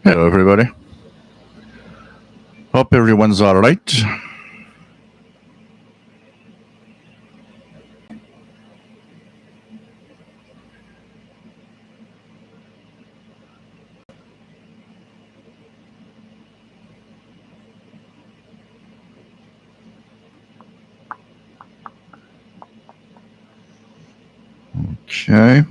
Hello, everybody. Hope everyone's all right. Okay.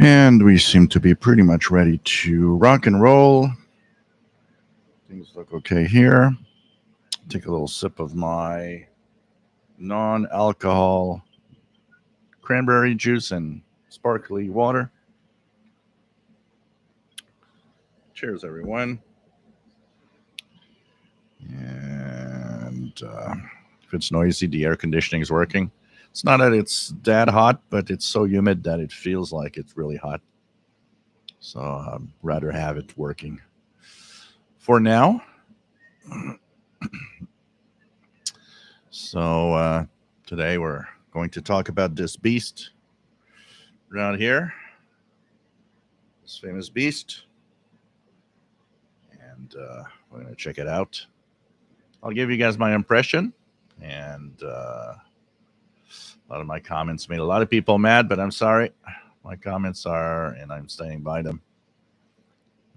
And we seem to be pretty much ready to rock and roll. Things look okay here. Take a little sip of my non alcohol cranberry juice and sparkly water. Cheers, everyone. And if it's noisy, the air conditioning is working. It's not that it's that hot, but it's so humid that it feels like it's really hot. So I'd rather have it working. For now, so today we're going to talk about this beast around here, this famous beast, and we're going to check it out. I'll give you guys my impression, and a lot of my comments made a lot of people mad, but I'm sorry. My comments are, and I'm standing by them,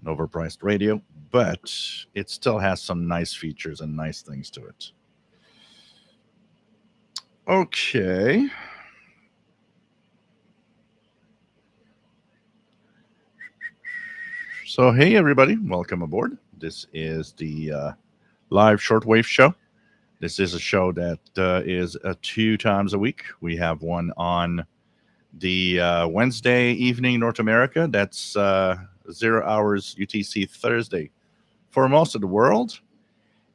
an overpriced radio, but it still has some nice features and nice things to it. Okay. So, hey, everybody, welcome aboard. This is the live shortwave show. This is a show that is 2 times a week. We have one on the Wednesday evening, North America. That's 0 hours UTC Thursday for most of the world.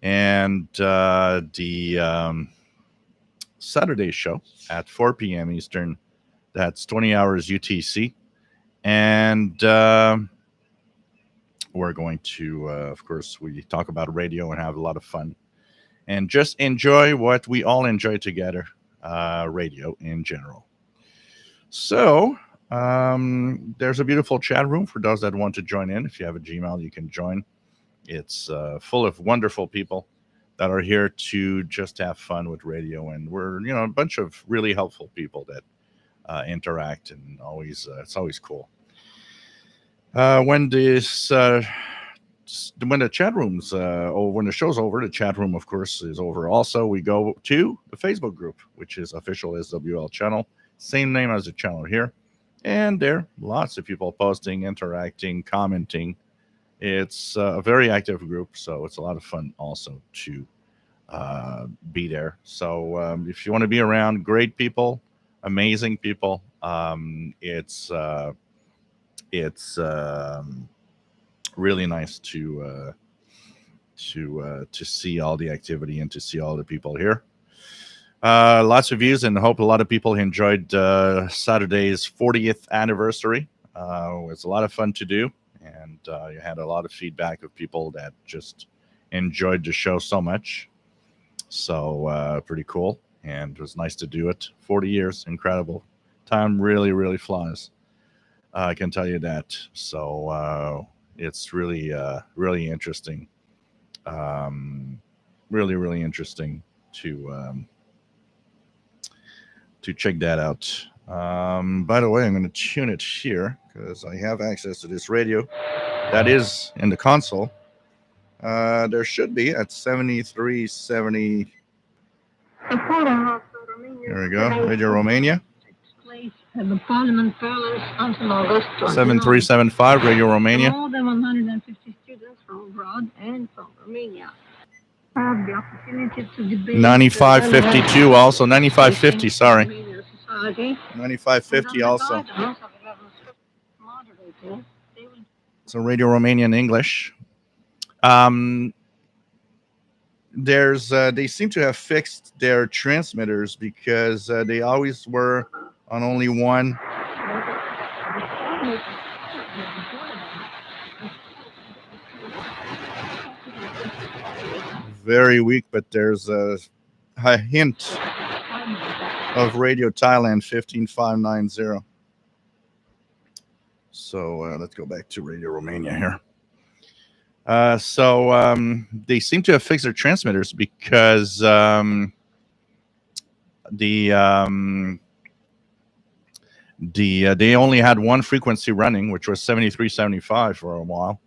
And the Saturday show at 4 p.m. Eastern. That's 20 hours UTC. And we're going to, of course, we talk about radio and have a lot of fun and just enjoy what we all enjoy together, radio in general. So there's a beautiful chat room for those that want to join in. If you have a Gmail, you can join. It's full of wonderful people that are here to just have fun with radio. And we're, a bunch of really helpful people that interact, and always it's always cool. When the chat rooms or when the show's over, the chat room, of course, is over. Also, we go to the Facebook group, which is official SWL channel, same name as the channel here, and there lots of people posting, interacting, commenting. It's a very active group, so it's a lot of fun also to be there. So if you want to be around great people, amazing people, it's really nice to see all the activity and to see all the people here. Lots of views, and hope a lot of people enjoyed Saturday's 40th anniversary. It was a lot of fun to do, and you had a lot of feedback of people that just enjoyed the show so much. So pretty cool, and it was nice to do it. 40 years, incredible. Time really, really flies. I can tell you that. So it's really, really interesting. Really, really interesting to check that out. By the way, I'm going to tune it here because I have access to this radio that is in the console. There should be at 7370. Here we go, Radio Romania. 7375 Radio Romania. More than 150 students from abroad and from Romania have the opportunity to debate. 9552 also. 9550, sorry. 9550 also. So Radio Romania in English. They seem to have fixed their transmitters because they always were on only one. very weak, but there's a hint of Radio Thailand 15590. So let's go back to Radio Romania here. So they seem to have fixed their transmitters because they only had one frequency running, which was 7375 for a while.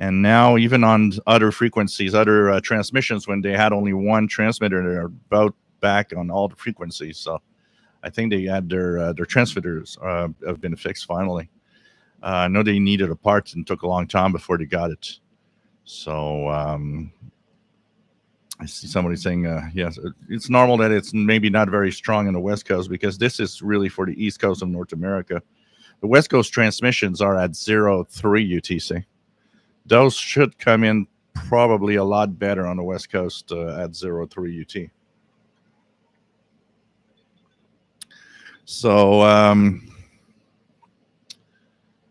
And now even on other frequencies, other transmissions, when they had only one transmitter, they're about back on all the frequencies. So I think they had their transmitters have been fixed finally. I know they needed a part and took a long time before they got it. So I see somebody saying, yes, it's normal that it's maybe not very strong in the West Coast because this is really for the East Coast of North America. The West Coast transmissions are at 0.3 UTC. Those should come in probably a lot better on the West Coast at 0.3 UT. So,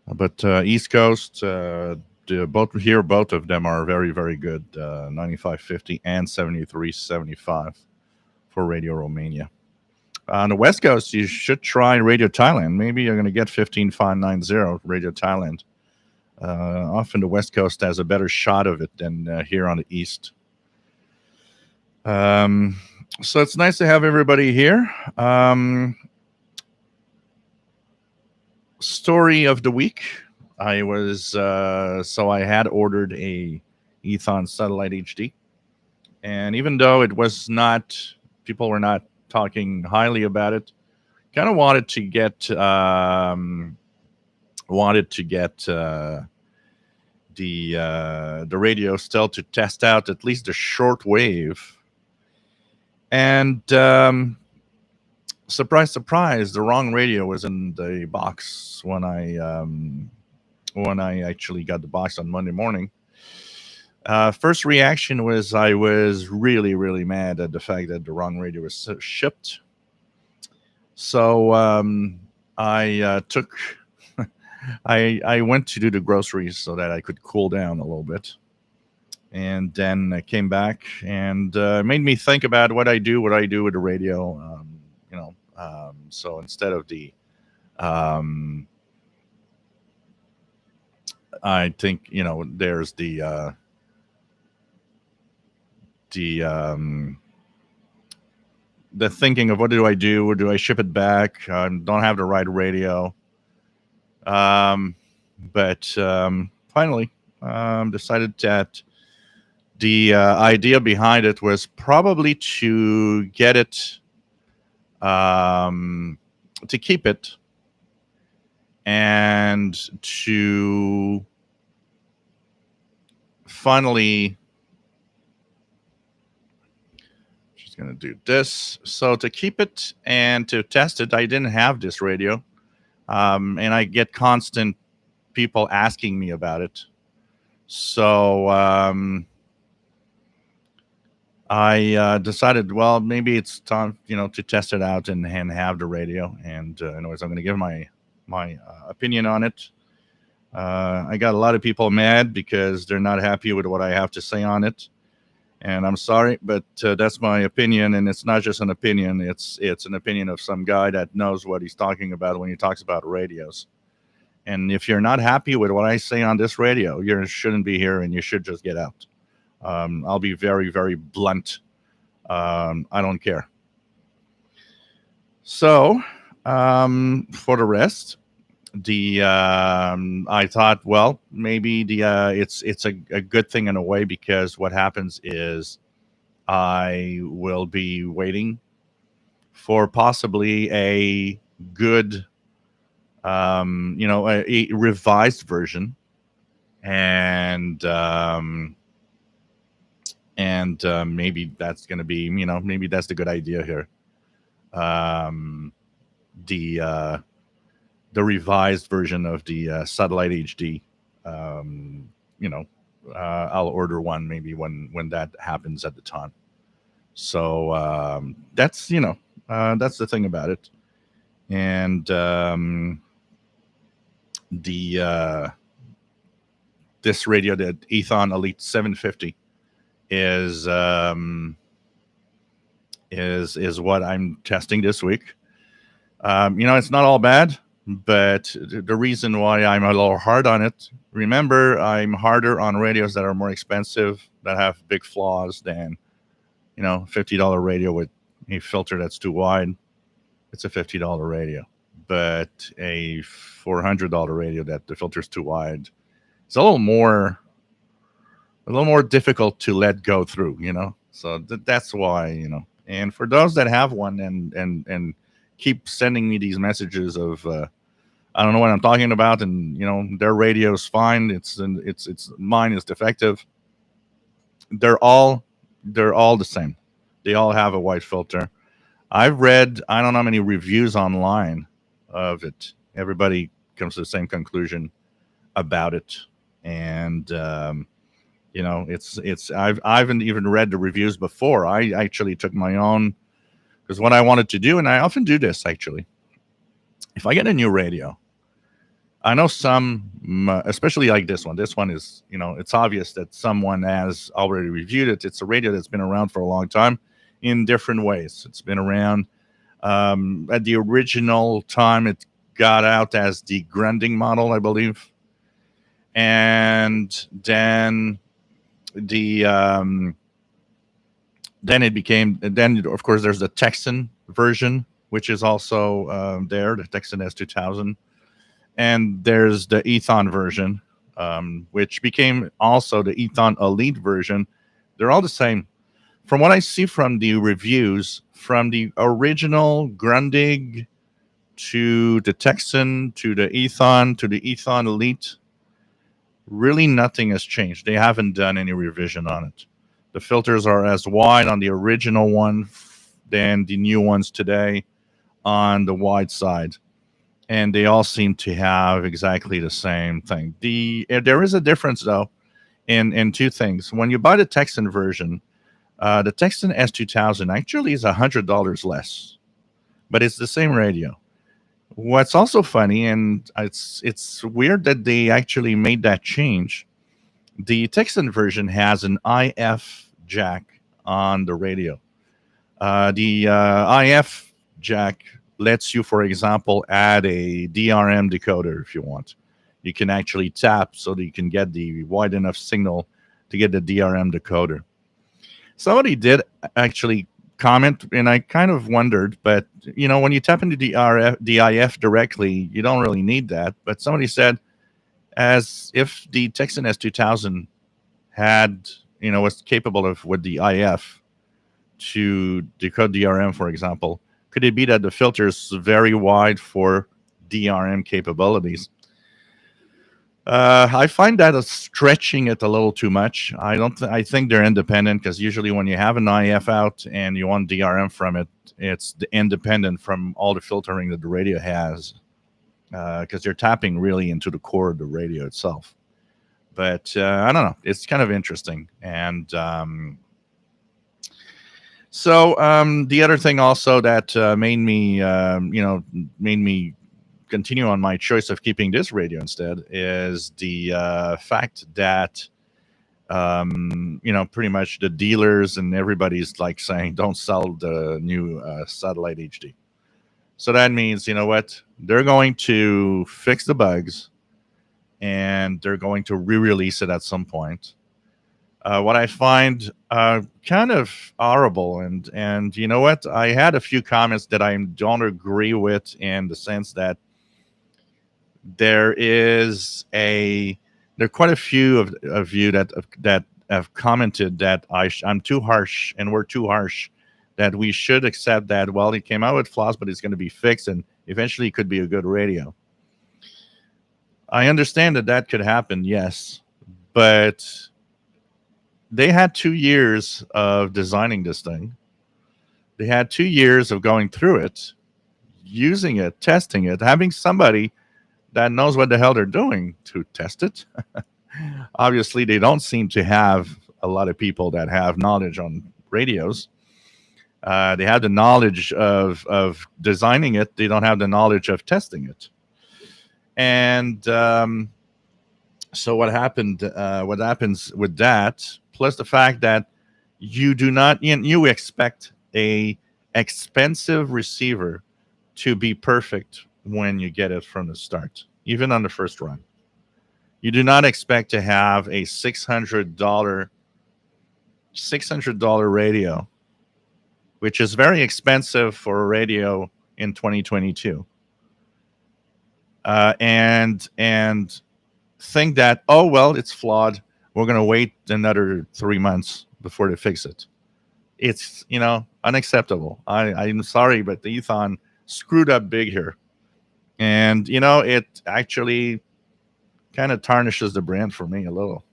but East Coast, both of them are very, very good. 9550 and 7375 for Radio Romania. On the West Coast, you should try Radio Thailand. Maybe you're going to get 15590 Radio Thailand. Often the West Coast has a better shot of it than here on the East. So it's nice to have everybody here. Story of the week. I was I had ordered a Ethon Satellite HD, and even though it was not, people were not talking highly about it, kind of wanted to get the radio still to test out at least the shortwave, and surprise, surprise, the wrong radio was in the box when I actually got the box on Monday morning. First reaction was I was really, really mad at the fact that the wrong radio was shipped. So I went to do the groceries so that I could cool down a little bit. And then I came back and made me think about what I do with the radio. So instead of the, I think, there's the thinking of what do I do? Or do I ship it back? Don't have the right radio. But finally, decided that the idea behind it was probably to get it, to keep it, and to finally, she's going to do this. So to keep it and to test it, I didn't have this radio. And I get constant people asking me about it. So I decided, well, maybe it's time, to test it out and have the radio. And anyways, I'm going to give my opinion on it. I got a lot of people mad because they're not happy with what I have to say on it. And I'm sorry, but that's my opinion, and it's not just an opinion. It's an opinion of some guy that knows what he's talking about when he talks about radios. And if you're not happy with what I say on this radio, you shouldn't be here, and you should just get out. I'll be very, very blunt. I don't care. So for the rest, I thought, well, maybe it's a good thing in a way, because what happens is I will be waiting for possibly a good, a revised version, and maybe that's going to be, maybe that's the good idea here. The revised version of the Satellite HD, I'll order one maybe when that happens at the time. So that's the thing about it. And this radio, the Ethon Elite 750, is what I'm testing this week. It's not all bad, but the reason why I'm a little hard on it, remember, I'm harder on radios that are more expensive, that have big flaws than, $50 radio with a filter that's too wide. It's a $50 radio. But a $400 radio that the filter's too wide, it's a little more difficult to let go through, So that's why, And for those that have one and keep sending me these messages of I don't know what I'm talking about, and their radio's fine. It's mine is defective. They're all the same. They all have a white filter. I've read I don't know how many reviews online of it. Everybody comes to the same conclusion about it, and I haven't even read the reviews before. I actually took my own, because what I wanted to do, and I often do this actually, if I get a new radio, I know some, especially like this one. This one is, it's obvious that someone has already reviewed it. It's a radio that's been around for a long time in different ways. It's been around at the original time. It got out as the Grunding model, I believe. And then then of course there's the Texan version, which is also there, the Texan S2000. And there's the Ethon version, which became also the Ethon Elite version. They're all the same. From what I see from the reviews, from the original Grundig to the Texan to the Ethon Elite, really nothing has changed. They haven't done any revision on it. The filters are as wide on the original one than the new ones today on the wide side. And they all seem to have exactly the same thing. There is a difference, though, in two things. When you buy the Texan version, the Texan S2000 actually is $100 less, but it's the same radio. What's also funny, and it's weird that they actually made that change. The Texan version has an IF jack on the radio. The IF jack lets you, for example, add a DRM decoder if you want. You can actually tap so that you can get the wide enough signal to get the DRM decoder. Somebody did actually comment, and I kind of wondered, but when you tap into the IF directly, you don't really need that. But somebody said, as if the Texan S2000 had, was capable of with the IF to decode DRM, for example, could it be that the filter is very wide for DRM capabilities? I find that stretching it a little too much. I think they're independent, because usually when you have an IF out and you want DRM from it, it's independent from all the filtering that the radio has, because you're tapping really into the core of the radio itself. But I don't know. It's kind of interesting. And so the other thing also that made me continue on my choice of keeping this radio instead is the fact that pretty much the dealers and everybody's like saying don't sell the new satellite HD. So that means, they're going to fix the bugs and they're going to re-release it at some point. What I find kind of horrible, and I had a few comments that I don't agree with, in the sense that there are quite a few of you that have commented that I'm too harsh, and we're too harsh, that we should accept that, well, it came out with flaws, but it's going to be fixed, and eventually it could be a good radio. I understand that could happen, yes, but they had 2 years of designing this thing. They had 2 years of going through it, using it, testing it, having somebody that knows what the hell they're doing to test it. Obviously, they don't seem to have a lot of people that have knowledge on radios. They have the knowledge of designing it. They don't have the knowledge of testing it. And so what happens with that, plus the fact that you do not you expect a expensive receiver to be perfect when you get it from the start, even on the first run. You do not expect to have a $600 radio, which is very expensive for a radio in 2022, and think that, oh well, it's flawed. We're going to wait another 3 months before they fix it. It's unacceptable. I'm sorry, but the Ethon screwed up big here, and it actually kind of tarnishes the brand for me a little.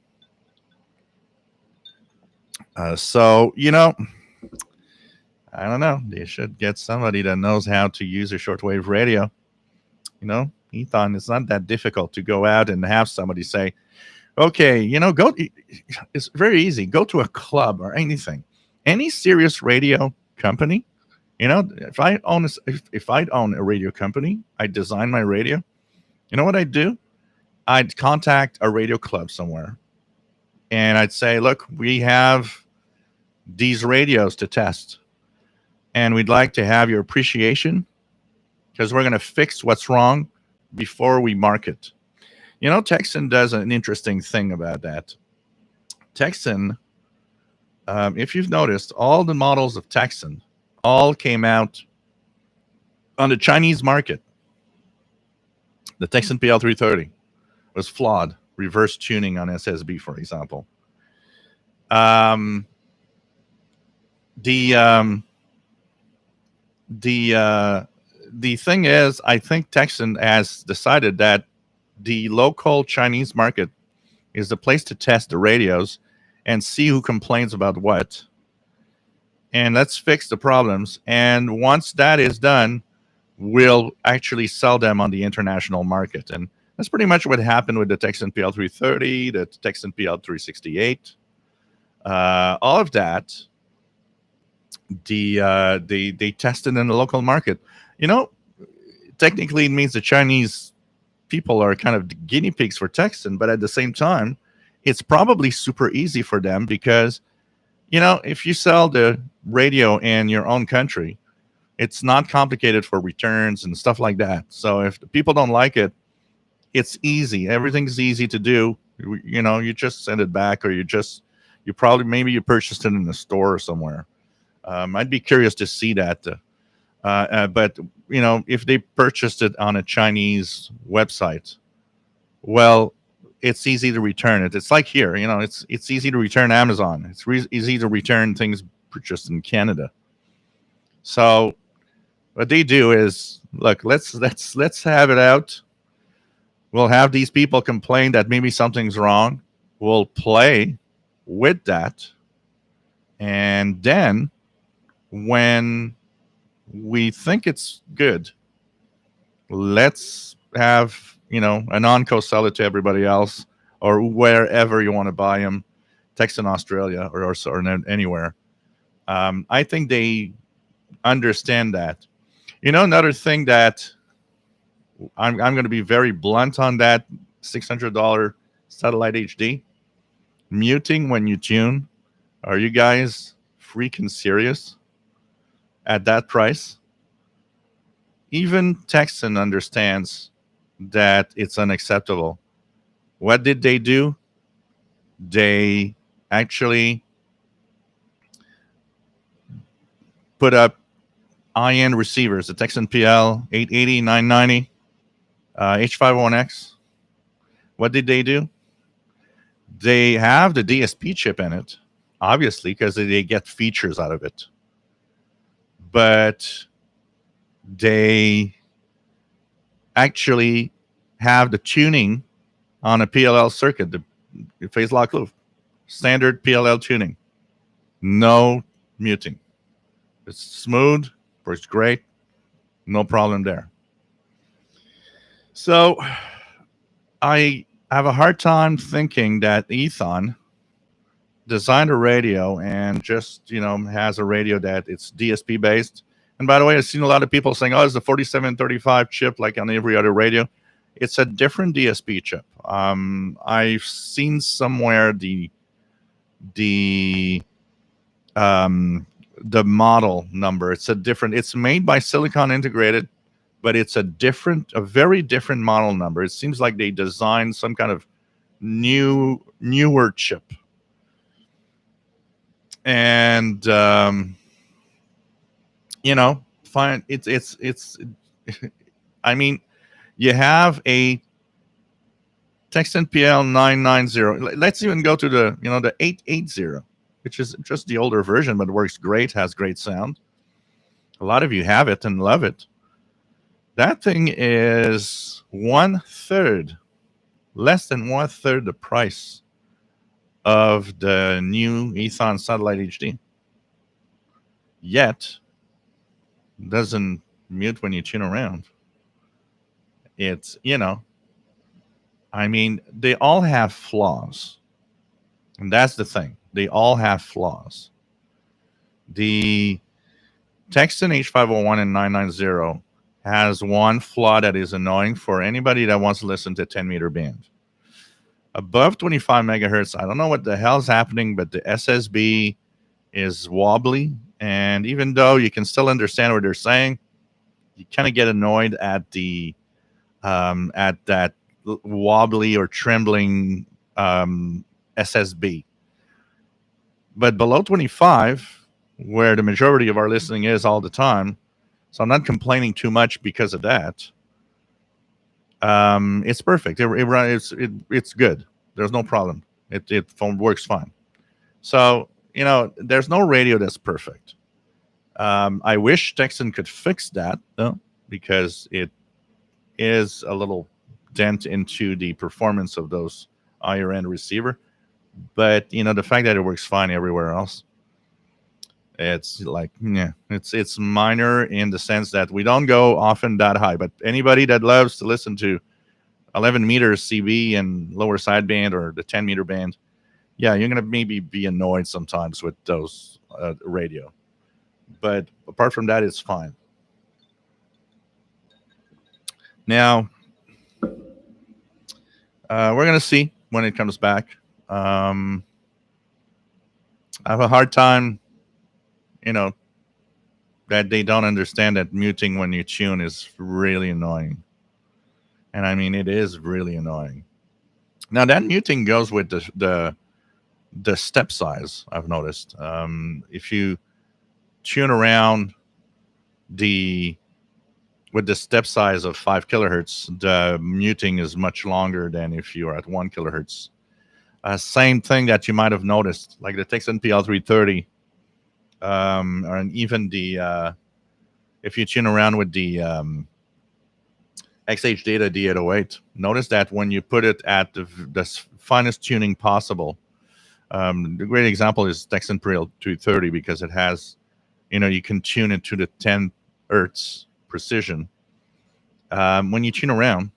So I don't know. They should get somebody that knows how to use a shortwave radio. Ethon, it's not that difficult to go out and have somebody say, okay, go. It's very easy. Go to a club or anything, any serious radio company. If I own a radio company, I design my radio. You know what I'd do? I'd contact a radio club somewhere, and I'd say, look, we have these radios to test, and we'd like to have your appreciation because we're going to fix what's wrong before we market. Texan does an interesting thing about that. Texan, if you've noticed, all the models of Texan all came out on the Chinese market. The Texan PL330 was flawed, reverse tuning on SSB, for example. The thing is, I think Texan has decided that the local Chinese market is the place to test the radios and see who complains about what. And let's fix the problems. And once that is done, we'll actually sell them on the international market. And that's pretty much what happened with the Texan PL330, the Texan PL368. All of that, they tested in the local market. Technically it means the Chinese people are kind of the guinea pigs for Texan, but at the same time, it's probably super easy for them because, if you sell the radio in your own country, it's not complicated for returns and stuff like that. So if the people don't like it, it's easy. Everything's easy to do. You just send it back, or you probably, maybe you purchased it in the store or somewhere. I'd be curious to see that. But if they purchased it on a Chinese website, well, it's easy to return it. It's like here, it's easy to return Amazon. It's easy to return things purchased in Canada. So what they do is, look, let's have it out. We'll have these people complain that maybe something's wrong. We'll play with that, and then when we think it's good, let's have an Onco sell it to everybody else, or wherever you want to buy them, Texan, Australia, or anywhere. I think they understand that. Another thing that I'm going to be very blunt on, that $600 satellite HD muting when you tune. Are you guys freaking serious? At that price, even Texan understands that it's unacceptable. What did they do? They actually put up high-end receivers, the Texan PL 880, 990, H51X. What did they do? They have the DSP chip in it, obviously, because they get features out of it. But they actually have the tuning on a PLL circuit, the phase lock loop, standard PLL tuning, no muting. It's smooth, works great, no problem there. So I have a hard time thinking that Ethon designed a radio and just has a radio that it's DSP based. And by the way, I've seen a lot of people saying, oh, it's the 4735 chip like on every other radio. It's a different DSP chip. I've seen somewhere the the model number. It's a different. It's made by Silicon Integrated, but it's a very different model number. It seems like they designed some kind of newer chip, and fine. It's. I mean, you have a Texan PL 990. Let's even go to the the 880, which is just the older version, but works great, has great sound. A lot of you have it and love it. That thing is 1/3, less than 1/3 the price of the new Ethon Satellite HD. Yet, doesn't mute when you tune around. It's, I mean, they all have flaws. And that's the thing. They all have flaws. The Texan H501 and 990 has one flaw that is annoying for anybody that wants to listen to 10-meter band. Above 25 megahertz, I don't know what the hell's happening, but the SSB is wobbly. And even though you can still understand what they're saying, you kind of get annoyed at at that wobbly or trembling SSB. But below 25, where the majority of our listening is all the time, so I'm not complaining too much because of that. It's perfect. It's good. There's no problem. It works fine. So there's no radio that's perfect. I wish Texan could fix that though, because it is a little dent into the performance of those higher end receiver. But the fact that it works fine everywhere else, it's like, yeah, it's minor in the sense that we don't go often that high. But anybody that loves to listen to 11 meters CB and lower sideband or the 10-meter band, yeah, you're gonna maybe be annoyed sometimes with those radio. But apart from that, it's fine. Now, we're gonna see when it comes back. I have a hard time, that they don't understand that muting when you tune is really annoying. And I mean, it is really annoying. Now, that muting goes with the step size, I've noticed. If you tune around with the step size of 5 kilohertz, the muting is much longer than if you are at 1 kilohertz. Same thing that you might have noticed, like the Texan PL330, and even if you tune around with the XH Data D808, notice that when you put it at the finest tuning possible, the great example is Texan PL330 because it has, you can tune it to the 10 hertz precision. When you tune around,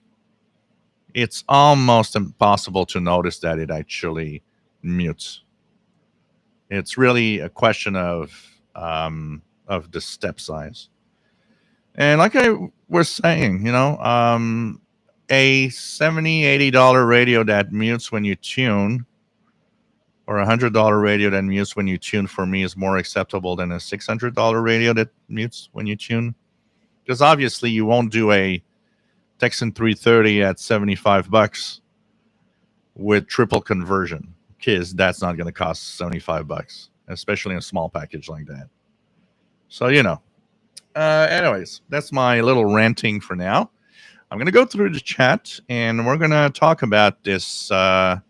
it's almost impossible to notice that it actually mutes. It's really a question of the step size. And like I was saying, a $70-$80 radio that mutes when you tune, or $100 radio that mutes when you tune, for me is more acceptable than a $600 radio that mutes when you tune. Because obviously you won't do a Texan 330 at $75 with triple conversion, because that's not going to cost $75, especially in a small package like that. So, anyways, that's my little ranting for now. I'm going to go through the chat and we're going to talk about this, the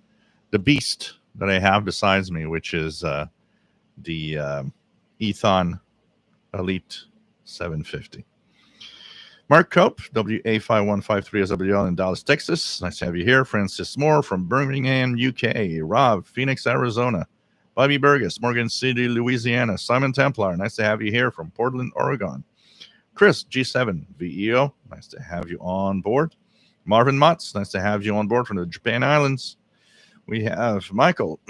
beast that I have besides me, which is the Ethon Elite 750. Mark Cope, WA5153SWL in Dallas, Texas. Nice to have you here. Francis Moore from Birmingham, UK. Rob, Phoenix, Arizona. Bobby Burgess, Morgan City, Louisiana. Simon Templar, nice to have you here from Portland, Oregon. Chris, G7, VEO, nice to have you on board. Marvin Motz, nice to have you on board from the Japan Islands. We have Michael,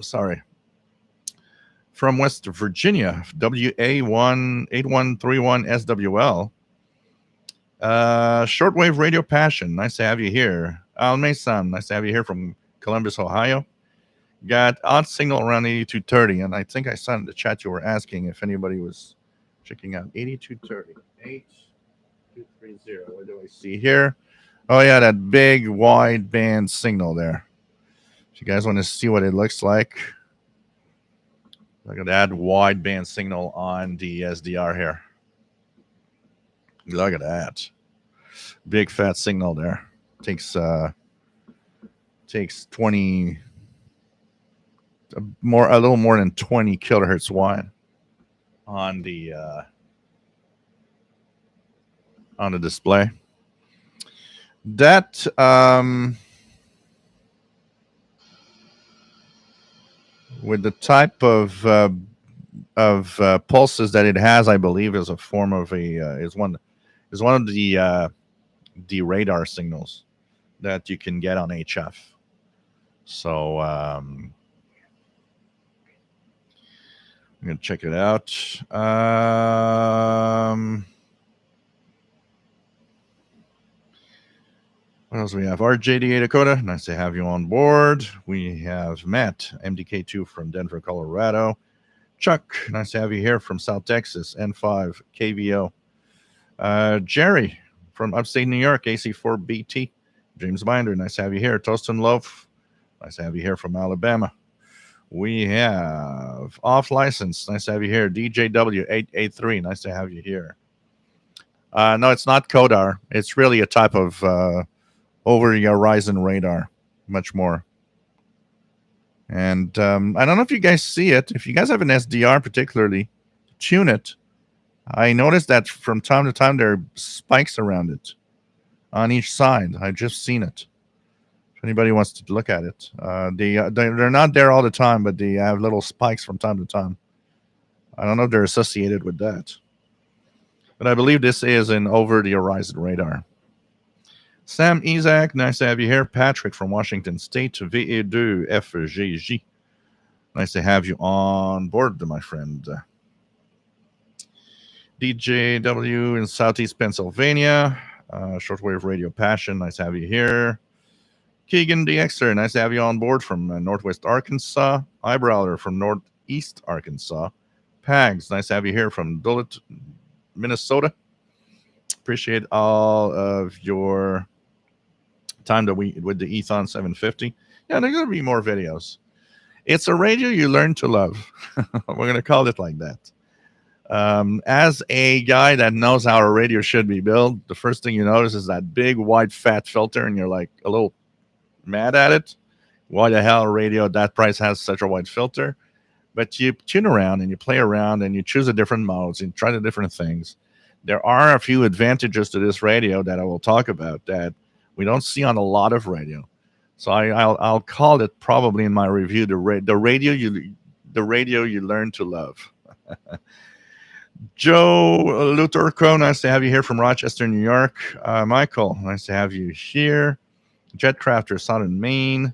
sorry, from West Virginia, WA18131SWL. Shortwave Radio Passion, nice to have you here. Al Mason, nice to have you here from Columbus, Ohio. Got odd signal around 8230, and I think I saw in the chat you were asking if anybody was checking out 8230. 8230. What do I see here? Oh yeah, that big wide band signal there. If you guys want to see what it looks like, look at that wide band signal on the SDR here. Look at that. Big fat signal there. Takes 20 a little more than 20 kilohertz wide on the display. That with the type of pulses that it has, I believe is a form of is one of the radar signals that you can get on HF. So I'm gonna check it out. What else do we have? RJDA Dakota, nice to have you on board. We have Matt, MDK2 from Denver, Colorado. Chuck, nice to have you here from South Texas, N5 KVO. Jerry from upstate New York, AC4BT. James Binder, nice to have you here. Toast and Loaf, nice to have you here from Alabama. We have Off License, nice to have you here. DJW883, nice to have you here. No, it's not Kodar. It's really a type of over the horizon radar, much more. And I don't know if you guys see it. If you guys have an SDR particularly, tune it. I noticed that from time to time there are spikes around it on each side. I've just seen it. If anybody wants to look at it, they're not there all the time, but they have little spikes from time to time. I don't know if they're associated with that, but I believe this is an over the horizon radar. Sam Isaac, nice to have you here. Patrick from Washington State, VE2FGJ. Nice to have you on board, my friend. DJW in Southeast Pennsylvania. Shortwave Radio Passion, nice to have you here. Keegan DXer, nice to have you on board from Northwest Arkansas. Eyebrower from Northeast Arkansas. Pags, nice to have you here from Duluth, Minnesota. Appreciate all of your time with the Ethon 750. Yeah, there's going to be more videos. It's a radio you learn to love. We're going to call it like that. As a guy that knows how a radio should be built, the first thing you notice is that big, wide, fat filter, and you're like a little mad at it. Why the hell a radio at that price has such a wide filter? But you tune around and you play around and you choose the different modes and try the different things. There are a few advantages to this radio that I will talk about that we don't see on a lot of radio. So I'll call it probably in my review the radio you learn to love. Joe Luterco, nice to have you here from Rochester, New York. Michael, nice to have you here. Jetcrafter, Southern Maine.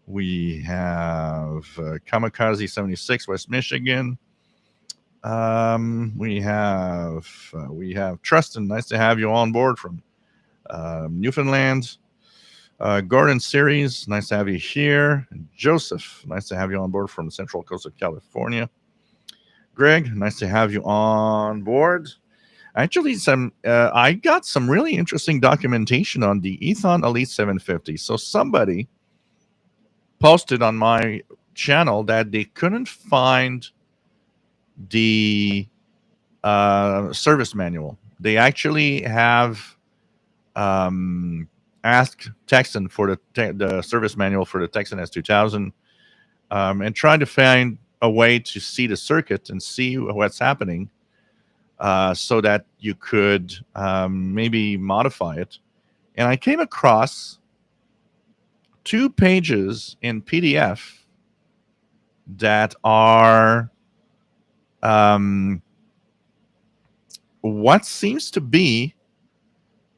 We have Kamikaze 76, West Michigan. We have Tristan, nice to have you on board from Newfoundland. Gordon Series, nice to have you here. Joseph, nice to have you on board from the Central Coast of California. Greg, nice to have you on board. Actually, I got some really interesting documentation on the Ethon Elite 750. So somebody posted on my channel that they couldn't find the service manual. They actually have asked Texan for the service manual for the Texan S2000 and tried to find a way to see the circuit and see what's happening so that you could maybe modify it. And I came across 2 pages in PDF that are what seems to be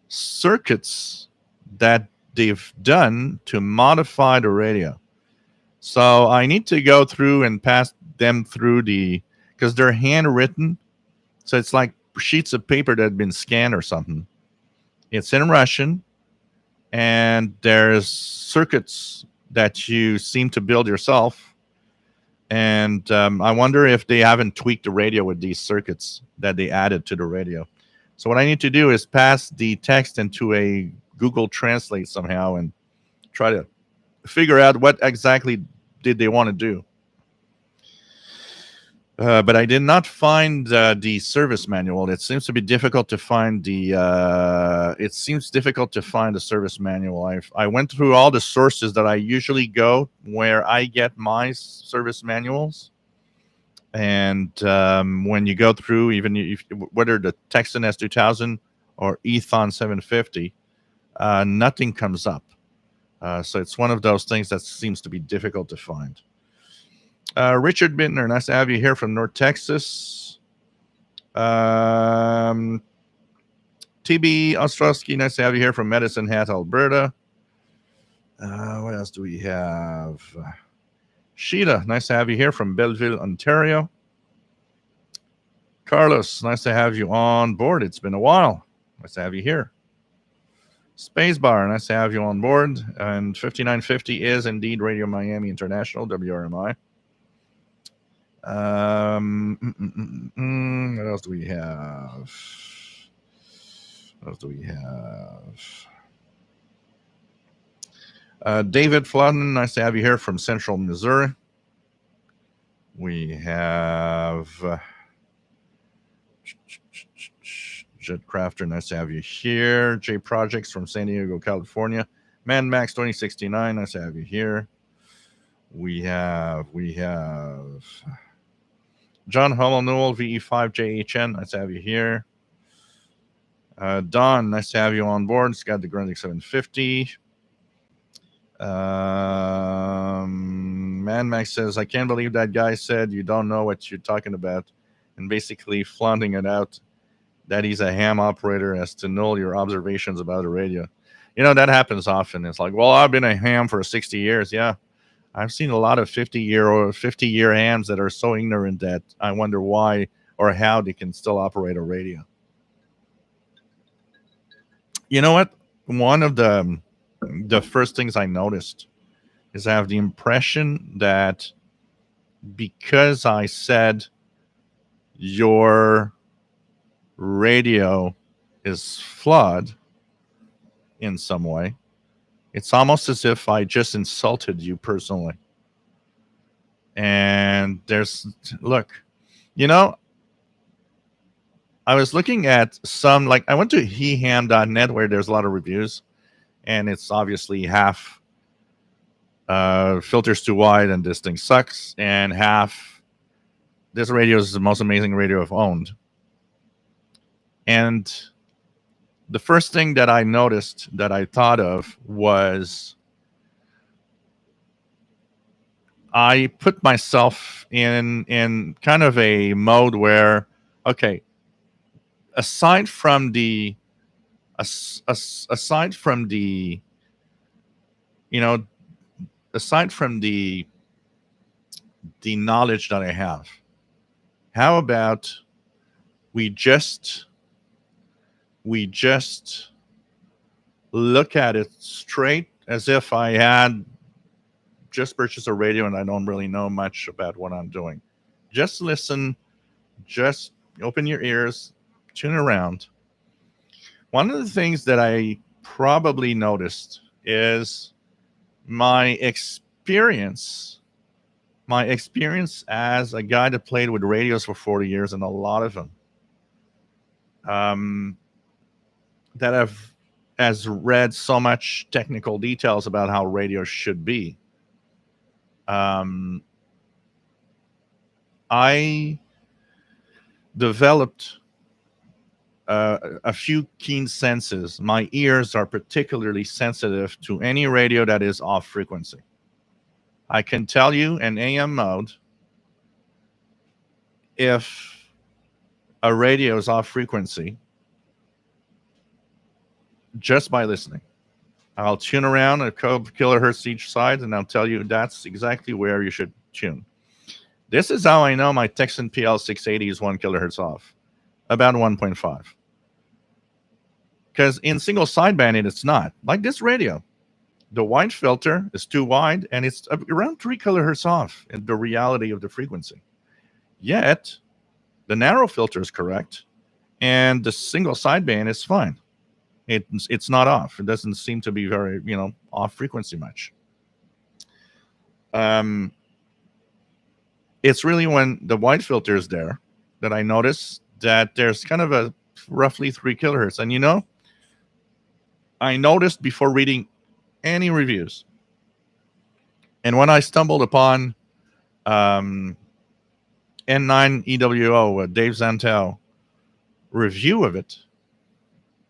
circuits that they've done to modify the radio. So I need to go through and pass them through because they're handwritten. So it's like sheets of paper that have been scanned or something. It's in Russian, and there's circuits that you seem to build yourself. And I wonder if they haven't tweaked the radio with these circuits that they added to the radio. So what I need to do is pass the text into a Google Translate somehow and try to figure out what exactly did they want to do. But I did not find the service manual. It seems to be difficult to find the. It seems difficult to find the service manual. I went through all the sources that I usually go where I get my service manuals, and when you go through, even if, whether the Texan S2000 or Ethon 750, nothing comes up. So it's one of those things that seems to be difficult to find. Richard Bittner, nice to have you here from North Texas. TB Ostrowski, nice to have you here from Medicine Hat, Alberta. What else do we have? Sheila, nice to have you here from Belleville, Ontario. Carlos, nice to have you on board. It's been a while. Nice to have you here. Spacebar, nice to have you on board. And 5950 is indeed Radio Miami International, WRMI. What else do we have? David Flodden, nice to have you here from Central Missouri. We have Jet Crafter, nice to have you here. J Projects from San Diego, California. Man Max 2069, nice to have you here. We have John Hummel Newell, VE5JHN, nice to have you here. Don, nice to have you on board. Scott the Grundig 750. Man Max says, I can't believe that guy said you don't know what you're talking about, and basically flaunting it out that he's a ham operator as to null your observations about a radio. That happens often. It's like, well, I've been a ham for 60 years. Yeah. I've seen a lot of 50-year hams that are so ignorant that I wonder why or how they can still operate a radio. You know what? One of the first things I noticed is I have the impression that because I said your radio is flawed in some way, it's almost as if I just insulted you personally. And look, I was looking at some, like, I went to heham.net where there's a lot of reviews, and it's obviously half filters too wide and this thing sucks, and half this radio is the most amazing radio I've owned. And the first thing that I noticed that I thought of was I put myself in kind of a mode where, okay, aside from the knowledge that I have, how about we just look at it straight as if I had just purchased a radio and I don't really know much about what I'm doing. Just listen, just open your ears, tune around. One of the things that I probably noticed is my experience as a guy that played with radios for 40 years, and a lot of them that has read so much technical details about how radios should be. I developed a few keen senses. My ears are particularly sensitive to any radio that is off frequency. I can tell you in AM mode if a radio is off frequency just by listening. I'll tune around a couple kilohertz each side, and I'll tell you that's exactly where you should tune. This is how I know my Texan PL680 is 1 kilohertz off, about 1.5. Because in single sideband, it's not. Like this radio. the wide filter is too wide, and it's around 3 kilohertz off in the reality of the frequency. Yet, the narrow filter is correct, and the single sideband is fine. It's not off. It doesn't seem to be very, off frequency much. It's really when the wide filter is there that I notice that there's kind of a roughly 3 kilohertz. And I noticed before reading any reviews, and when I stumbled upon N9 EWO, Dave Zantel review of it,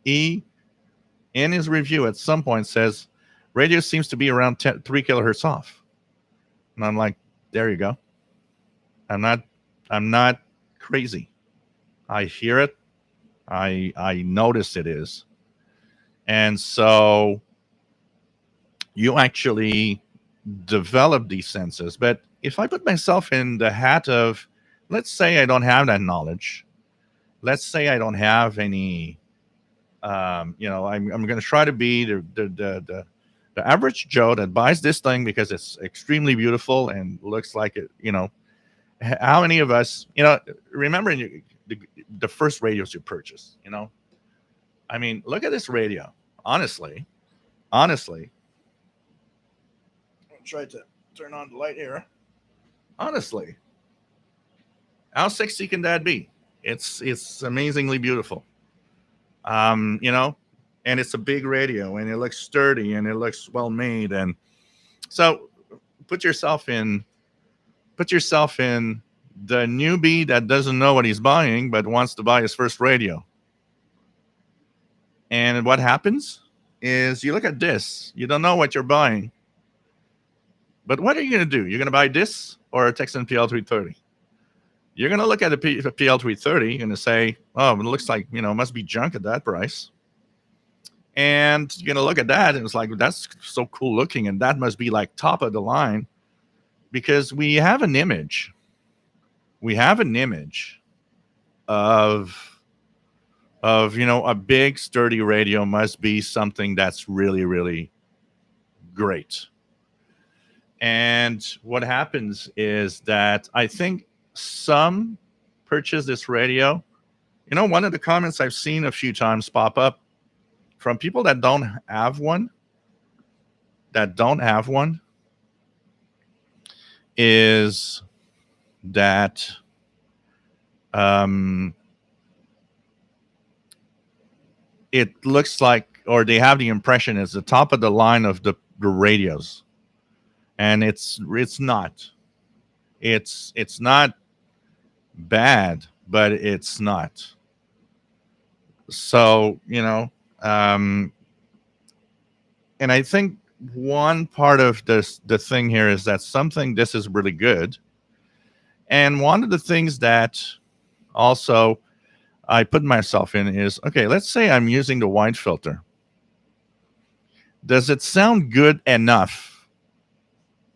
he, in his review at some point, says radio seems to be around 3 kilohertz off. And I'm like, there you go. I'm not crazy. I hear it. I notice it is. And so you actually develop these senses. But if I put myself in the hat of, let's say I don't have that knowledge. Let's say I don't have any, I'm going to try to be the average Joe that buys this thing because it's extremely beautiful and looks like it, How many of us, remember the first radios you purchased, I mean, look at this radio. Honestly, I'll try to turn on the light here. Honestly, how sexy can that be? It's amazingly beautiful. And it's a big radio, and it looks sturdy, and it looks well made. And so put yourself in the newbie that doesn't know what he's buying but wants to buy his first radio. And what happens is you look at this, you don't know what you're buying. But what are you going to do? You're going to buy this or a Texan PL330? You're going to look at a PL330, you're going to say, oh, it looks like, must be junk at that price. And you're going to look at that, and it's like, that's so cool looking, and that must be like top of the line, because we have an image. We have an image of a big sturdy radio must be something that's really, really great. And what happens is that I think some purchase this radio. One of the comments I've seen a few times pop up from people that don't have one, is that it looks like, or they have the impression it's the top of the line of the radios, and it's not. It's not bad, but it's not. So and I think one part of the thing here is that this is really good. And one of the things that also I put myself in is, okay, let's say I'm using the wide filter. Does it sound good enough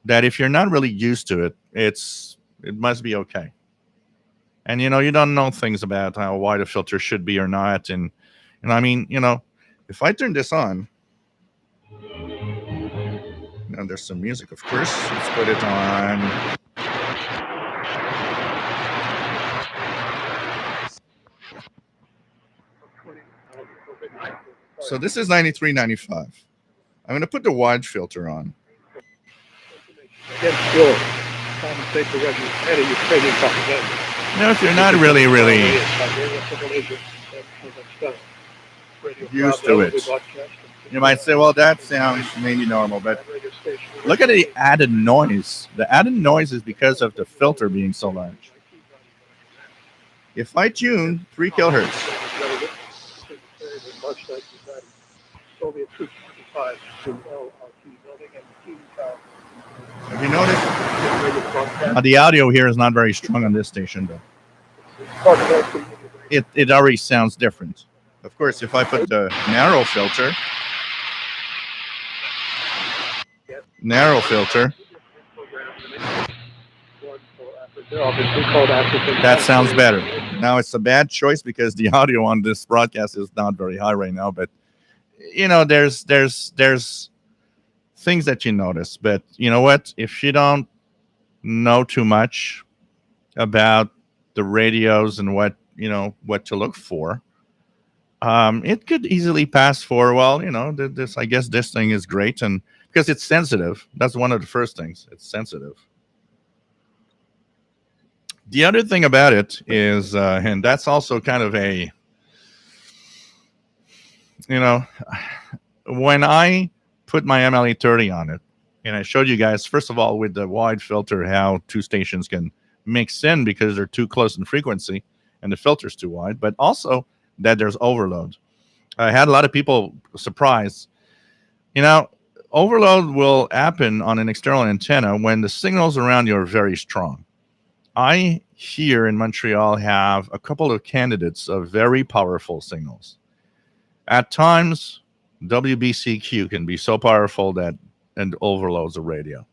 that if you're not really used to it, it must be okay? And, you don't know things about how wide a filter should be or not. And I mean, if I turn this on, there's some music, of course. Let's put it on. So this is 93.95. I'm going to put the wide filter on. If you're not really used to it, you might say, well, that sounds maybe normal, but look at the added noise. The added noise is because of the filter being so large. If I tune 3 kilohertz, have you noticed? The audio here is not very strong on this station, though. It already sounds different. Of course, if I put the narrow filter, that sounds better. Now, it's a bad choice because the audio on this broadcast is not very high right now, but there's things that you notice. But you know what? If you don't know too much about the radios and what to look for, it could easily pass for, well, this, I guess this thing is great, and because it's sensitive. That's one of the first things. It's sensitive. The other thing about it is, and that's also kind of a, you know, when I put my MLA30 on it, and I showed you guys, first of all, with the wide filter, how two stations can mix in because they're too close in frequency and the filter's too wide, but also that there's overload. I had a lot of people surprised. Overload will happen on an external antenna when the signals around you are very strong. I, here in Montreal, have a couple of candidates of very powerful signals. At times, WBCQ can be so powerful that it overloads a radio.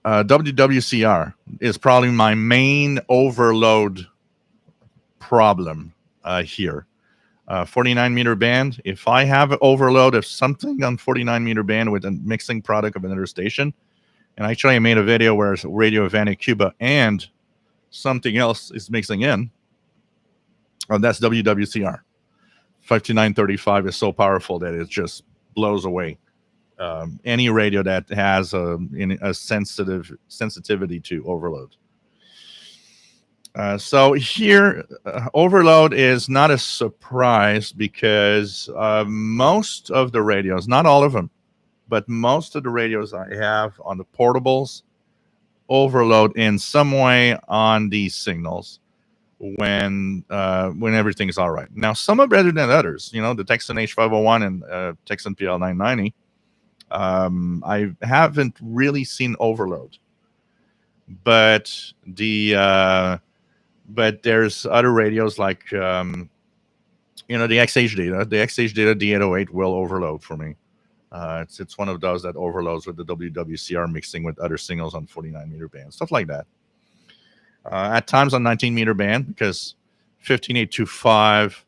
WWCR is probably my main overload problem here. 49 meter band. If I have an overload of something on 49 meter band with a mixing product of another station, and actually I made a video where it's Radio Havana, Cuba, and something else is mixing in, that's WWCR. 5935 is so powerful that it just blows away any radio that has a sensitivity to overload. So here, overload is not a surprise because most of the radios, not all of them, but most of the radios I have on the portables overload in some way on these signals when everything's all right. Now, some are better than others. The Texan H501 and Texan PL990. I haven't really seen overload, but there's other radios like the XH data. The XH data D808 will overload for me. It's one of those that overloads with the WWCR mixing with other signals on 49 meter band, stuff like that. At times on 19 meter band, because 15825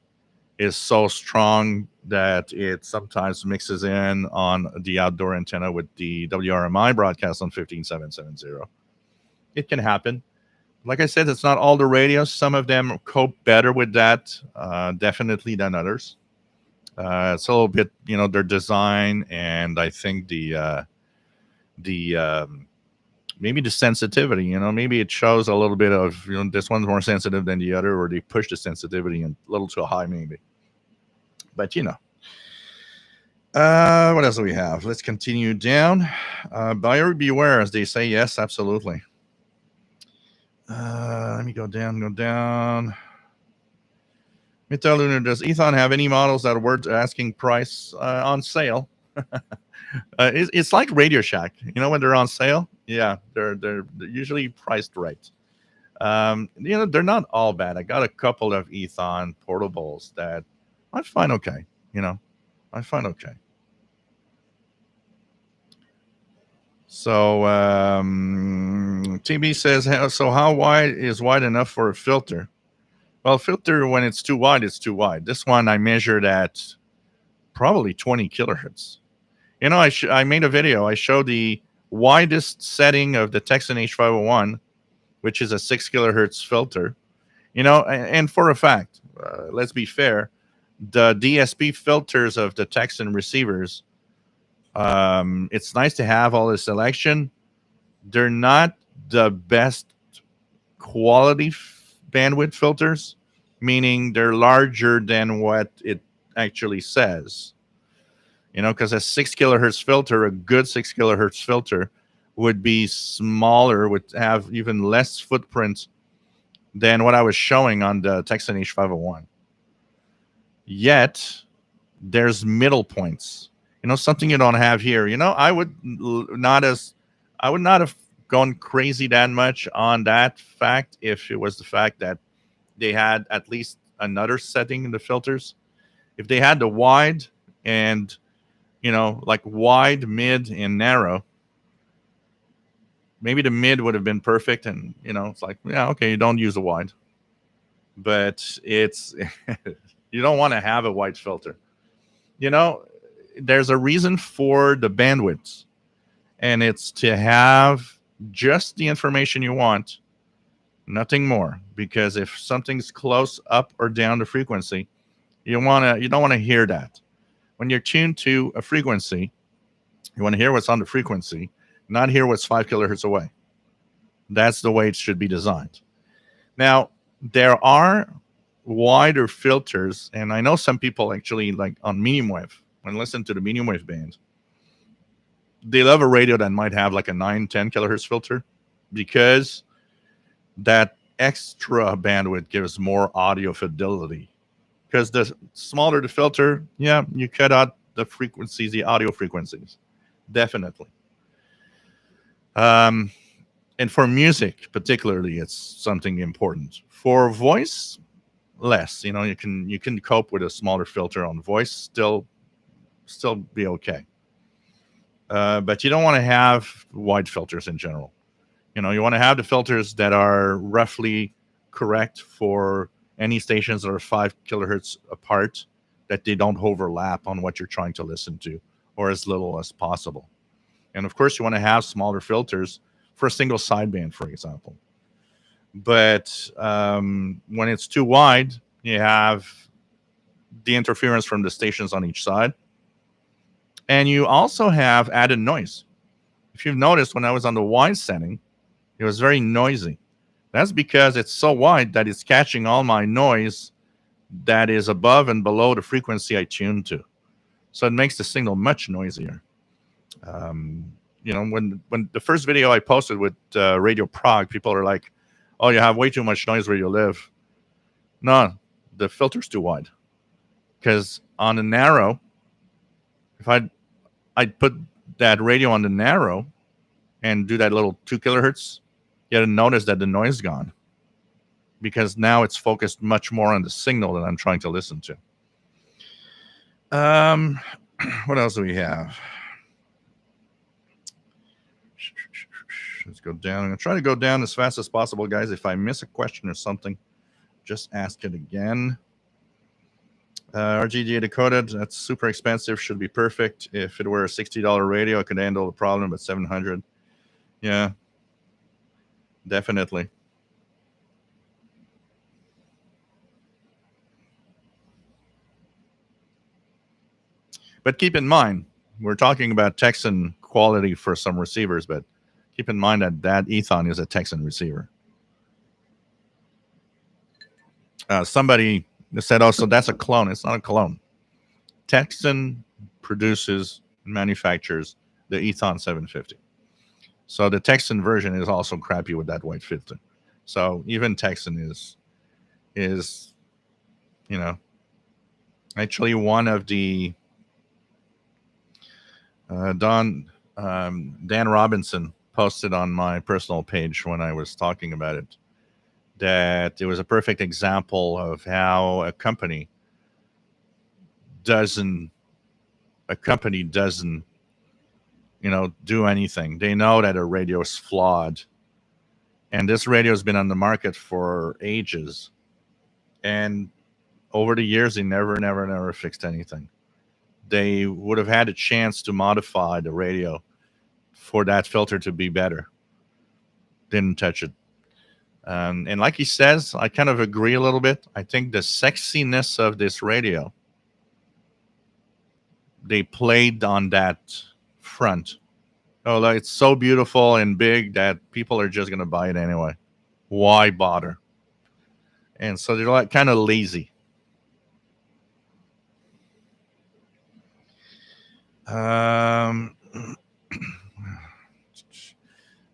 is so strong that it sometimes mixes in on the outdoor antenna with the WRMI broadcast on 15770. It can happen. Like I said, it's not all the radios. Some of them cope better with that, definitely than others. It's a little bit, their design, and I think the maybe the sensitivity. Maybe it shows a little bit of this one's more sensitive than the other, or they push the sensitivity a little too high, maybe. But what else do we have? Let's continue down. Buyer beware, as they say. Yes, absolutely. Let me go down. Metal Lunar, does Ethon have any models that are worth asking price on sale? It's like Radio Shack. When they're on sale, yeah, they're usually priced right. They're not all bad. I got a couple of Ethon portables that I find okay. I find okay. So TB says, so how wide is wide enough for a filter? Well, filter, when it's too wide, it's too wide. This one I measured at probably 20 kilohertz. I made a video. I showed the widest setting of the Texan H501, which is a 6 kilohertz filter. And for a fact, let's be fair, the DSP filters of the Texan receivers, it's nice to have all the selection. They're not the best quality bandwidth filters, meaning they're larger than what it actually says. Because a 6 kilohertz filter, a good 6 kilohertz filter, would be smaller, would have even less footprint than what I was showing on the Texan H501. Yet, there's middle points. Something you don't have here. I would not have gone crazy that much on that fact if it was the fact that they had at least another setting in the filters. If they had the wide and like wide, mid, and narrow, maybe the mid would have been perfect. And it's like, yeah, okay, you don't use the wide. but it's you don't want to have a wide filter. You know, there's a reason for the bandwidth, and it's to have just the information you want, nothing more. Because if something's close up or down the frequency, you don't want to hear that. When you're tuned to a frequency, you want to hear what's on the frequency, not hear what's 5 kilohertz away. That's the way it should be designed. Now, there are wider filters, and I know some people actually like on medium wave, when listen to the medium wave band, they love a radio that might have like a 9, 10 kilohertz filter, because that extra bandwidth gives more audio fidelity. Because the smaller the filter, yeah, you cut out the frequencies, the audio frequencies, definitely. Um, and for music, particularly, it's something important. For voice, less. You can cope with a smaller filter on voice, still be okay. But you don't want to have wide filters in general. You want to have the filters that are roughly correct for any stations that are 5 kilohertz apart, that they don't overlap on what you're trying to listen to, or as little as possible. And of course, you want to have smaller filters for a single sideband, for example. But when it's too wide, you have the interference from the stations on each side. And you also have added noise. If you've noticed, when I was on the wide setting, it was very noisy. That's because it's so wide that it's catching all my noise that is above and below the frequency I tuned to. So it makes the signal much noisier. Um, when the first video I posted with Radio Prague, people are like, "Oh, you have way too much noise where you live." No, the filter's too wide. Because on the narrow, if I'd put that radio on the narrow and do that little 2 kilohertz, you gotta notice that the noise is gone, because now it's focused much more on the signal that I'm trying to listen to. What else do we have? Let's go down. I'm gonna try to go down as fast as possible, guys. If I miss a question or something, just ask it again. RGDA decoded, that's super expensive. Should be perfect. If it were a $60 radio, I could handle the problem, but 700. Yeah, definitely. But keep in mind, we're talking about Texan quality for some receivers, but keep in mind that Ethon is a Texan receiver. Somebody said, "Oh, so that's a clone." It's not a clone. Texan produces and manufactures the Ethon 750. So the Texan version is also crappy with that white filter. So even Texan is actually one of the Dan Robinson posted on my personal page when I was talking about it, that it was a perfect example of how a company doesn't do anything. They know that a radio is flawed, and this radio has been on the market for ages, and over the years they never fixed anything. They would have had a chance to modify the radio for that filter to be better. Didn't touch it. And like he says, I kind of agree a little bit. I think the sexiness of this radio, they played on that front. Oh, like, it's so beautiful and big that people are just going to buy it anyway. Why bother? And so they're like kind of lazy.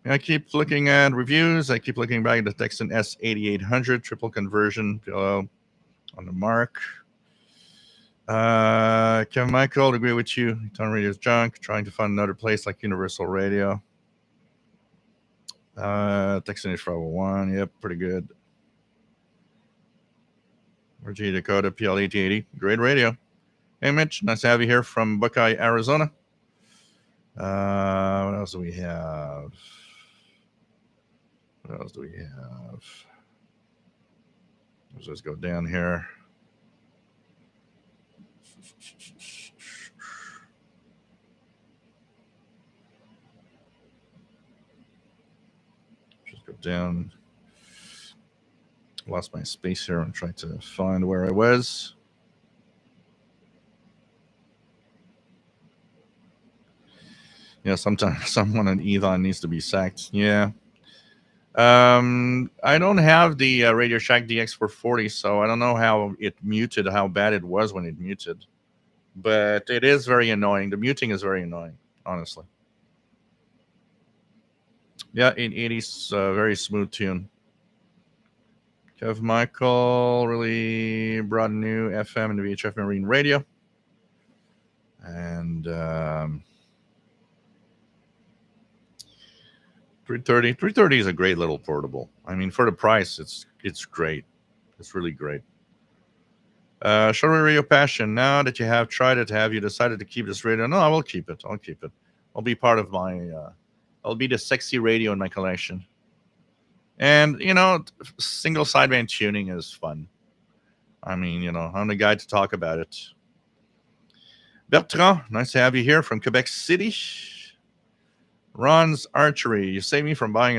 I keep looking at reviews. I keep looking back at the Texan S8800 triple conversion below on the mark. Kevin Michael, agree with you. Tone radio's junk. Trying to find another place like Universal Radio. Texan H501. Yep, pretty good. RG Dakota PL8080. Great radio. Hey, Mitch. Nice to have you here from Buckeye, Arizona. What else do we have? Let's just go down here. Just go down. Lost my space here. I'm trying to find where I was. Yeah, sometimes someone in Ethan needs to be sacked. Yeah. I don't have the Radio Shack DX440, so I don't know how it muted, how bad it was when it muted. But it is very annoying. The muting is very annoying, honestly. Yeah, 880's a very smooth tune. Kev Michael really brought a new FM and VHF Marine radio. And 330 is a great little portable. I mean, for the price, it's great. It's really great. Shortwave Radio Passion. Now that you have tried it, have you decided to keep this radio? No, I will keep it. I'll keep it. I'll be part of my. I'll be the sexy radio in my collection. And single sideband tuning is fun. I mean, I'm the guy to talk about it. Bertrand, nice to have you here from Quebec City. Ron's Archery. You saved me from buying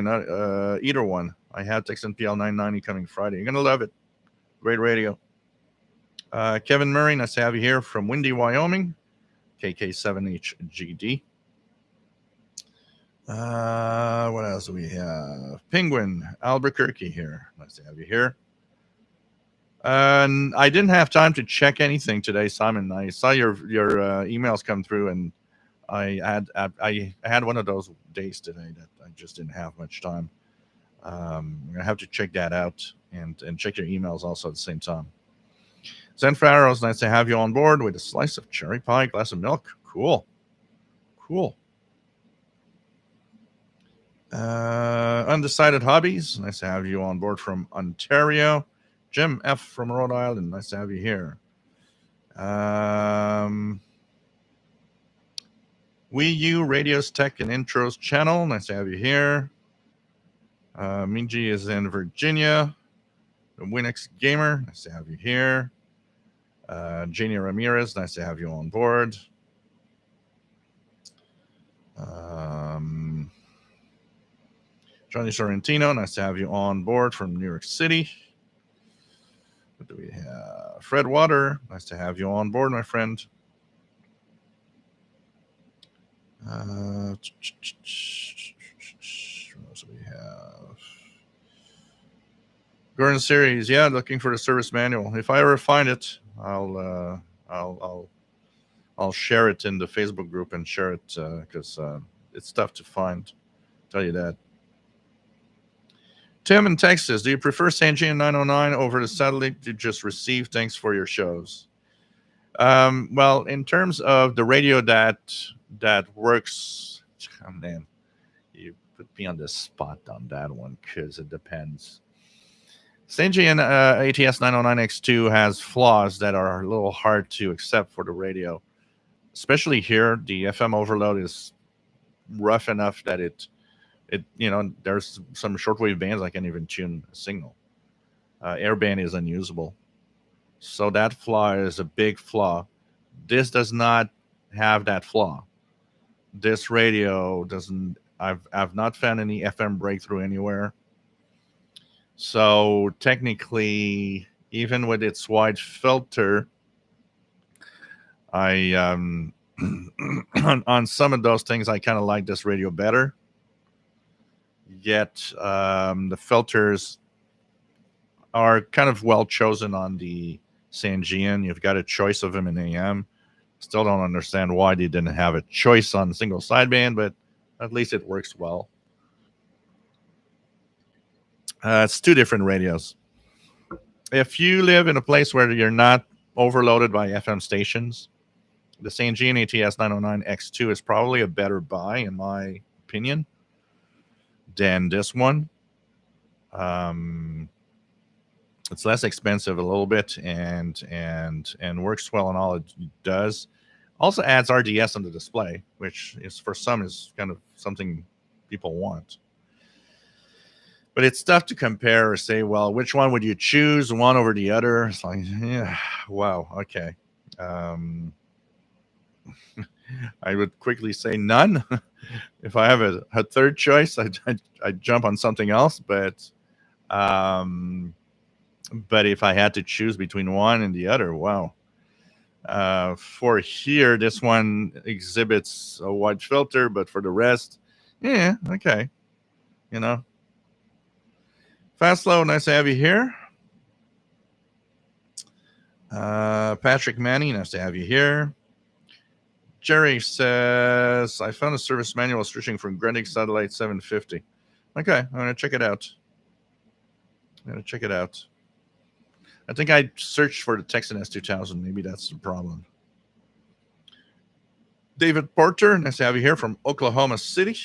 either one. I have Texan PL 990 coming Friday. You're going to love it. Great radio. Kevin Murray, nice to have you here from Windy, Wyoming. KK7HGD. What else do we have? Penguin, Albuquerque here. Nice to have you here. I didn't have time to check anything today, Simon. I saw your emails come through, and I had one of those days today that I just didn't have much time. I'm gonna have to check that out and check your emails also at the same time. Zen Farrows, nice to have you on board with a slice of cherry pie, glass of milk. Cool. Undecided Hobbies, nice to have you on board from Ontario. Jim F from Rhode Island, nice to have you here. Wii U Radios Tech and Intros channel, nice to have you here. Minji is in Virginia. The Winx Gamer, nice to have you here. Janie Ramirez, nice to have you on board. Johnny Sorrentino, nice to have you on board from New York City. What do we have? Fred Water, nice to have you on board, my friend. What else do we have? Gordon Series, yeah, looking for the service manual. If I ever find it, I'll share it in the Facebook group and share it because it's tough to find. I'll tell you that. Tim in Texas, do you prefer Sangean 909 over the satellite you just received? Thanks for your shows. Well, in terms of the radio that works, oh man, you put me on the spot on that one because it depends. Sangean ATS 909X2 has flaws that are a little hard to accept for the radio. Especially here, the FM overload is rough enough that there's some shortwave bands I can't even tune a signal. Airband is unusable. So that flaw is a big flaw. This does not have that flaw. This radio doesn't. I've not found any FM breakthrough anywhere. So technically, even with its wide filter, I on some of those things I kind of like this radio better. Yet the filters are kind of well chosen on the Sangean. You've got a choice of them in AM. Still don't understand why they didn't have a choice on single sideband, but at least it works well. It's two different radios. If you live in a place where you're not overloaded by FM stations, the Sangean ATS 909X2 is probably a better buy, in my opinion, than this one. It's less expensive a little bit and works well in all it does. Also adds RDS on the display, which is for some is kind of something people want. But it's tough to compare or say, well, which one would you choose, one over the other? It's like, yeah, wow, okay. Um, I would quickly say none. If I have a third choice, I'd jump on something else. Um, but if I had to choose between one and the other, wow. For here, this one exhibits a wide filter, but for the rest, yeah, okay. You know, fast, low, nice to have you here. Patrick Manning, nice to have you here. Jerry says, I found a service manual searching for Greenwich Satellite 750. Okay, I'm going to check it out. I think I searched for the Texan S2000. Maybe that's the problem. David Porter, nice to have you here from Oklahoma City.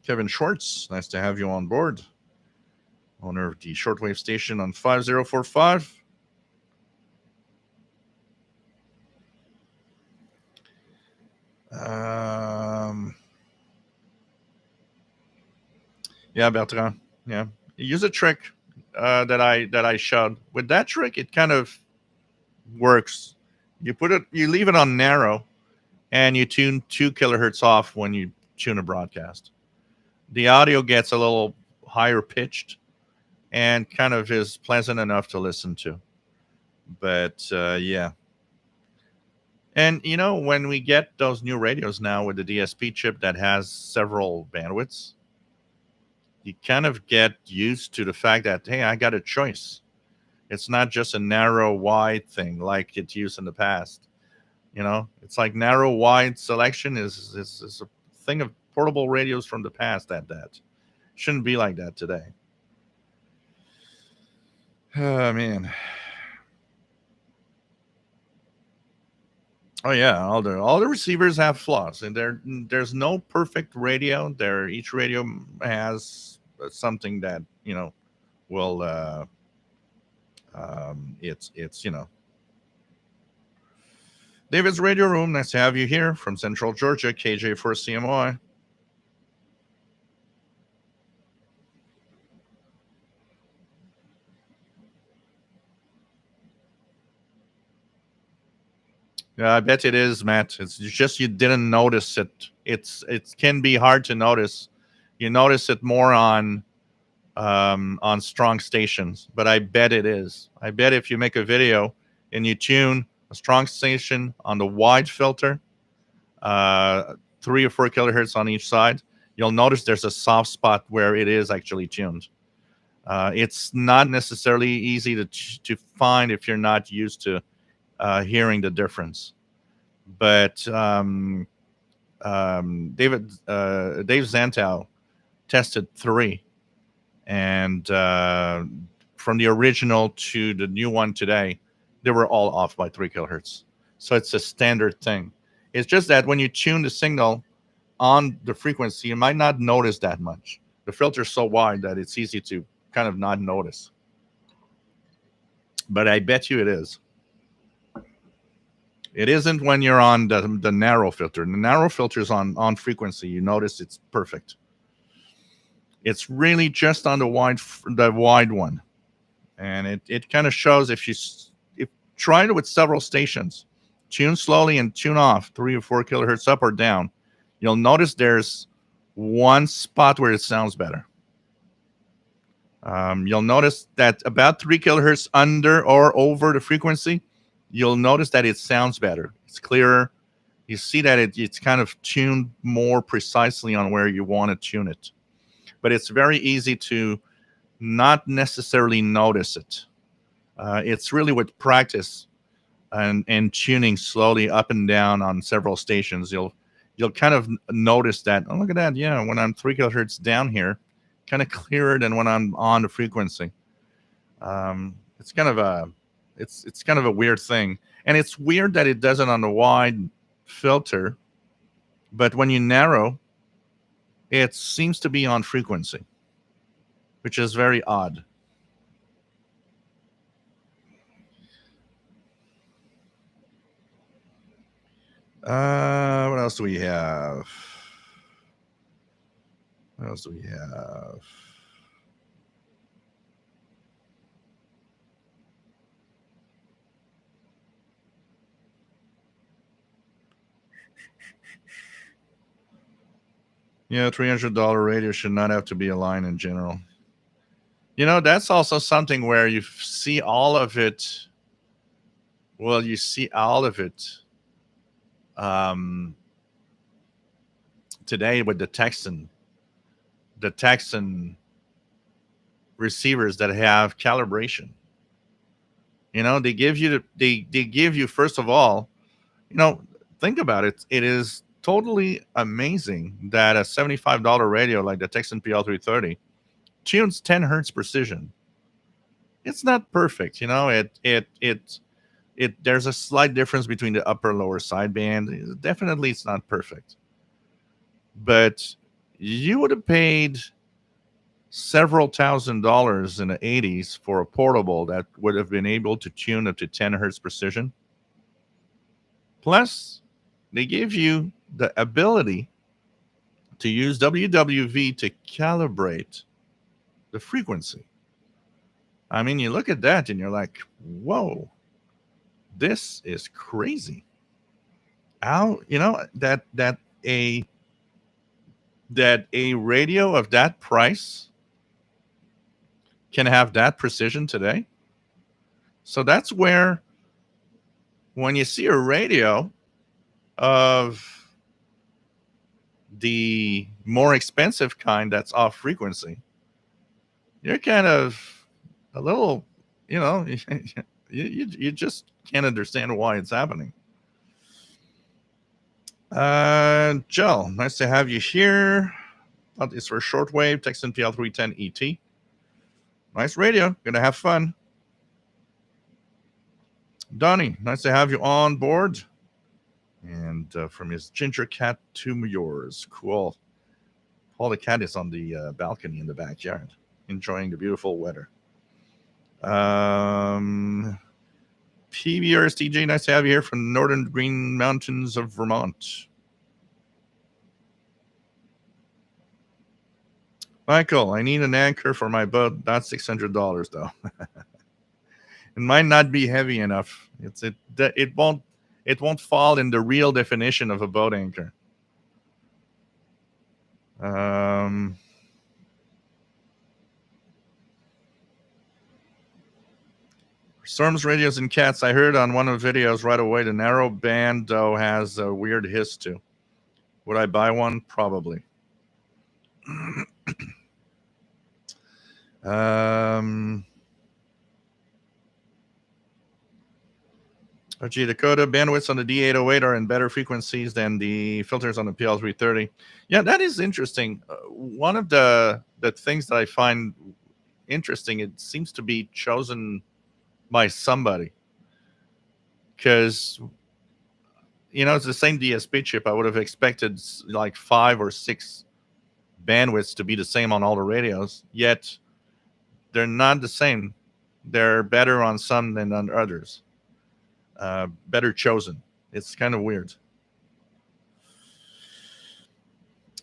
Kevin Schwartz, nice to have you on board. Owner of the Shortwave station on 5045. Yeah, Bertrand. Yeah, use a trick that I showed. With that trick, it kind of works. You leave it on narrow, and you tune 2 kilohertz off when you tune a broadcast. The audio gets a little higher pitched and kind of is pleasant enough to listen to. But yeah. And when we get those new radios now with the DSP chip that has several bandwidths, you kind of get used to the fact that, hey, I got a choice. It's not just a narrow wide thing like it's used in the past. It's like narrow wide selection is a thing of portable radios from the past that shouldn't be like that today. Oh man. Oh yeah, all the receivers have flaws, and there's no perfect radio. Each radio has something that will it's David's Radio Room. Nice to have you here from Central Georgia, KJ for CMY. Yeah, I bet it is, Matt. It's just you didn't notice it. It can be hard to notice. You notice it more on strong stations, but I bet it is. I bet if you make a video and you tune a strong station on the wide filter, 3 or 4 kilohertz on each side, you'll notice there's a soft spot where it is actually tuned. It's not necessarily easy to find if you're not used to hearing the difference. But Dave Zantow tested 3, and from the original to the new one today, they were all off by 3 kilohertz. So it's a standard thing. It's just that when you tune the signal on the frequency, you might not notice that much. The filter's so wide that it's easy to kind of not notice. But I bet you it is. It isn't when you're on the narrow filter. The narrow filter is on frequency. You notice it's perfect. It's really just on the wide one, and it kind of shows if try it with several stations, tune slowly and tune off 3 or 4 kilohertz up or down. You'll notice there's one spot where it sounds better. You'll notice that about 3 kilohertz under or over the frequency, you'll notice that it sounds better. It's clearer. You see that it's kind of tuned more precisely on where you want to tune it. But it's very easy to not necessarily notice it. It's really with practice and tuning slowly up and down on several stations, you'll kind of notice that, oh, look at that. Yeah, when I'm 3 kilohertz down here, kind of clearer than when I'm on the frequency. It's kind of a weird thing. And it's weird that it does it on the wide filter, but when you narrow, it seems to be on frequency, which is very odd. What else do we have? What else do we have? Yeah, $300 radio should not have to be a line in general. That's also something where you see all of it. Well, you see all of it um, today with the Texan receivers that have calibration. They give you they give you, first of all, think about it. It is totally amazing that a $75 radio like the Texan PL330 tunes 10 hertz precision. It's not perfect, it there's a slight difference between the upper and lower sideband. Definitely, it's not perfect, but you would have paid several $1,000s in the 80s for a portable that would have been able to tune up to 10 hertz precision. Plus, they give you the ability to use WWV to calibrate the frequency. I mean, you look at that and you're like, whoa, this is crazy. How, a that a radio of that price can have that precision today. So that's where, when you see a radio of the more expensive kind that's off frequency, you're kind of a little, you just can't understand why it's happening. Joe, nice to have you here. It's for Shortwave, Texan PL310 ET. Nice radio. Gonna have fun. Donnie, nice to have you on board. And from his ginger cat to yours. Cool. Paul the cat is on the balcony in the backyard, enjoying the beautiful weather. PBRSTJ, nice to have you here from the northern Green Mountains of Vermont. Michael, I need an anchor for my boat. That's $600 though. It might not be heavy enough. It won't fall in the real definition of a boat anchor. Storms, radios, and cats. I heard on one of the videos right away the narrow band though has a weird hiss too. Would I buy one? Probably. RG Dakota, bandwidths on the D808 are in better frequencies than the filters on the PL330. Yeah, that is interesting. One of the things that I find interesting, it seems to be chosen by somebody, because it's the same DSP chip. I would have expected like 5 or 6 bandwidths to be the same on all the radios, yet they're not the same. They're better on some than on others. Better chosen. It's kind of weird.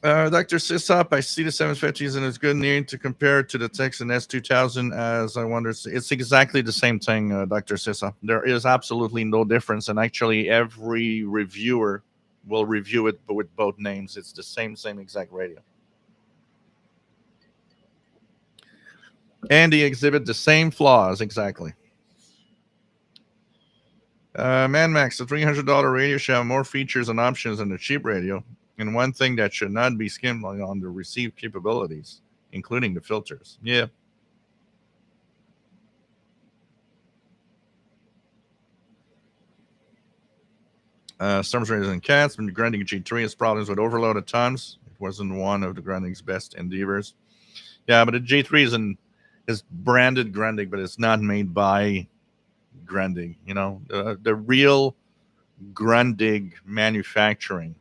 Dr. Sisop, I see the 750s and it's good need to compare to the Texan S2000 as I wonder. It's exactly the same thing, Dr. Sisop. There is absolutely no difference. And actually, every reviewer will review it with both names. It's the same exact radio. And they exhibit the same flaws, exactly. ManMax, the $300 radio should have more features and options than the cheap radio. And one thing that should not be skimmed on the received capabilities, including the filters. Yeah. Storms, Raiders, and Cats. When the Grundig G3 has problems with overload at times. It wasn't one of the Grundig's best endeavors. Yeah, but the G3 is branded Grundig, but it's not made by Grundig. The real Grundig manufacturing,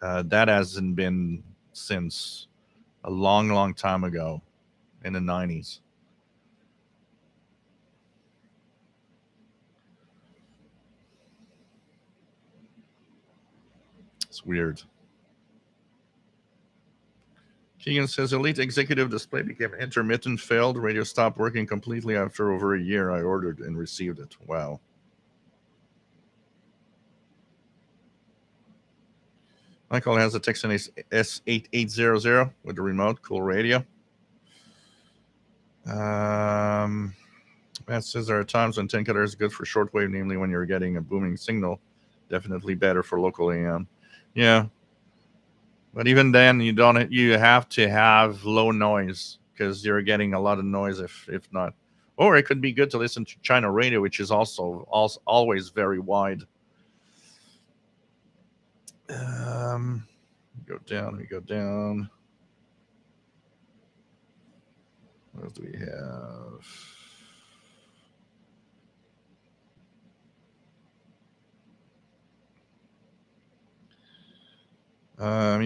that hasn't been since a long time ago in the 90s. It's weird. Keegan says, Elite Executive display became intermittent, failed. Radio stopped working completely after over a year. I ordered and received it. Wow. Michael has a Texan S8800 with the remote. Cool radio. Matt says there are times when 10 color is good for shortwave, namely when you're getting a booming signal. Definitely better for local AM. Yeah. But even then, you have to have low noise because you're getting a lot of noise if not. Or it could be good to listen to China radio, which is also always very wide. Go down. We go down. What else do we have?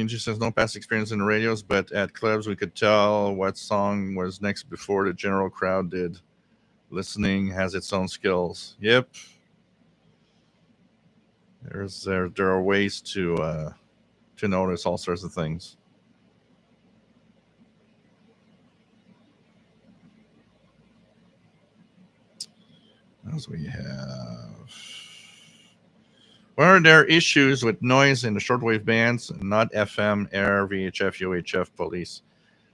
Just says no past experience in the radios, but at clubs we could tell what song was next before the general crowd did. Listening has its own skills. Yep. There are ways to notice all sorts of things. As we have, were there issues with noise in the shortwave bands, not FM, air, VHF, UHF, police?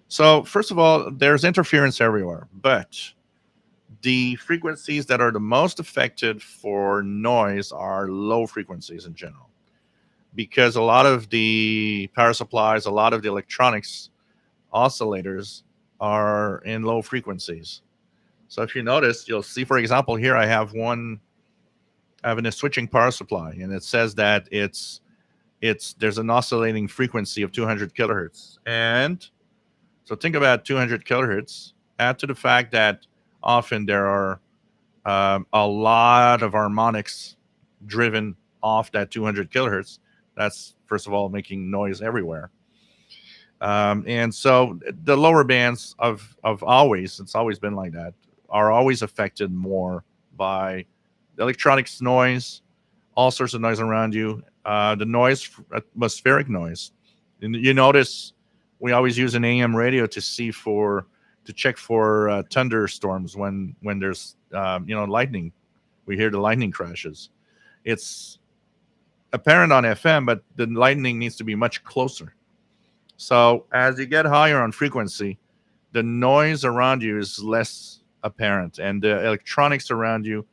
So first of all, there's interference everywhere, but the frequencies that are the most affected for noise are low frequencies in general, because a lot of the power supplies, a lot of the electronics oscillators are in low frequencies. So if you notice, you'll see, for example, here I have a switching power supply, and it says that there's an oscillating frequency of 200 kilohertz. And so think about 200 kilohertz. Add to the fact that often there are a lot of harmonics driven off that 200 kilohertz. That's, first of all, making noise everywhere. And so the lower bands of always, it's always been like that, are always affected more by the electronics noise, all sorts of noise around you, the noise, atmospheric noise. And you notice we always use an AM radio to check for thunderstorms when there's lightning. We hear the lightning crashes. It's apparent on FM, but the lightning needs to be much closer. So as you get higher on frequency, the noise around you is less apparent, and the electronics around you,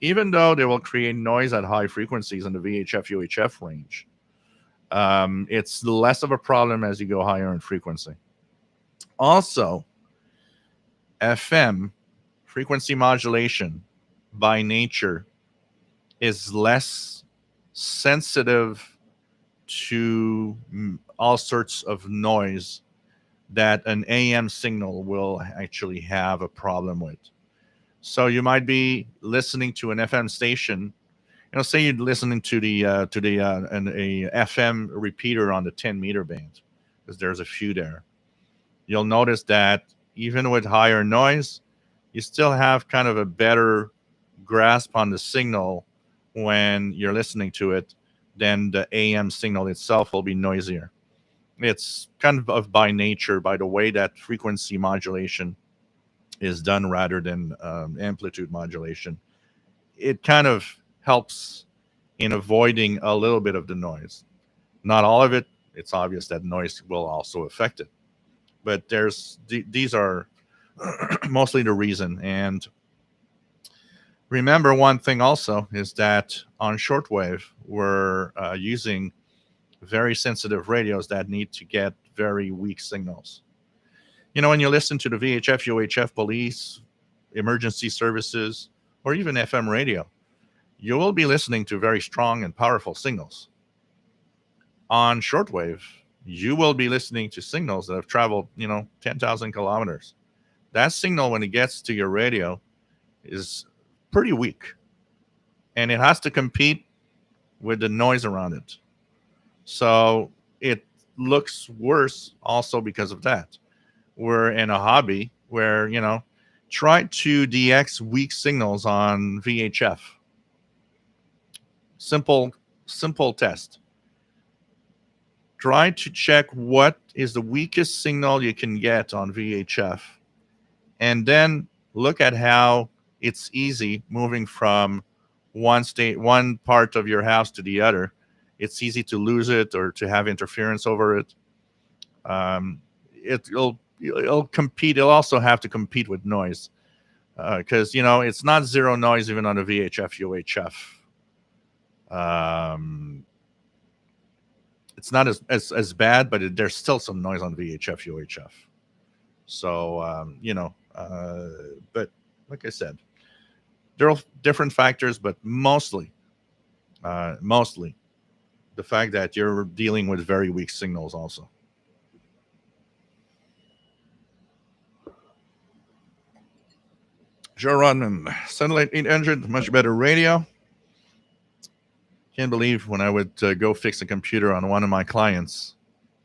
even though they will create noise at high frequencies in the VHF, UHF range, it's less of a problem as you go higher in frequency. Also, FM, frequency modulation, by nature, is less sensitive to all sorts of noise that an AM signal will actually have a problem with. So you might be listening to an FM station. Say you're listening to a FM repeater on the 10-meter band, because there's a few there. You'll notice that even with higher noise, you still have kind of a better grasp on the signal when you're listening to it than the AM signal itself will be noisier. It's kind of by nature, by the way that frequency modulation is done rather than amplitude modulation. It kind of helps in avoiding a little bit of the noise. Not all of it. It's obvious that noise will also affect it. But these are mostly the reason. And remember one thing also is that on shortwave, we're using very sensitive radios that need to get very weak signals. When you listen to the VHF, UHF, police, emergency services, or even FM radio, you will be listening to very strong and powerful signals. On shortwave, you will be listening to signals that have traveled, 10,000 kilometers. That signal, when it gets to your radio, is pretty weak. And it has to compete with the noise around it. So it looks worse also because of that. We're in a hobby where, try to DX weak signals on VHF. Simple test. try to check what is the weakest signal you can get on VHF, and then look at how it's easy moving from one part of your house to the other. It's easy to lose it or to have interference over it. It'll compete. It'll also have to compete with noise, because it's not zero noise even on a VHF UHF. It's not as bad, but there's still some noise on VHF UHF. So but like I said, there are different factors, but mostly the fact that you're dealing with very weak signals also. Joe Rodman, Satellite 800, much better radio. Can't believe when I would go fix a computer on one of my clients,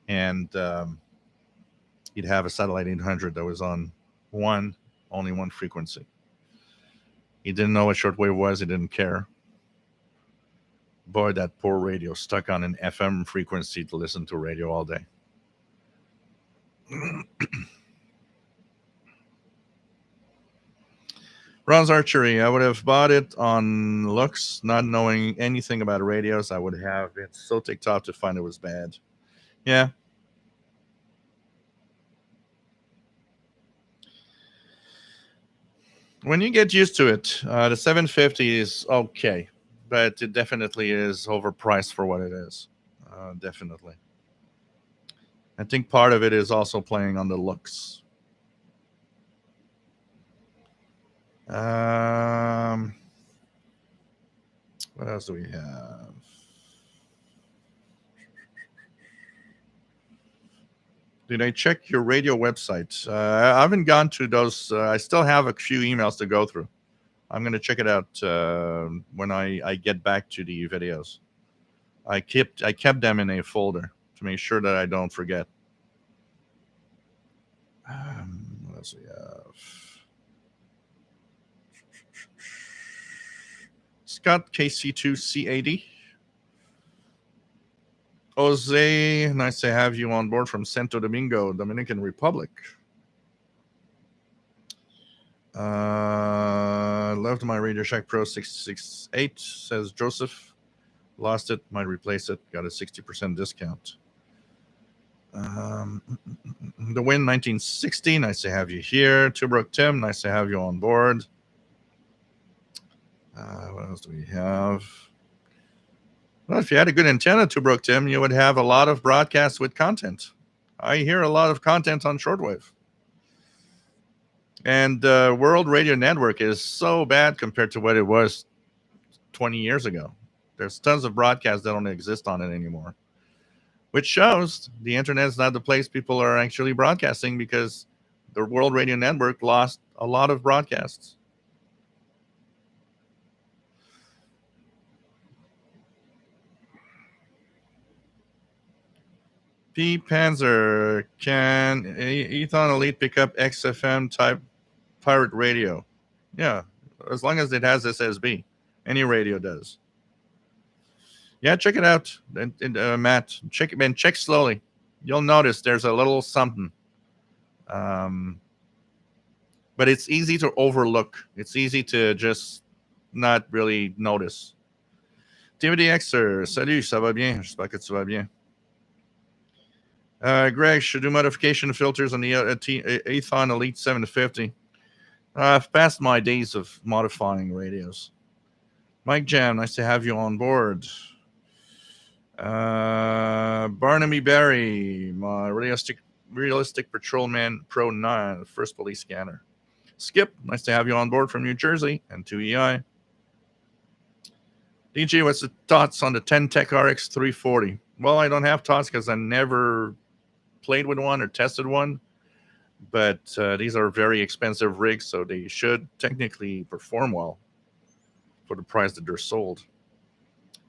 and he'd have a Satellite 800 that was on only one frequency. He didn't know what shortwave was. He didn't care. Boy, that poor radio, stuck on an FM frequency to listen to radio all day. Ron's Archery, I would have bought it on looks, not knowing anything about radios. I would have been so ticked off to find it was bad. Yeah. When you get used to it, the 750 is okay, but it definitely is overpriced for what it is. Definitely. I think part of it is also playing on the looks. What else do we have? Did I check your radio website? I haven't gone to those. I still have a few emails to go through. I'm going to check it out when I get back to the videos. I kept them in a folder to make sure that I don't forget. What else we have? Scott KC2CAD. Jose, nice to have you on board from Santo Domingo, Dominican Republic. Loved my Radio Shack Pro 668, says Joseph. Lost it, might replace it. Got a 60% discount. The Win 1960, nice to have you here. Tubrook Tim, nice to have you on board. What else do we have? Well, if you had a good antenna, Tubrook Tim, you would have a lot of broadcasts with content. I hear a lot of content on shortwave. And World Radio Network is so bad compared to what it was 20 years ago. There's tons of broadcasts that don't exist on it anymore, which shows the internet is not the place people are actually broadcasting, because the World Radio Network lost a lot of broadcasts. P. Panzer, can Ethon Elite pick up XFM type pirate radio? Yeah, as long as it has SSB. Any radio does. Yeah, check it out, Matt. Check it, man. Check slowly. You'll notice there's a little something. But it's easy to overlook. It's easy to just not really notice. Timothy Xer, salut, ça va bien? J'espère que tu vas bien. Greg, should do modification filters on the Aethon Elite 750. I've passed my days of modifying radios. Mike Jam, nice to have you on board. Barnaby Barry, my realistic Patrolman Pro 9, first police scanner. Skip, nice to have you on board from New Jersey and 2EI. DJ, what's the thoughts on the 10 Tech RX 340? Well, I don't have thoughts because I never played with one or tested one, but these are very expensive rigs, so they should technically perform well for the price that they're sold.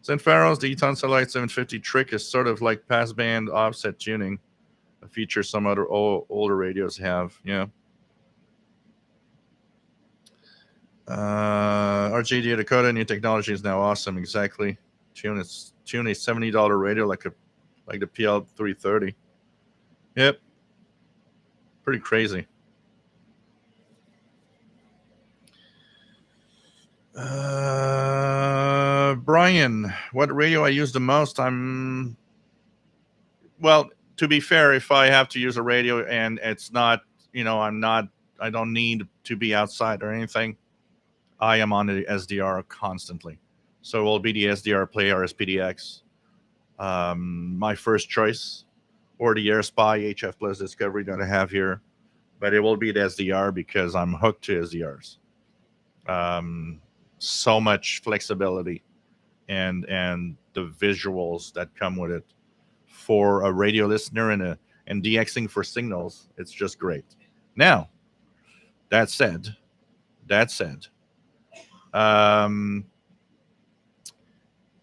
St. Pharaoh's, the Eton Satellite 750 trick is sort of like passband offset tuning, a feature some other older radios have. Yeah. RJD Dakota, new technology is now awesome. Exactly. Tune a $70 radio like like the PL330. Yep, pretty crazy. Brian, what radio I use the most? Well, to be fair, if I have to use a radio and it's not, I don't need to be outside or anything, I am on the SDR constantly. So it will be the SDR Play RSPDX, my first choice, or the AirSpy HF Plus Discovery that I have here. But it will be the SDR because I'm hooked to SDRs. So much flexibility and the visuals that come with it for a radio listener and DXing for signals. It's just great. Now, that said, um,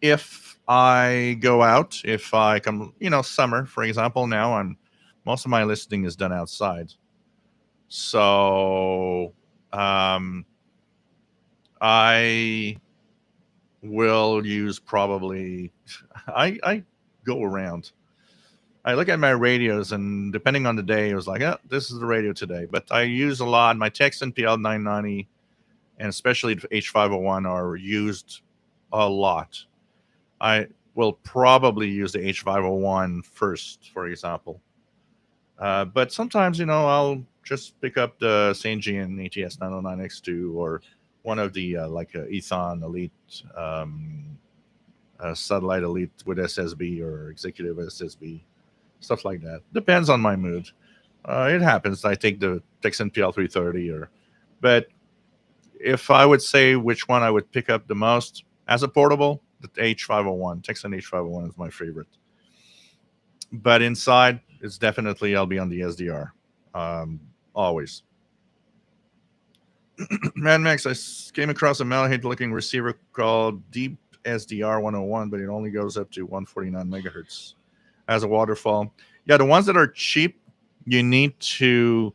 if I go out, if I come, summer, for example, now most of my listening is done outside. So I will use probably, I go around. I look at my radios, and depending on the day, it was like, oh, this is the radio today. But I use a lot. My Texan PL990 and especially the H501 are used a lot. I will probably use the H501 first, for example. But sometimes, I'll just pick up the St. Gian ATS 909X2 or one of the Ethon Elite, Satellite Elite with SSB or Executive SSB, stuff like that. Depends on my mood. It happens. I take the Texan PL330 but if I would say which one I would pick up the most as a portable, the H501, Texan H501 is my favorite. But inside, it's definitely I'll be on the SDR, always. Mad Max, I came across a malahide-looking receiver called Deep SDR 101, but it only goes up to 149 megahertz as a waterfall. Yeah, the ones that are cheap, you need to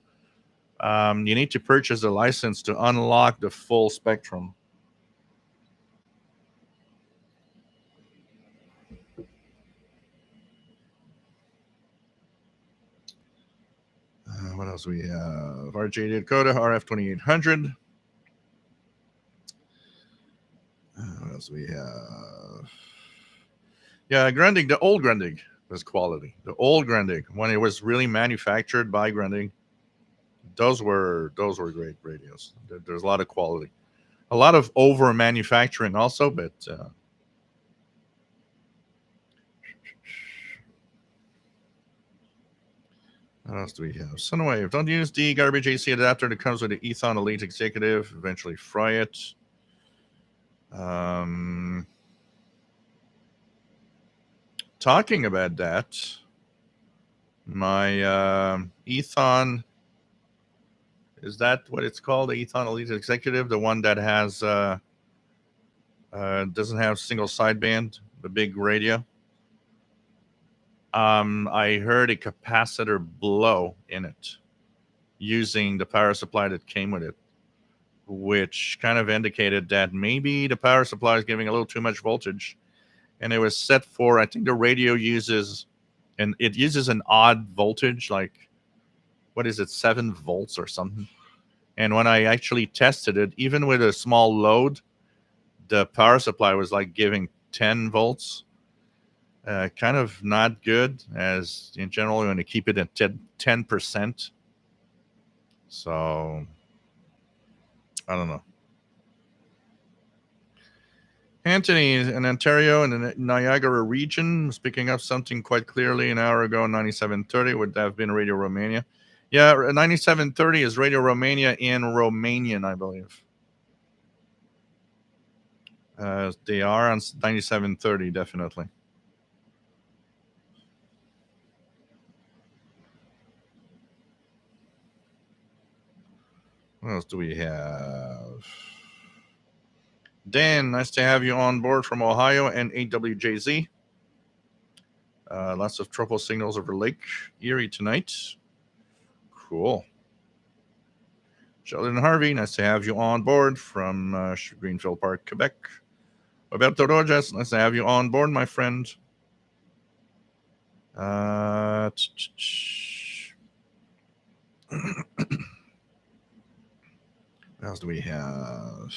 purchase a license to unlock the full spectrum. What else we have? RJ Dakota RF 2800. What else we have? Yeah, Grundig. The old Grundig was quality. The old Grundig, when it was really manufactured by Grundig, those were great radios. There's a lot of quality, a lot of over manufacturing also, but what else do we have? Sunwave. Don't use the garbage AC adapter that comes with the Ethon Elite Executive. Eventually fry it. Talking about that, my Ethon, is that what it's called? The Ethon Elite Executive, the one that has doesn't have single sideband, the big radio. I heard a capacitor blow in it using the power supply that came with it, which kind of indicated that maybe the power supply is giving a little too much voltage. And it was set for, I think the radio uses an odd voltage, like, what is it, 7 volts or something. And when I actually tested it, even with a small load, the power supply was like giving 10 volts. Kind of not good, as in general, you want to keep it at 10%. So, I don't know. Anthony in Ontario in the Niagara region was picking up something quite clearly an hour ago. 9730 would have been Radio Romania. Yeah, 9730 is Radio Romania in Romanian, I believe. They are on 9730, definitely. What else do we have? Dan, nice to have you on board from Ohio and AWJZ. Lots of tropo signals over Lake Erie tonight. Cool. Sheldon Harvey, nice to have you on board from Greenfield Park, Quebec. Roberto Rojas, nice to have you on board, my friend. What else do we have?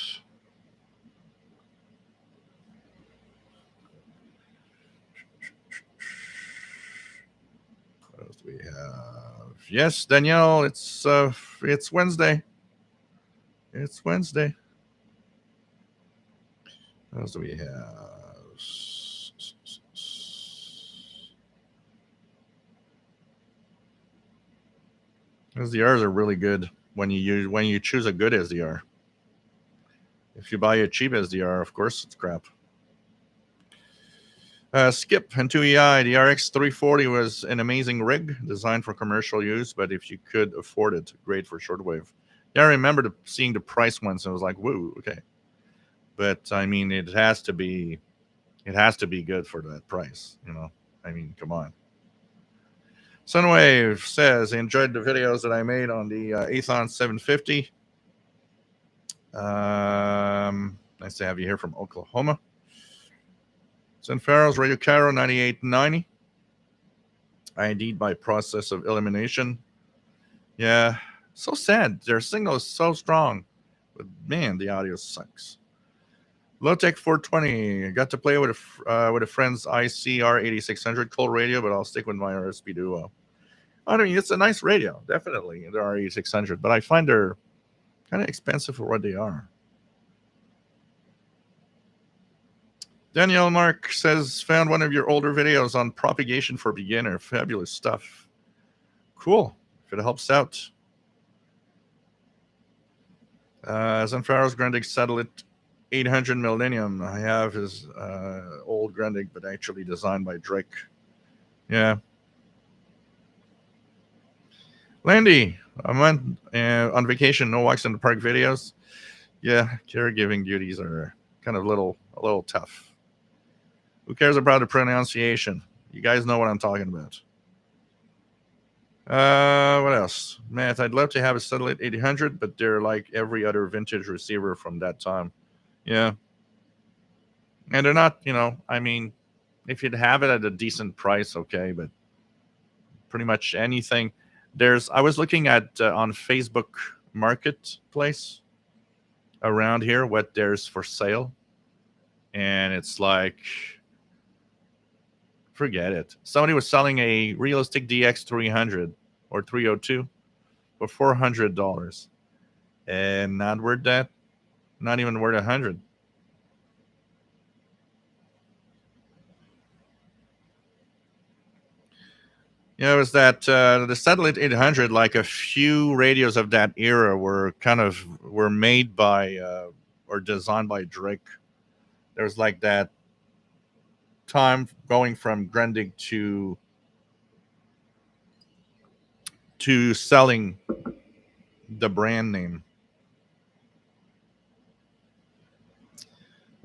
What else do we have? Yes, Danielle, it's Wednesday. It's Wednesday. What else do we have? SDRs are really good when you choose a good SDR. If you buy a cheap SDR, of course it's crap. Skip and 2EI. The RX 340 was an amazing rig designed for commercial use, but if you could afford it, great for shortwave. Yeah, I remember seeing the price once and I was like, whoa, okay. But I mean, it has to be good for that price, you know. I mean, come on. Sunwave says, I enjoyed the videos that I made on the Aethon 750. Nice to have you here from Oklahoma. Sanfaro's Radio Cairo 9890. ID'd by process of elimination. Yeah, so sad. Their signal is so strong. But man, the audio sucks. Lowtech 420. I got to play with a friend's ICR 8600 cold radio, but I'll stick with my RSP Duo. I mean, it's a nice radio, definitely, the R8600, but I find they're kind of expensive for what they are. Danielle Mark says, found one of your older videos on propagation for beginner. Fabulous stuff. Cool. If it helps out. Zanfaro's Grundig Satellite 800 Millennium. I have his old Grundig, but actually designed by Drake. Yeah. Landy, I'm on vacation. No walks in the park videos. Yeah, caregiving duties are kind of a little tough. Who cares about the pronunciation? You guys know what I'm talking about. What else? Matt, I'd love to have a Satellite 800, but they're like every other vintage receiver from that time. Yeah. And they're not, I mean, if you'd have it at a decent price, okay, but pretty much anything. I was looking at on Facebook Marketplace around here what there's for sale. And it's like, forget it. Somebody was selling a Realistic DX 300 or 302 for $400, and not worth that. Not even worth 100. It was that the Satellite 800. Like a few radios of that era were made by or designed by Drake. There was like that time going from Grundig to selling the brand name.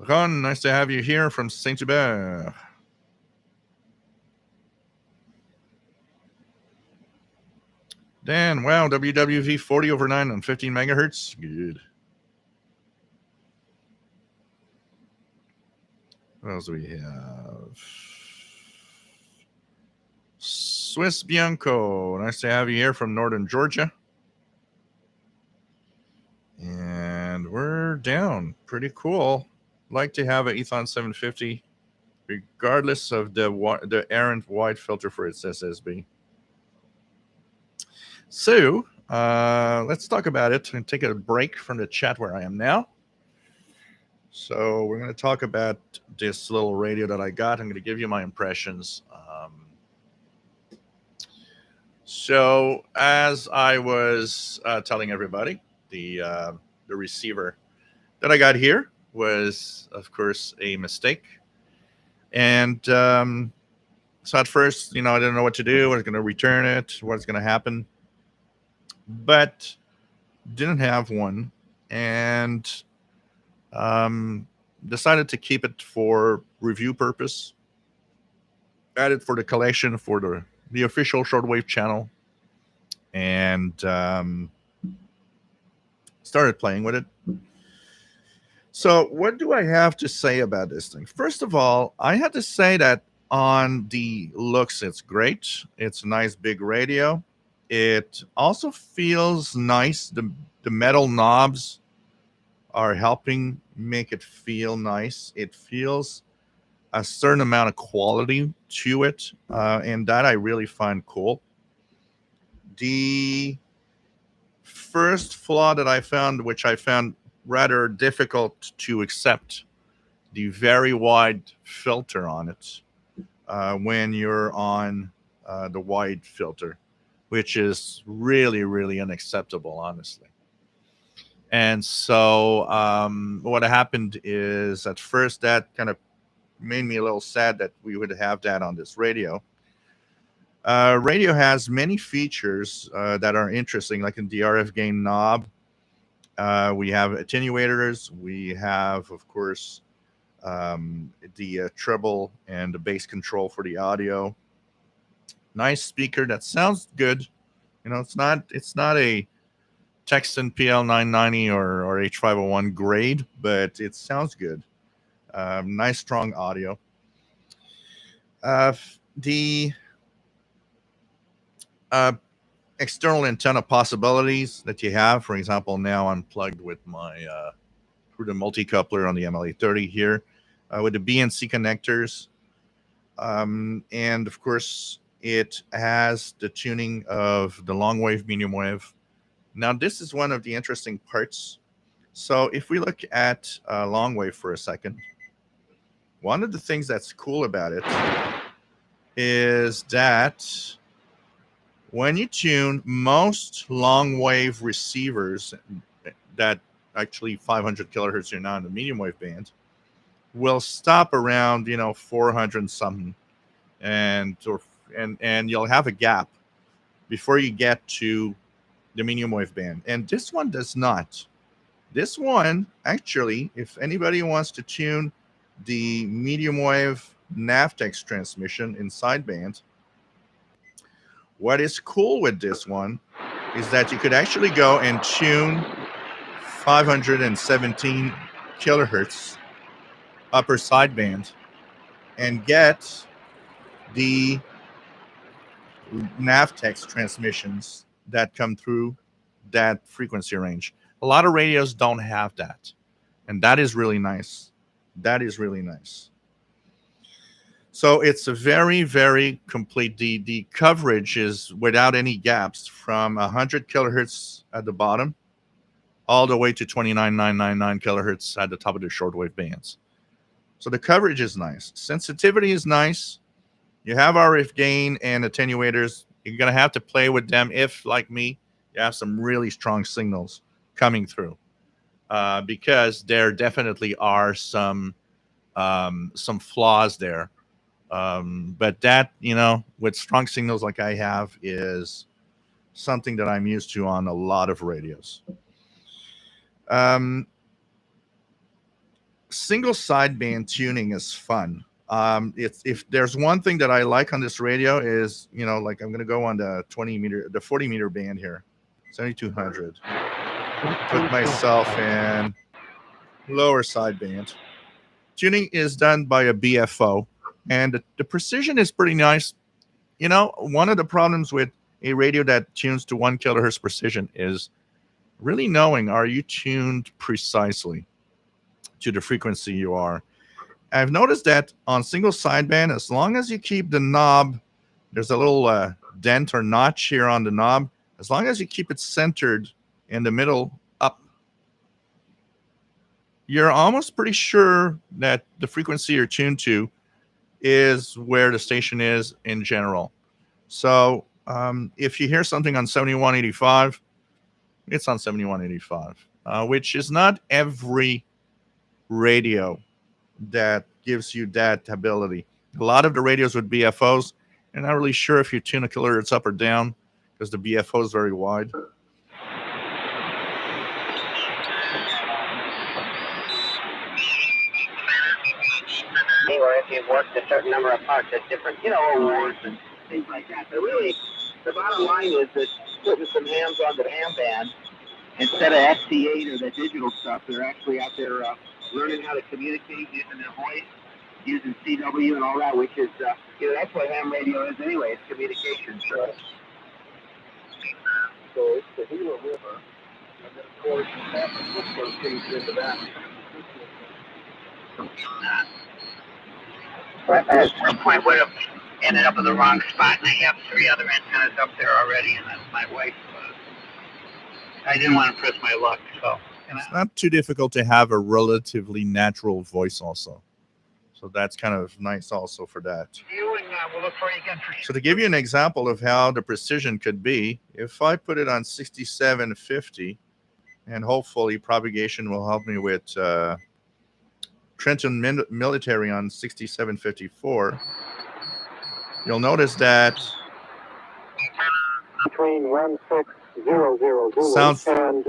Ron, nice to have you here from Saint-Hubert. Dan, wow, WWV 40/9 on 15 megahertz. Good. What else do we have? Swiss Bianco, nice to have you here from Northern Georgia. And we're down. Pretty cool. Like to have an Aethon 750, regardless of the errant wide filter for its SSB. So let's talk about it and take a break from the chat where I am now. So we're going to talk about this little radio that I got. I'm going to give you my impressions. So as I was telling everybody, the receiver that I got here was, of course, a mistake. And so at first, I didn't know what to do. I was going to return it. What's going to happen? But didn't have one. And decided to keep it for review purpose. Added for the collection for the official Shortwave channel. And started playing with it. So what do I have to say about this thing? First of all, I have to say that on the looks, it's great. It's a nice big radio. It also feels nice. The metal knobs are helping make it feel nice. It feels a certain amount of quality to it, and that I really find cool. The first flaw that I found, which I found rather difficult to accept, the very wide filter on it when you're on the wide filter, which is really, really unacceptable, honestly. And so what happened is at first that kind of made me a little sad that we would have that on this radio. Radio has many features that are interesting, like in the RF gain knob. We have attenuators. We have, of course, the treble and the bass control for the audio. Nice speaker that sounds good. You know, it's not a Texan PL990 or H501 grade, but it sounds good. Nice strong audio. The external antenna possibilities that you have, for example, now I'm plugged with my through the multi-coupler on the MLA30 here with the BNC connectors. And of course, it has the tuning of the long wave, medium wave. Now, this is one of the interesting parts. So if we look at long wave for a second, one of the things that's cool about it is that when you tune, most long wave receivers that actually 500 kilohertz are now in the medium wave band will stop around 400 something, and you'll have a gap before you get to the medium wave band. And this one does not. This one actually, if anybody wants to tune the medium wave Navtex transmission in sideband, what is cool with this one is that you could actually go and tune 517 kilohertz upper sideband and get the Navtex transmissions that come through that frequency range. A lot of radios don't have that, and that is really nice. That is really nice. So it's a very, very complete. The coverage is without any gaps from 100 kilohertz at the bottom all the way to 29,999 kilohertz at the top of the shortwave bands. So the coverage is nice. Sensitivity is nice. You have RF gain and attenuators. You're going to have to play with them if, like me, you have some really strong signals coming through, because there definitely are some flaws there. But that, with strong signals like I have, is something that I'm used to on a lot of radios. Single sideband tuning is fun. If there's one thing that I like on this radio is, like I'm going to go on the 40 meter band here, 7200. Put myself in lower sideband. Tuning is done by a BFO, and the precision is pretty nice. One of the problems with a radio that tunes to 1 kilohertz precision is really knowing, are you tuned precisely to the frequency you are? I've noticed that on single sideband, as long as you keep the knob, there's a little dent or notch here on the knob, as long as you keep it centered in the middle up, you're almost pretty sure that the frequency you're tuned to is where the station is in general. So if you hear something on 7185, it's on 7185, which is not every radio that gives you that ability. A lot of the radios with BFOs, you're not really sure if you tune a kilohertz up or down because the BFO is very wide. Or if you've worked a certain number of parts at different, awards and things like that. But really, the bottom line is that putting some hands on the airband instead of XC8 or the digital stuff. They're actually out there learning how to communicate using their voice using CW and all that, which is, that's what ham radio is anyway. It's communication. So it's the Gila River, and then of course San Francisco feeds into that. At some point would have ended up in the wrong spot, and I have 3 other antennas up there already, and my wife, I didn't want to press my luck, so. It's not too difficult to have a relatively natural voice also. So that's kind of nice also for that. We'll look for you again for sure. So to give you an example of how the precision could be, if I put it on 6750, and hopefully propagation will help me with Trenton Military on 6754, you'll notice that between 1600 sounds and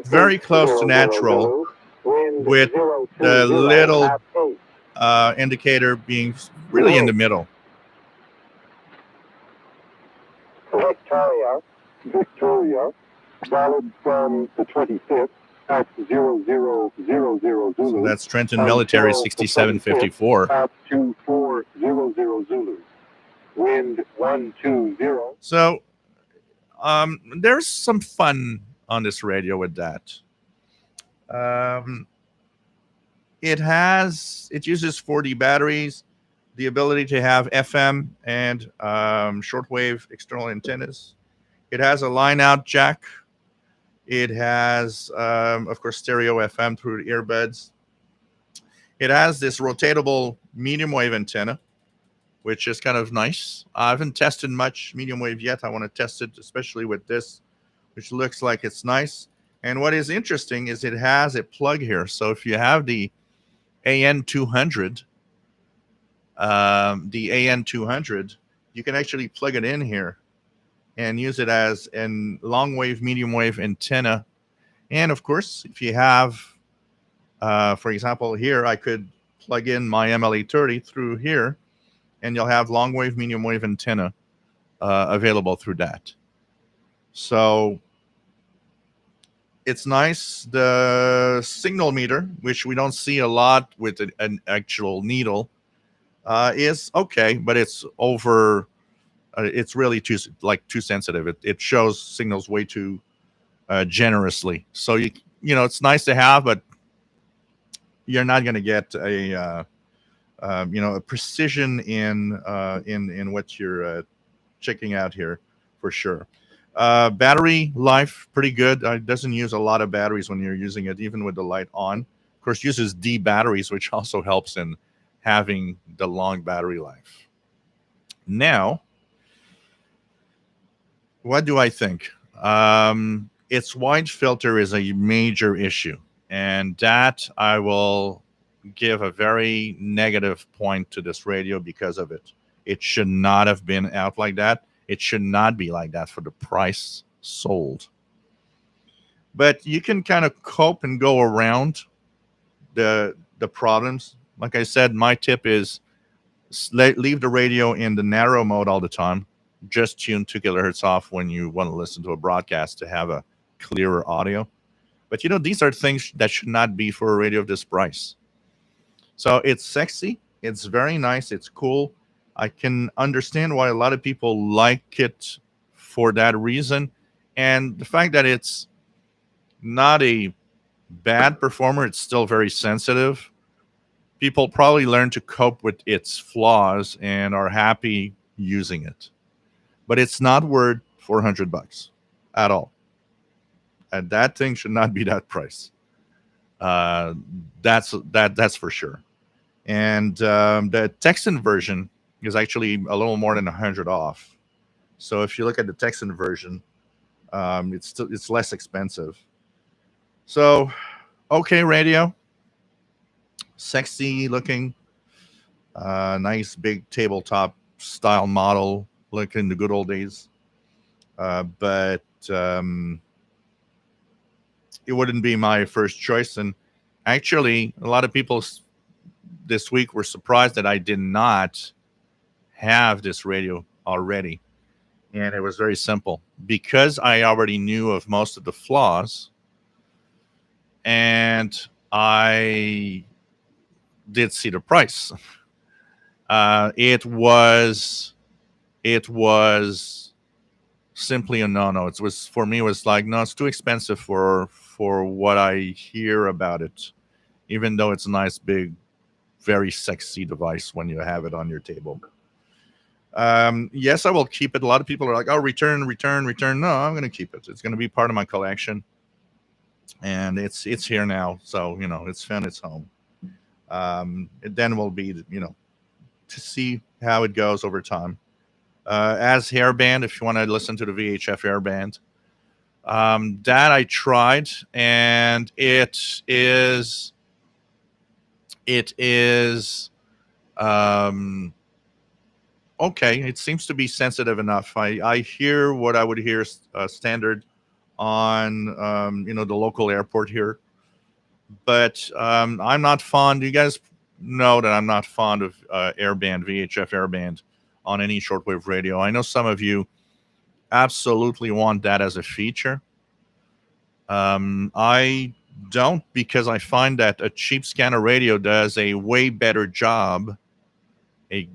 very close to natural, with the little indicator being really in the middle. Victoria, valid from the 25th at 0000 Zulu. So that's Trenton Military 6754. At 2400 Zulu. Wind 120. So there's some fun on this radio with that. It uses 40 batteries, the ability to have FM and shortwave external antennas. It has a line out jack. It has, of course, stereo FM through the earbuds. It has this rotatable medium wave antenna, which is kind of nice. I haven't tested much medium wave yet. I want to test it, especially with this, which looks like it's nice. And what is interesting is it has a plug here. So if you have the AN200, you can actually plug it in here and use it as a long wave, medium wave antenna. And of course, if you have, for example, here, I could plug in my MLA30 through here, and you'll have long wave, medium wave antenna available through that. So it's nice. The signal meter, which we don't see a lot with an actual needle, is okay, but it's over. It's really too sensitive. It shows signals way too generously. So it's nice to have, but you're not going to get a precision in what you're checking out here for sure. Battery life pretty good. It doesn't use a lot of batteries when you're using it, even with the light on. Of course, uses D batteries, which also helps in having the long battery life. Now, what do I think? Its wide filter is a major issue, and that I will give a very negative point to this radio because of it. It should not have been out like that. It should not be like that for the price sold. But you can kind of cope and go around the problems. Like I said, my tip is leave the radio in the narrow mode all the time. Just tune 2 kilohertz off when you want to listen to a broadcast to have a clearer audio. But these are things that should not be for a radio of this price. So it's sexy. It's very nice. It's cool. I can understand why a lot of people like it for that reason. And the fact that it's not a bad performer, it's still very sensitive. People probably learn to cope with its flaws and are happy using it. But it's not worth $400 at all. And that thing should not be that price. That's for sure. And the Texan version is actually a little more than 100 off. So if you look at the Texan version, it's less expensive. So, okay, radio, sexy looking, nice big tabletop style model, like in the good old days. But it wouldn't be my first choice. And actually, a lot of people this week were surprised that I did not have this radio already. And it was very simple. Because I already knew of most of the flaws, and I did see the price. It was simply a no. It was, for me, it was like, no, it's too expensive for what I hear about it. Even though it's a nice, big, very sexy device when you have it on your table. Yes, I will keep it. A lot of people are like, oh, return. No, I'm going to keep it. It's going to be part of my collection, and it's here now. So it's found its home. It then will be to see how it goes over time. As airband, if you want to listen to the VHF airband, that I tried, and it is okay. It seems to be sensitive enough. I hear what I would hear standard on the local airport here, but I'm not fond. You guys know that I'm not fond of airband, VHF airband on any shortwave radio. I know some of you absolutely want that as a feature. I don't, because I find that a cheap scanner radio does a way better job at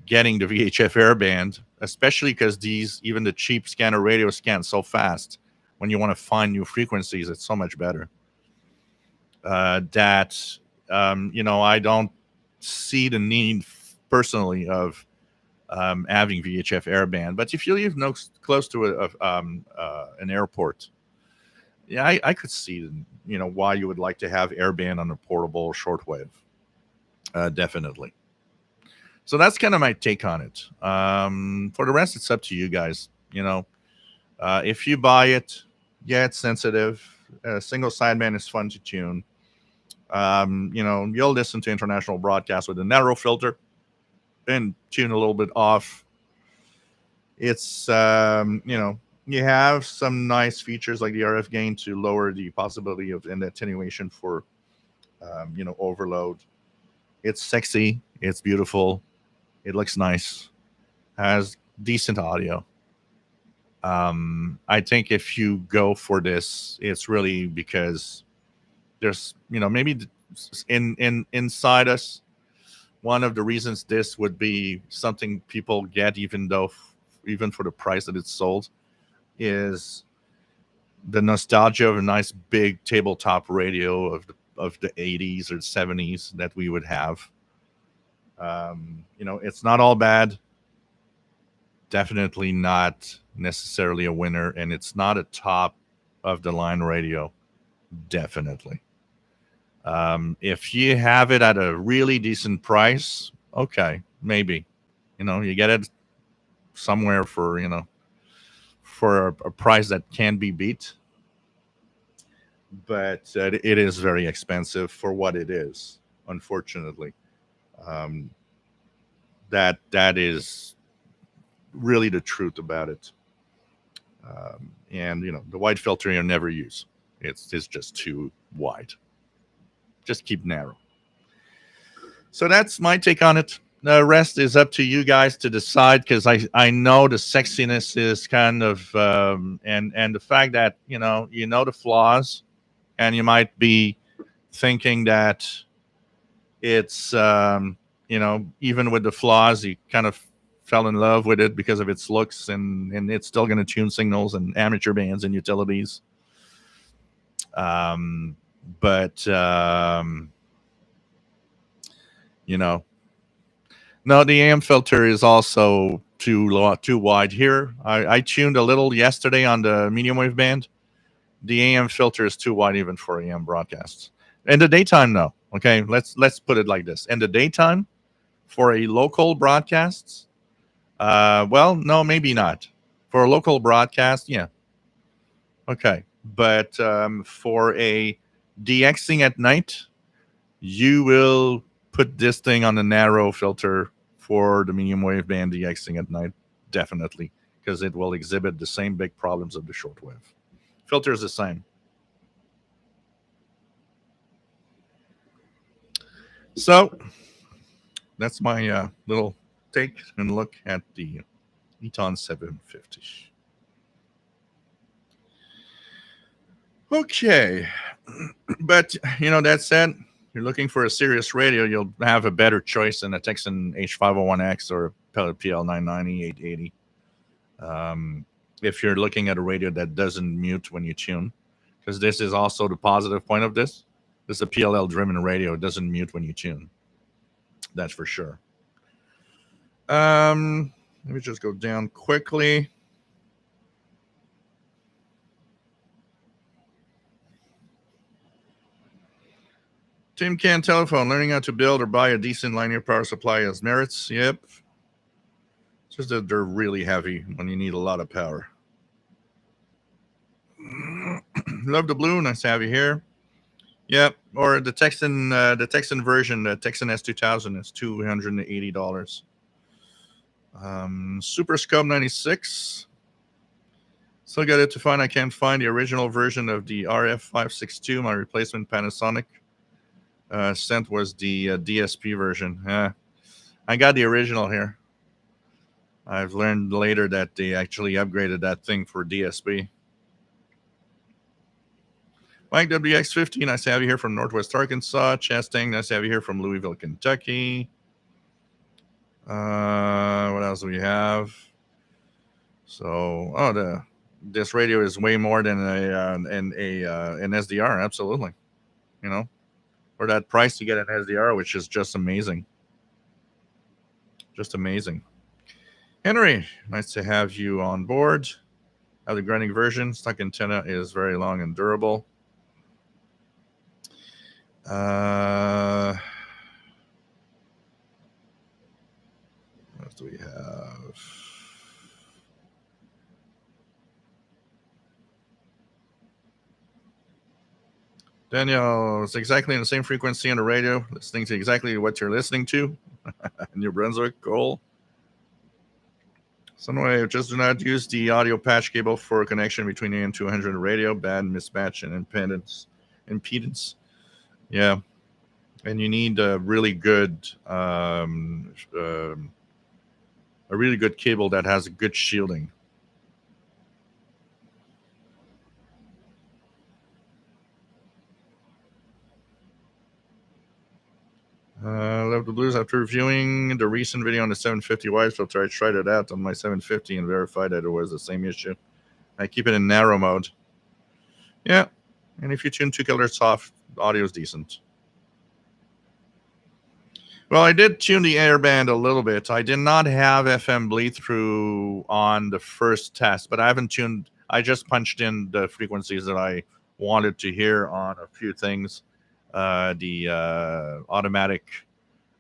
getting the VHF airband, especially because even the cheap scanner radio scan so fast. When you want to find new frequencies, it's so much better. That I don't see the need personally of having VHF airband. But if you live close to an airport, yeah, I could see why you would like to have airband on a portable shortwave. Definitely. So that's kind of my take on it. For the rest, it's up to you guys. If you buy it, yeah, it's sensitive. Single sideband is fun to tune. You'll listen to international broadcasts with a narrow filter and tune a little bit off. It's you have some nice features like the RF gain to lower the possibility of an attenuation for overload. It's sexy, it's beautiful, it looks nice, has decent audio. I think if you go for this, it's really because there's maybe inside us, one of the reasons this would be something people get, even for the price that it's sold, is the nostalgia of a nice big tabletop radio of the 80s or 70s that we would have. It's not all bad. Definitely not necessarily a winner, and it's not a top of the line radio. Definitely. If you have it at a really decent price, okay, maybe, you get it somewhere for a price that can be beat. But it is very expensive for what it is, unfortunately. That is really the truth about it. And the wide filter you never use. It's just too wide. Just keep narrow. So that's my take on it. The rest is up to you guys to decide, because I know the sexiness is kind of and the fact that you know the flaws, and you might be thinking that it's even with the flaws, you kind of fell in love with it because of its looks, and it's still going to tune signals and amateur bands and utilities. But no, the AM filter is also too wide here. I tuned a little yesterday on the medium wave band. The AM filter is too wide even for AM broadcasts. In the daytime, no. Okay, let's put it like this. In the daytime, for a local broadcasts, well, no, maybe not. For a local broadcast, yeah. Okay, but for a DXing at night, you will put this thing on the narrow filter for the medium wave band DXing at night, definitely, because it will exhibit the same big problems of the shortwave. Filter is the same. So that's my little take and look at the Eton 750. Okay. But that said, you're looking for a serious radio, you'll have a better choice than a Texan H501X or PL990 880. If you're looking at a radio that doesn't mute when you tune, because this is also the positive point of this. This is a PLL driven radio. It doesn't mute when you tune. That's for sure. Let me just go down quickly. Tin Can Telephone, learning how to build or buy a decent linear power supply has merits. Yep. It's just that they're really heavy when you need a lot of power. Love the blue. Nice to have you here. Yep. Or the Texan version, the Texan S2000 is $280. Super Scope 96. Still got it to find. I can't find the original version of the RF562. My replacement Panasonic sent was the DSP version. I got the original here. I've learned later that they actually upgraded that thing for DSP. Mike WX50, nice to have you here from Northwest Arkansas. Chastang, nice to have you here from Louisville, Kentucky. What else do we have? So, this radio is way more than an SDR. Absolutely, for that price you get an SDR, which is just amazing. Just amazing. Henry, nice to have you on board. The grinding version, stock antenna is very long and durable. What else do we have? Daniel, it's exactly in the same frequency on the radio, listening to exactly what you're listening to in New Brunswick. Cool. Sunwave, just do not use the audio patch cable for a connection between AM200 and radio. Bad mismatch and impedance. Yeah. And you need a really good cable that has a good shielding. Love the blues. After reviewing the recent video on the 750 wide filter, I tried it out on my 750 and verified that it was the same issue. I keep it in narrow mode. Yeah, and if you tune 2 kilohertz off, the audio is decent. Well, I did tune the airband a little bit. I did not have FM bleed through on the first test, but I haven't tuned. I just punched in the frequencies that I wanted to hear on a few things. The automatic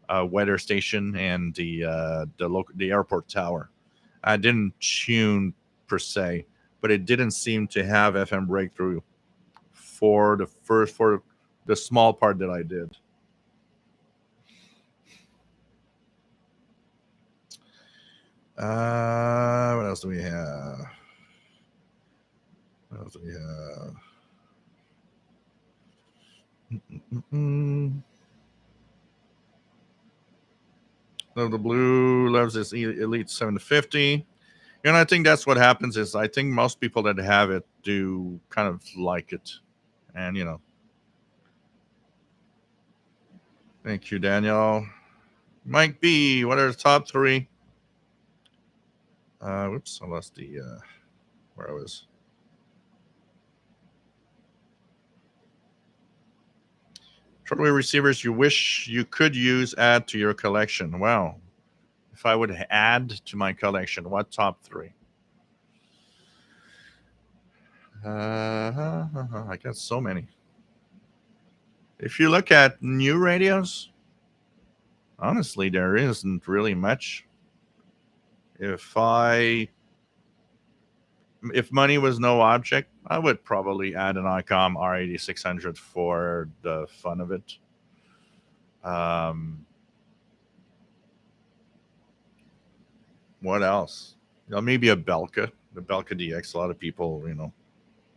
weather station and the airport tower. I didn't tune per se, but it didn't seem to have FM breakthrough for the small part that I did. What else do we have? Love the blue, loves this Elite 750. And I think that's what happens is I think most people that have it do kind of like it. And, thank you, Daniel. Mike B, what are the top 3? Whoops, I lost the where I was. Shortwave receivers you wish you could add to your collection. Wow. If I would add to my collection, what top 3? I got so many. If you look at new radios, honestly, there isn't really much. If money was no object, I would probably add an ICOM R8600 for the fun of it. What else? Maybe a Belka. The Belka DX. A lot of people,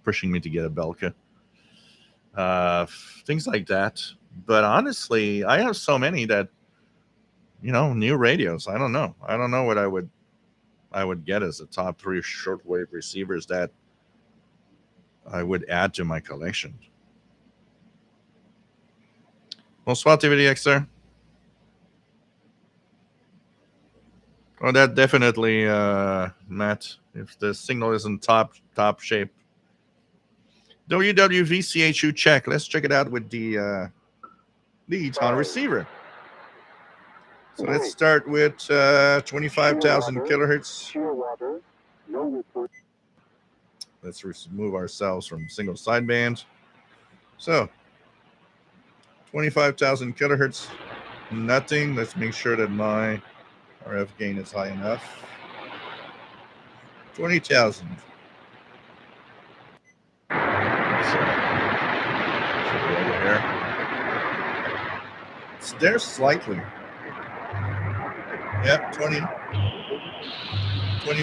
pushing me to get a Belka. Things like that. But honestly, I have so many that, new radios. I don't know. I don't know what I would get as the top 3 shortwave receivers that I would add to my collection. Bonsoir, TVDX, sir. Oh, that definitely, Matt. If the signal is in top shape. WWVCHU check. Let's check it out with the leads on receiver. So let's start with 25,000 kilohertz. Let's remove ourselves from single sideband. So 25,000 kilohertz, nothing. Let's make sure that my RF gain is high enough. 20,000. Over here. It's there slightly. Yep, 20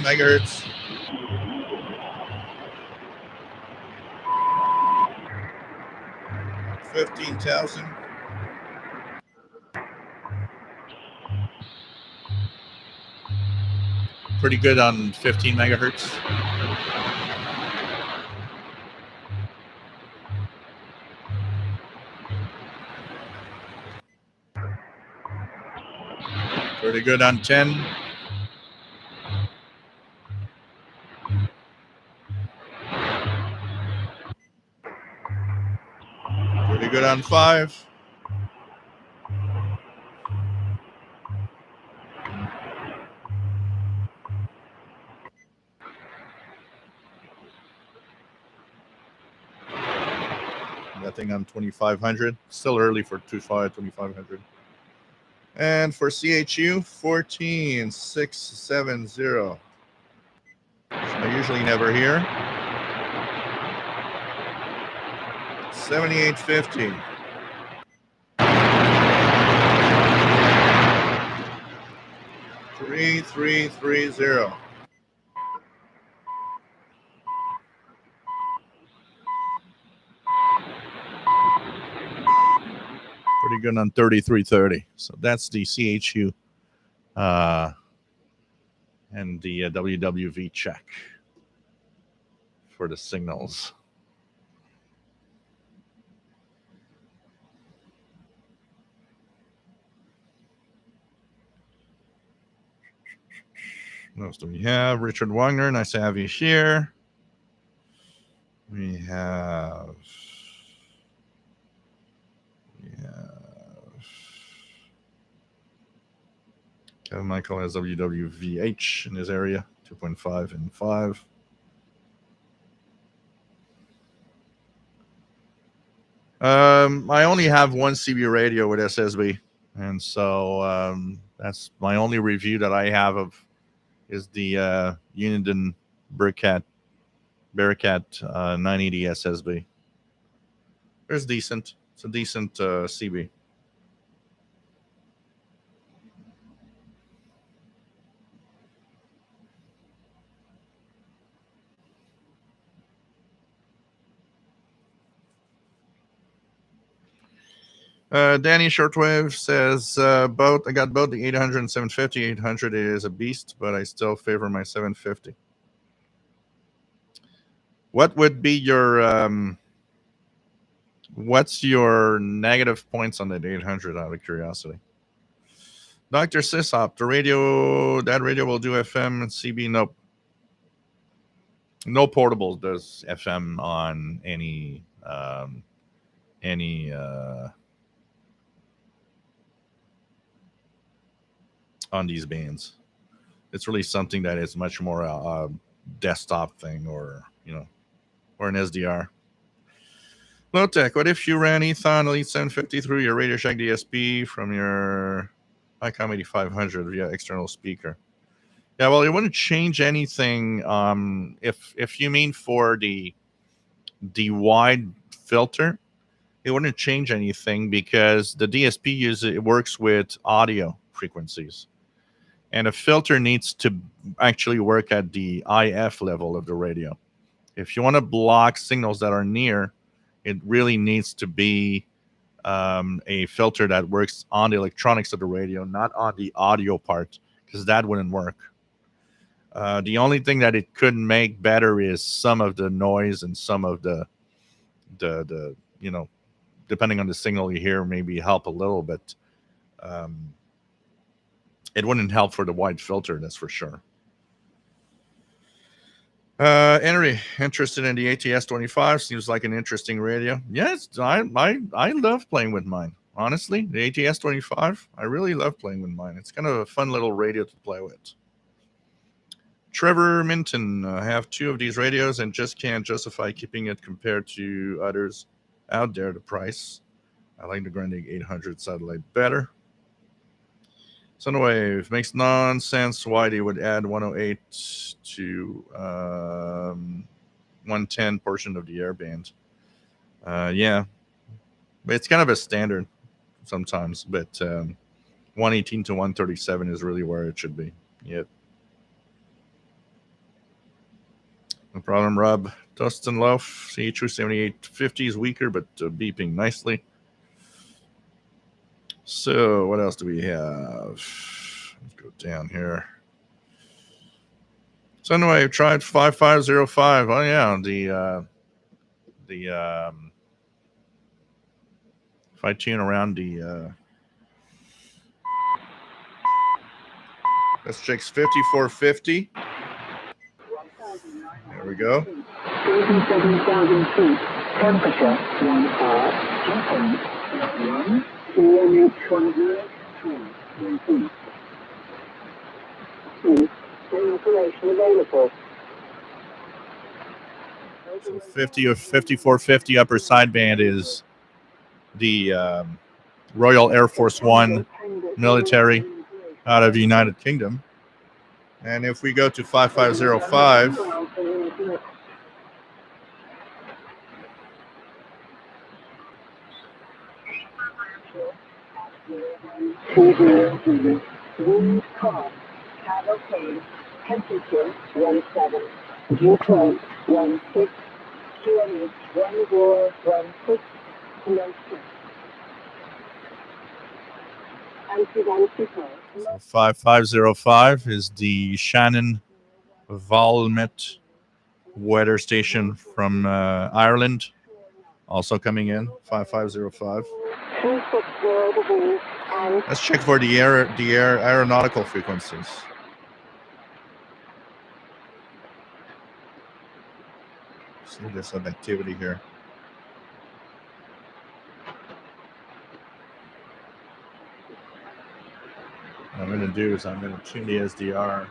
megahertz. 15,000. Pretty good on 15 megahertz. Pretty good on 10. Pretty good on 5. Nothing on 2500. Still early for 2500. And for CHU, 14670. I usually never hear. 7850. 3330. Pretty good on 3330. So that's the CHU and the WWV check for the signals. What else do we have? Richard Wagner, nice to have you here. We have Kevin Michael has WWVH in his area, 2.5 and 5. I only have one CB radio with SSB, and so that's my only review that I have of is the Uniden Bearcat 980 SSB. It's decent. It's a decent CB. Danny Shortwave says, I got both the 800 and 750. 800 is a beast, but I still favor my 750. What would be your, what's your negative points on that 800 out of curiosity? Dr. Sisop, that radio will do FM and CB. Nope. No portable does FM on any on these bands. It's really something that is much more a desktop thing, or or an SDR. Low Tech, what if you ran Ethon Elite 750 through your Radio Shack DSP from your ICOM 8500 via external speaker? Yeah, well, it wouldn't change anything. If you mean for the wide filter, it wouldn't change anything because the DSP works with audio frequencies, and a filter needs to actually work at the IF level of the radio. If you want to block signals that are near, it really needs to be a filter that works on the electronics of the radio, not on the audio part, because that wouldn't work. The only thing that it could make better is some of the noise and some of the depending on the signal you hear, maybe help a little, but it wouldn't help for the wide filter, that's for sure. Henry, interested in the ATS-25? Seems like an interesting radio. Yes, I love playing with mine. Honestly, the ATS-25, I really love playing with mine. It's kind of a fun little radio to play with. Trevor Minton, I have 2 of these radios and just can't justify keeping it compared to others out there. The price. I like the Grundig 800 satellite better. Shortwave makes nonsense why they would add 108 to 110 portion of the airband. Yeah, but it's kind of a standard sometimes, but 118 to 137 is really where it should be. Yep. No problem, Rob. Dustin Loaf, CH 7850 is weaker, but beeping nicely. So what else do we have? Let's go down here. So anyway, I've tried 5505. Oh yeah, if I tune around the let's check 5450. There we go. 87,000 feet. Temperature 1 hour. QNH 102. Information available. So 50 or 5450 upper sideband is the Royal Air Force One military out of the United Kingdom. And if we go to 5505, Wind calm. Cavalcade. Temperature 17. Dew point 16. QNH 1016. Commencement. so 5505 is the Shannon Valmet weather station from Ireland, also coming in 5505. Let's check for the aeronautical frequencies. See, there's some activity here. What I'm going to do is I'm going to tune the SDR.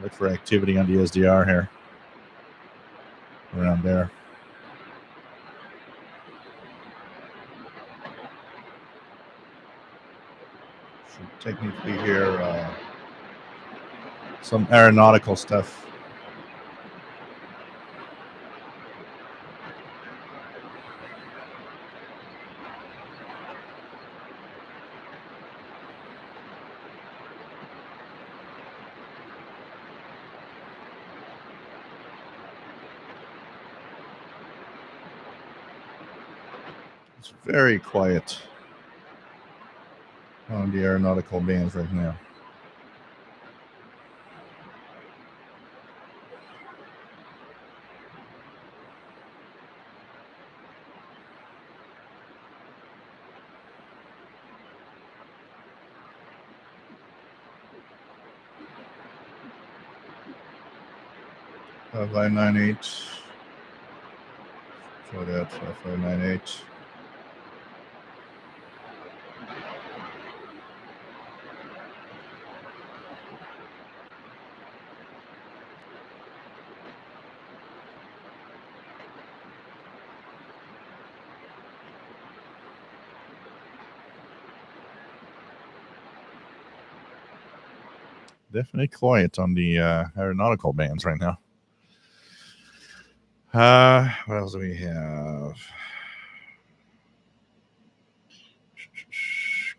Look for activity on the SDR here. Around there. Should technically hear some aeronautical stuff. It's very quiet on the aeronautical bands right now. Line 98. So that's 5598. Definitely quiet on the aeronautical bands right now. What else do we have?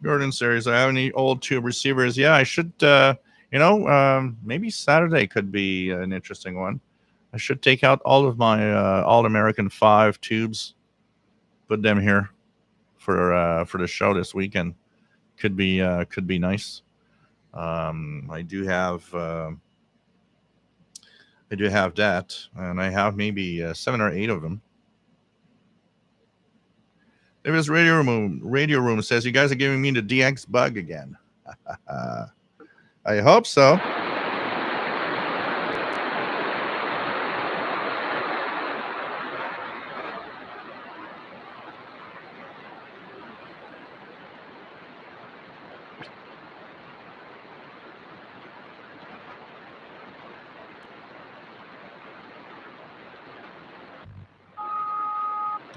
Gordon series. I have any old tube receivers? Yeah, I should. Maybe Saturday could be an interesting one. I should take out all of my All American 5 tubes, put them here for the show this weekend. Could be nice. I do have I do have that, and I have maybe 7 or 8 of them. If this radio room says you guys are giving me the DX bug again. I hope so.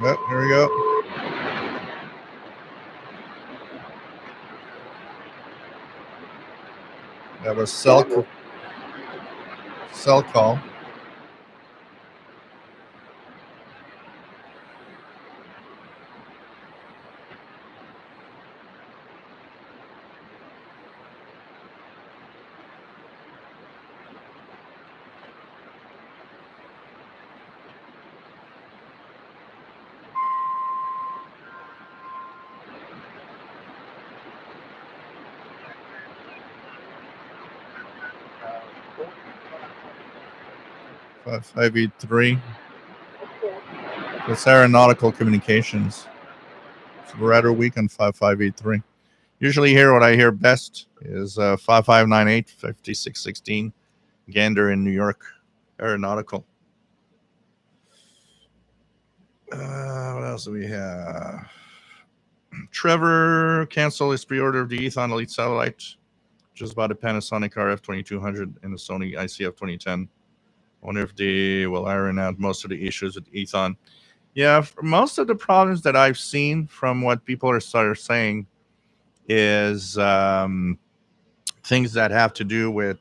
Oh, here we go. That was cell call. Five 583. It's Aeronautical Communications. It's rather weak on 5583. Usually here, what I hear best is 5598, 5616. Gander in New York. Aeronautical. What else do we have? Trevor canceled his pre-order of the Ethon Elite satellite. Just bought a Panasonic RF2200 and a Sony ICF 2010. I wonder if they will iron out most of the issues with Ethon. Yeah, most of the problems that I've seen from what people are saying is things that have to do with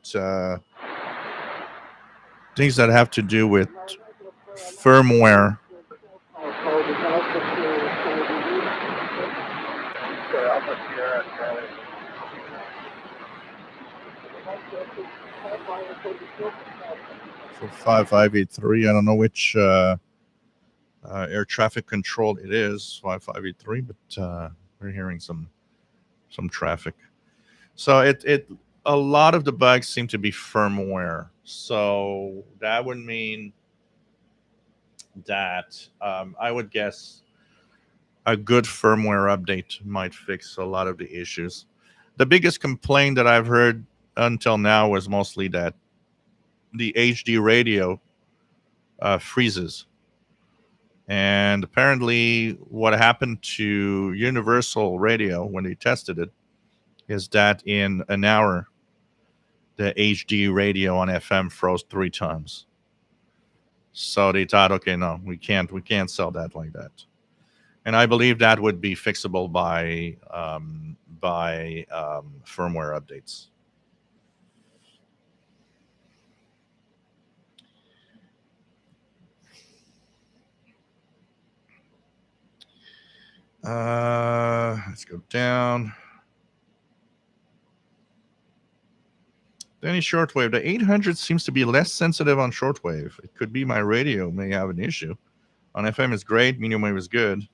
firmware. For 5583, I don't know which air traffic control it is, 5583, but we're hearing some traffic. So it a lot of the bugs seem to be firmware. So that would mean that I would guess a good firmware update might fix a lot of the issues. The biggest complaint that I've heard until now was mostly that the HD radio freezes. And apparently what happened to Universal Radio when they tested it is that in an hour, the HD radio on FM froze 3 times. So they thought, okay, no, we can't sell that like that. And I believe that would be fixable by firmware updates. Let's go down. Any shortwave. The 800 seems to be less sensitive on shortwave. It could be my radio may have an issue. On FM is great. Medium wave is good.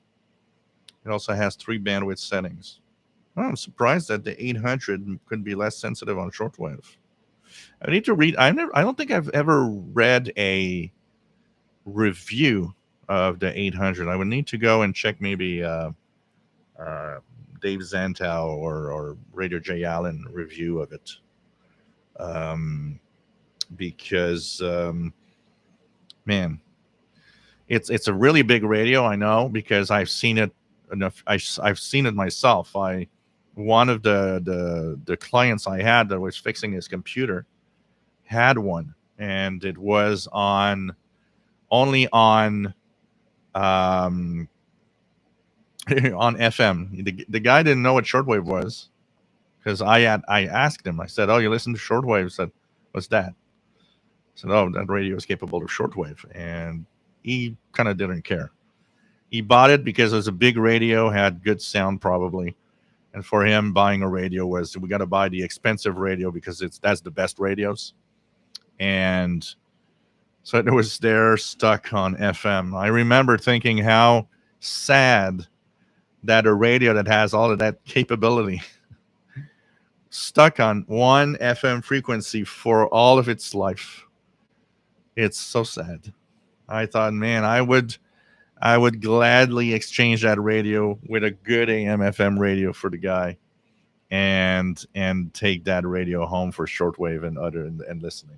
It also has 3 bandwidth settings. Oh, I'm surprised that the 800 could be less sensitive on shortwave. I need to read. I don't think I've ever read a review of the 800. I would need to go and check maybe Dave Zantow or Radio J Allen review of it. Because man, it's a really big radio. I know because I've seen it enough. I've seen it myself. One of the clients I had that was fixing his computer had one, and it was only on on FM. The guy didn't know what shortwave was. Because I asked him, I said, "Oh, you listen to shortwave?" He said, "What's that?" I said, "Oh, that radio is capable of shortwave," and he kind of didn't care. He bought it because it was a big radio, had good sound probably, and for him, buying a radio was we got to buy the expensive radio because that's the best radios, and so it was there stuck on FM. I remember thinking how sad that a radio that has all of that capability stuck on one FM frequency for all of its life. It's so sad. I thought, man, I would gladly exchange that radio with a good AM FM radio for the guy, and take that radio home for shortwave and other and listening.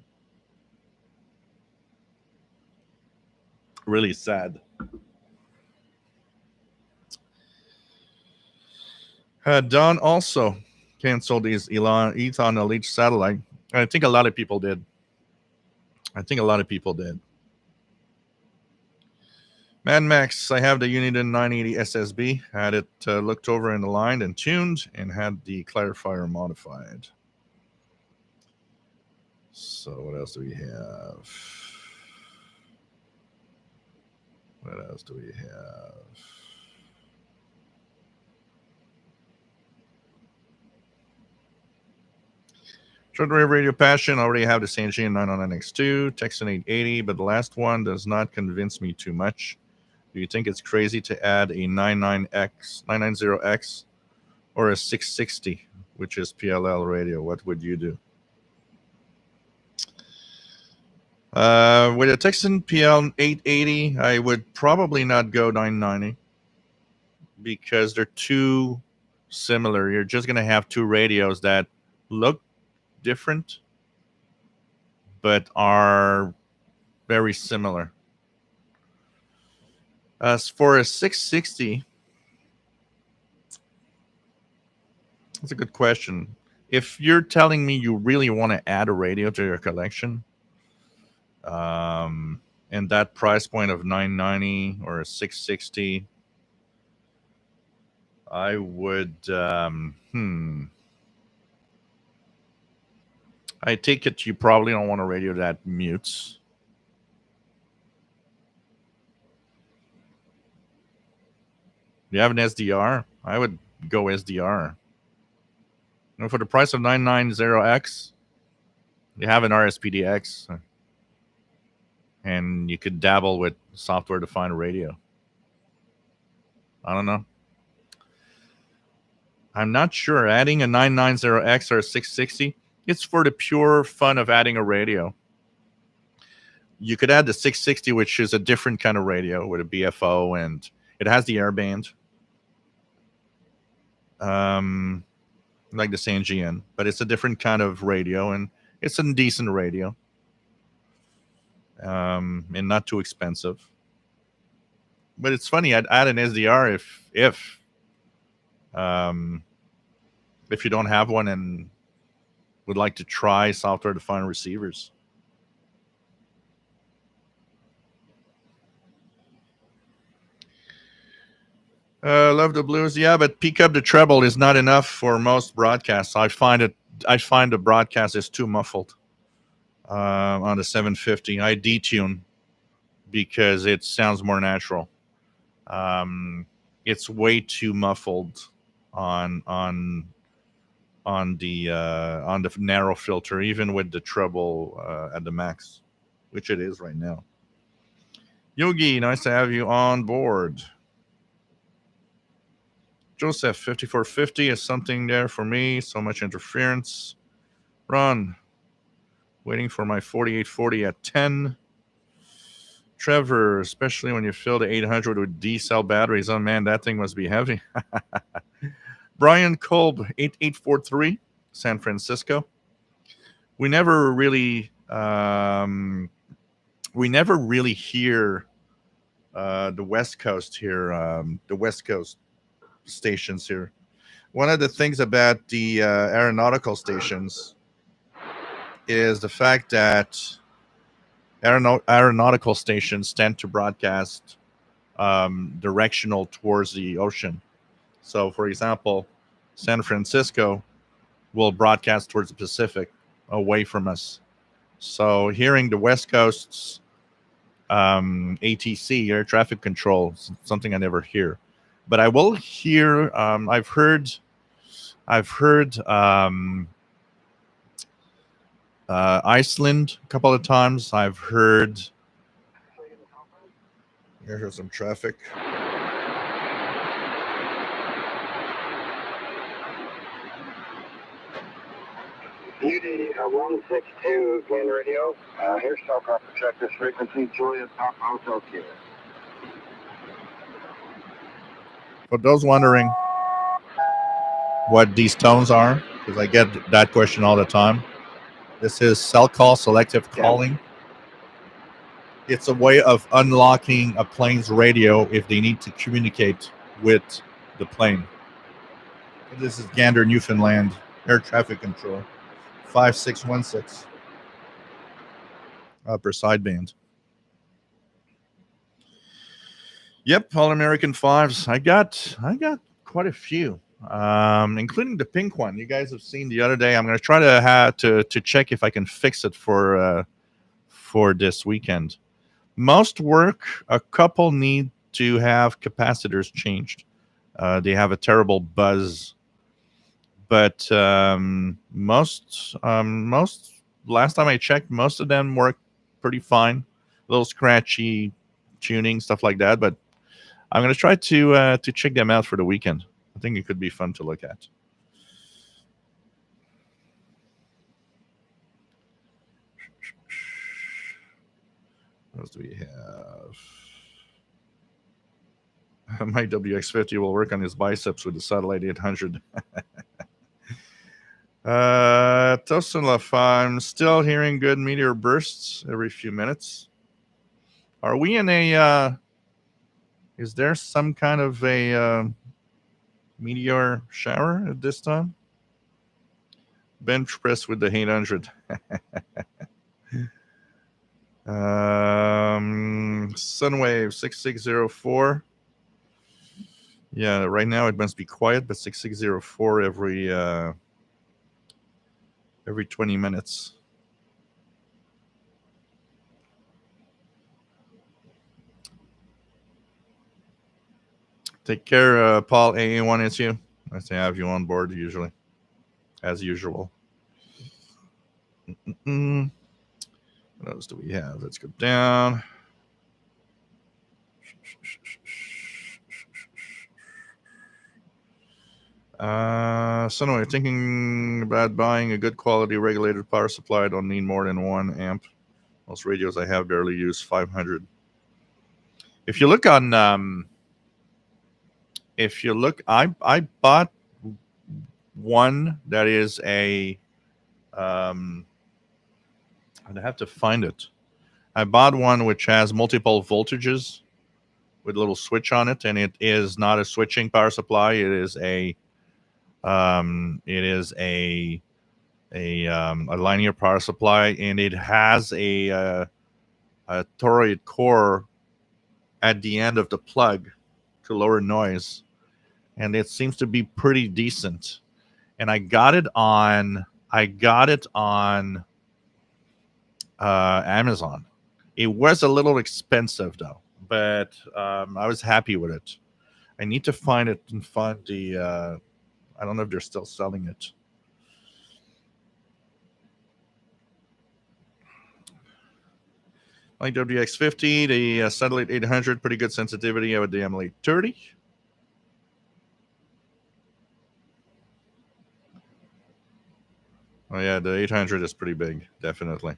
Really sad. Don also canceled his Ethon Elite satellite. I think a lot of people did. I think a lot of people did. Mad Max, I have the Uniden 980 SSB. Had it looked over and aligned and tuned, and had the clarifier modified. So what else do we have? What else do we have? Shortwave Radio Passion, already have the Sanjian 909X2, Texan 880, but the last one does not convince me too much. Do you think it's crazy to add a 990X or a 660, which is PLL radio? What would you do? With a Texan PL 880, I would probably not go 990 because they're too similar. You're just going to have two radios that look different but are very similar. As for a 660, that's a good question. If you're telling me you really want to add a radio to your collection, and that price point of 990 or a 660, I would I take it you probably don't want a radio that mutes. You have an SDR? I would go SDR. And for the price of 990X, you have an RSPDX, and you could dabble with software-defined radio. I don't know. I'm not sure. Adding a 990X or a 660, it's for the pure fun of adding a radio. You could add the 660, which is a different kind of radio with a BFO, and it has the airband, like the Sanjian, but it's a different kind of radio, and it's a decent radio, and not too expensive. But it's funny, I'd add an SDR if you don't have one and would like to try software-defined receivers. Love the blues, yeah, but peak up the treble is not enough for most broadcasts. I find the broadcast is too muffled on the 750. I detune because it sounds more natural. It's way too muffled on the narrow filter, even with the treble at the max, which it is right now. Yogi, nice to have you on board. Joseph, 5450 is something there for me. So much interference. Ron, waiting for my 4840 at 10. Trevor, especially when you fill the 800 with D-cell batteries. Oh, man, that thing must be heavy. Brian Kolb, 8843, San Francisco. We never really hear the West Coast here, the West Coast stations here. One of the things about the aeronautical stations is the fact that aeronautical stations tend to broadcast directional towards the ocean. So, for example, San Francisco will broadcast towards the Pacific, away from us. So, hearing the West Coast's ATC, air traffic control, something I never hear. But I will hear. I've heard Iceland a couple of times. I've heard. Here's some traffic. UD 162 Gain Radio. Here's Telcom. Check this frequency. Juliet Papa Hotel Q. For those wondering what these tones are, because I get that question all the time, this is cell call selective calling. It's a way of unlocking a plane's radio if they need to communicate with the plane. This is Gander, Newfoundland, air traffic control, 5616, upper sideband. Yep, All American fives. I got quite a few, including the pink one. You guys have seen the other day. I'm going to try to check if I can fix it for this weekend. Most work. A couple need to have capacitors changed. They have a terrible buzz, but most last time I checked, most of them work pretty fine. A little scratchy tuning, stuff like that, but I'm going to try to check them out for the weekend. I think it could be fun to look at. What else do we have? My WX50 will work on his biceps with the Satellite 800. Tosin Laf, I'm still hearing good meteor bursts every few minutes. Are we in a... is there some kind of a meteor shower at this time? Bench press with the 800. Sunwave 6604. Yeah, right now it must be quiet, but 6604 every 20 minutes. Take care, Paul. AA1 is you. I say I have you on board usually, as usual. What else do we have? Let's go down. So anyway, thinking about buying a good quality regulated power supply. I don't need more than 1 amp. Most radios I have barely use 500. If you look on, I bought one that is a, I'd have to find it. I bought one which has multiple voltages with a little switch on it, and it is not a switching power supply. It is a linear power supply, and it has a toroid core at the end of the plug to lower noise, and it seems to be pretty decent. And I got it on Amazon. It was a little expensive though, but I was happy with it. I need to find it and find the. I don't know if they're still selling it. Like WX50, the Satellite 800, pretty good sensitivity with the ML830. Oh yeah, the 800 is pretty big, definitely.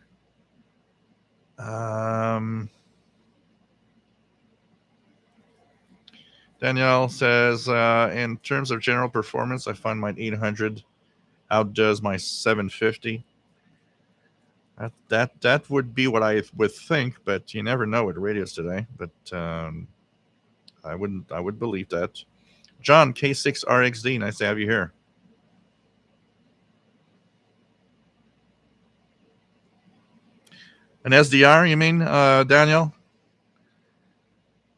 Danielle says, in terms of general performance, I find my 800 outdoes my 750. That would be what I would think, but you never know with radios today. But I would believe that. John K6 RXD, nice to have you here. An SDR, you mean, Daniel?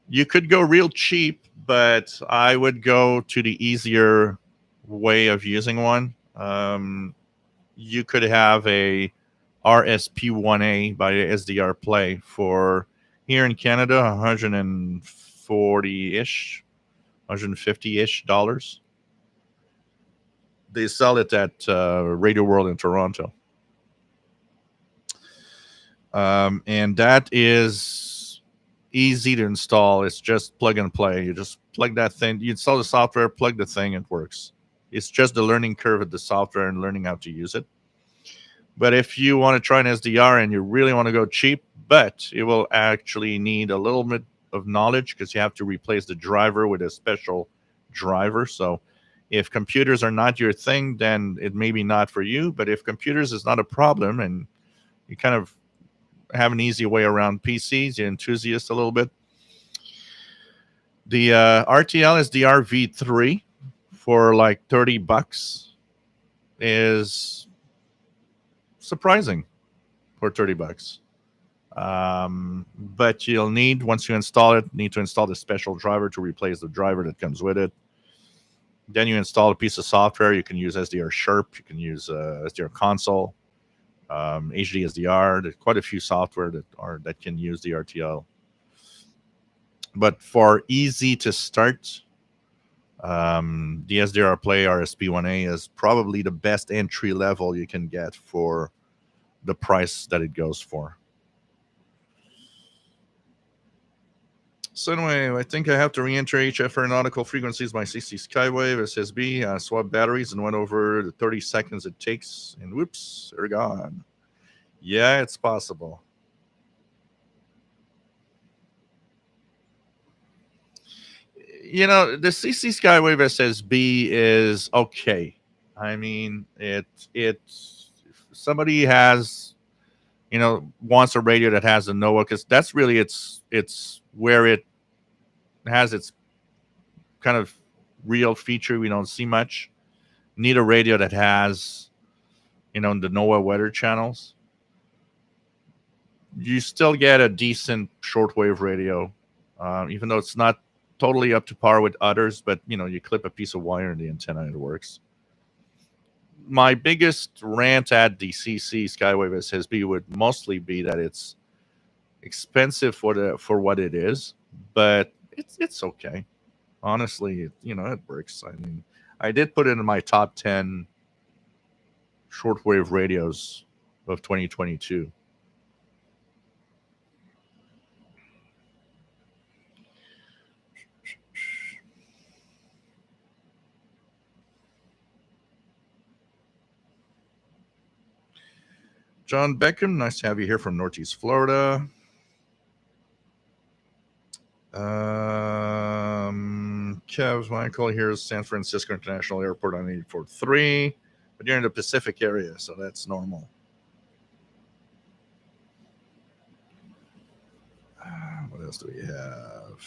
You could go real cheap, but I would go to the easier way of using one. You could have a RSP1A by SDR Play for here in Canada, $140-ish, $150-ish dollars. They sell it at Radio World in Toronto. And that is easy to install. It's just plug and play. You just plug that thing. You install the software, plug the thing, it works. It's just the learning curve of the software and learning how to use it. But if you want to try an SDR and you really want to go cheap, but it will actually need a little bit of knowledge because you have to replace the driver with a special driver. So if computers are not your thing, then it may be not for you. But if computers is not a problem and you kind of have an easy way around PCs, you're enthusiast a little bit, the RTL SDR V3 for like $30 is surprising for $30. But you'll need, once you install it, need to install the special driver to replace the driver that comes with it. Then you install a piece of software. You can use SDR Sharp. You can use SDR Console, HD SDR. There's quite a few software that can use the RTL. But for easy to start, the SDR Play RSP1A is probably the best entry level you can get for the price that it goes for. So anyway, I think I have to re-enter HF Aeronautical frequencies by CC Skywave SSB, swap batteries, and went over the 30 seconds it takes, and whoops, they're gone. Yeah, it's possible. You know, the CC Skywave SSB is okay. I mean, if somebody has, wants a radio that has a NOAA, because that's really it's where it has its kind of real feature we don't see much. Need a radio that has, the NOAA weather channels. You still get a decent shortwave radio, even though it's not totally up to par with others, but you clip a piece of wire in the antenna and it works. My biggest rant at the CC Skywave SSB would mostly be that it's expensive for what it is, but it's okay. Honestly, it works. I mean, I did put it in my top 10 shortwave radios of 2022. John Beckham, nice to have you here from Northeast Florida. Kev, Michael, here's San Francisco International Airport on 84.3, but you're in the Pacific area, so that's normal. What else do we have?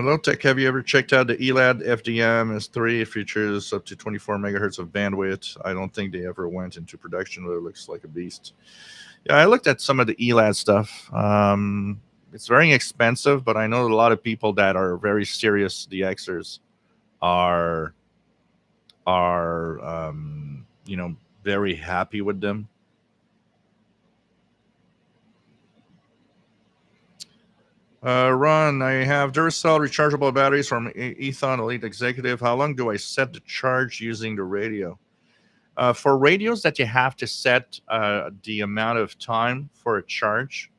Low Tech, have you ever checked out the ELAD FDM S3? It features up to 24 megahertz of bandwidth. I don't think they ever went into production, but it looks like a beast. Yeah, I looked at some of the ELAD stuff. It's very expensive, but I know a lot of people that are very serious DXers are very happy with them. Ron, I have Duracell rechargeable batteries from Ethon Elite Executive. How long do I set the charge using the radio? For radios that you have to set the amount of time for a charge,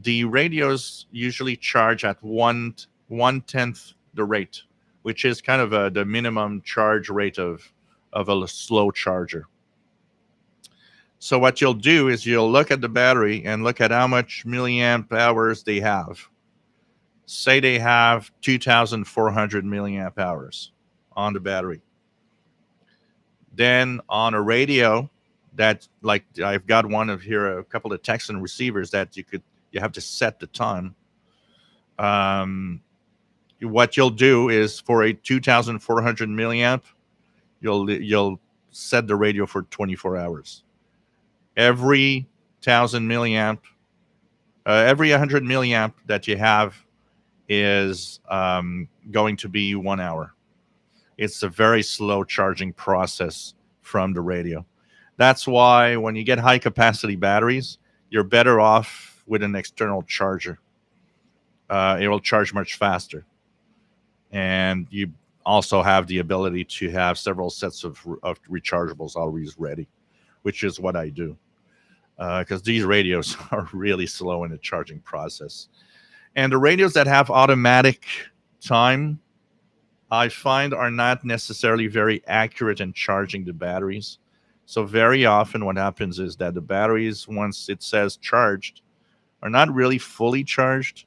the radios usually charge at 1/10 the rate, which is kind of the minimum charge rate of a slow charger. So what you'll do is you'll look at the battery and look at how much milliamp hours they have. Say they have 2,400 milliamp hours on the battery. Then on a radio that, like I've got one of here, a couple of Texan receivers that you have to set the time. What you'll do is for a 2,400 milliamp, you'll set the radio for 24 hours. Every 1,000 milliamp, every 100 milliamp that you have is going to be 1 hour. It's a very slow charging process from the radio. That's why when you get high capacity batteries, you're better off with an external charger. It will charge much faster. And you also have the ability to have several sets of rechargeables always ready, which is what I do, because these radios are really slow in the charging process. And the radios that have automatic time, I find, are not necessarily very accurate in charging the batteries. So very often what happens is that the batteries, once it says charged, are not really fully charged.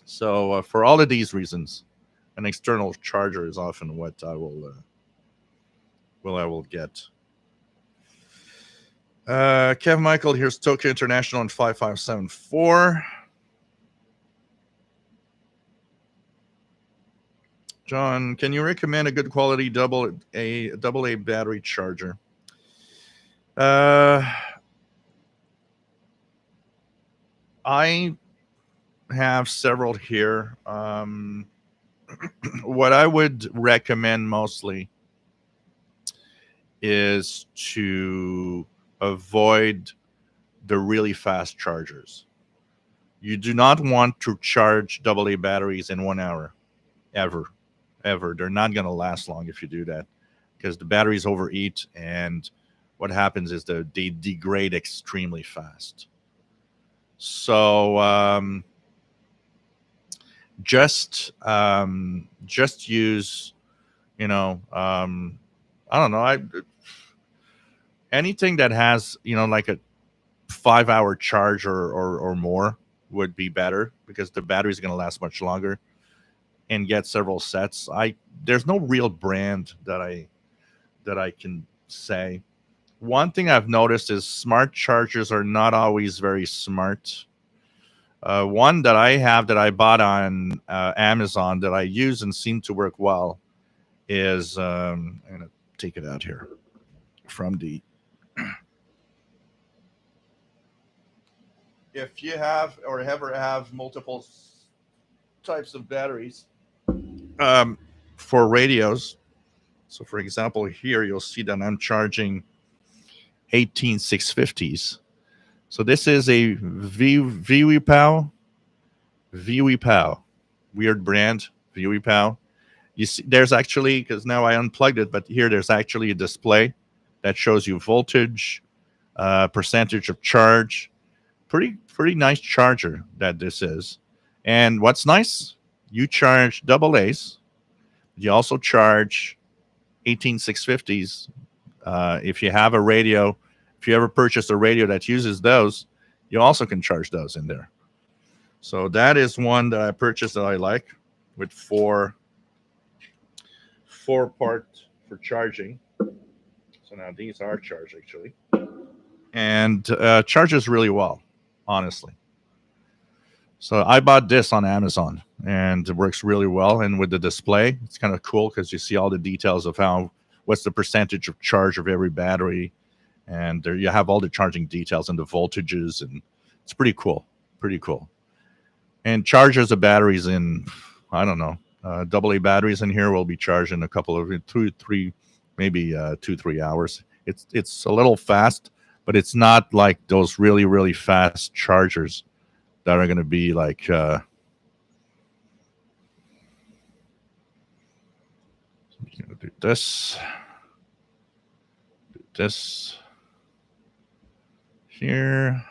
So for all of these reasons, an external charger is often what I will get. Kev Michael, here's Tokyo International on 5574. John, can you recommend a good quality double A battery charger? I have several here. What I would recommend mostly is to avoid the really fast chargers. You do not want to charge AA batteries in 1 hour, ever. They're not going to last long if you do that, because the batteries overheat, and what happens is they degrade extremely fast. So just use, I don't know, anything that has, like a 5-hour charge or more would be better, because the battery is going to last much longer, and get several sets. There's no real brand that I can say. One thing I've noticed is smart chargers are not always very smart. One that I have that I bought on Amazon that I use and seem to work well is I'm going to take it out here from the. If you have or ever have multiple types of batteries for radios, so for example, here you'll see that I'm charging 18650s. So this is a VWPOW, weird brand, VWPOW. You see, there's actually, because now I unplugged it, but here there's actually a display that shows you voltage, percentage of charge. Pretty nice charger that this is. And what's nice, you charge AA's. You also charge 18650s. If you have a radio, if you ever purchase a radio that uses those, you also can charge those in there. So that is one that I purchased that I like, with four parts for charging. So now these are charged actually, and charges really well, honestly. So I bought this on Amazon, and it works really well. And with the display, it's kind of cool because you see all the details of what's the percentage of charge of every battery, and there you have all the charging details and the voltages, and it's pretty cool. And charges of batteries in, I don't know, AA batteries in here will be charged in a couple of 2-3, maybe 2-3 hours. It's a little fast, but it's not like those really, really fast chargers that are going to be like I'm going to do this here.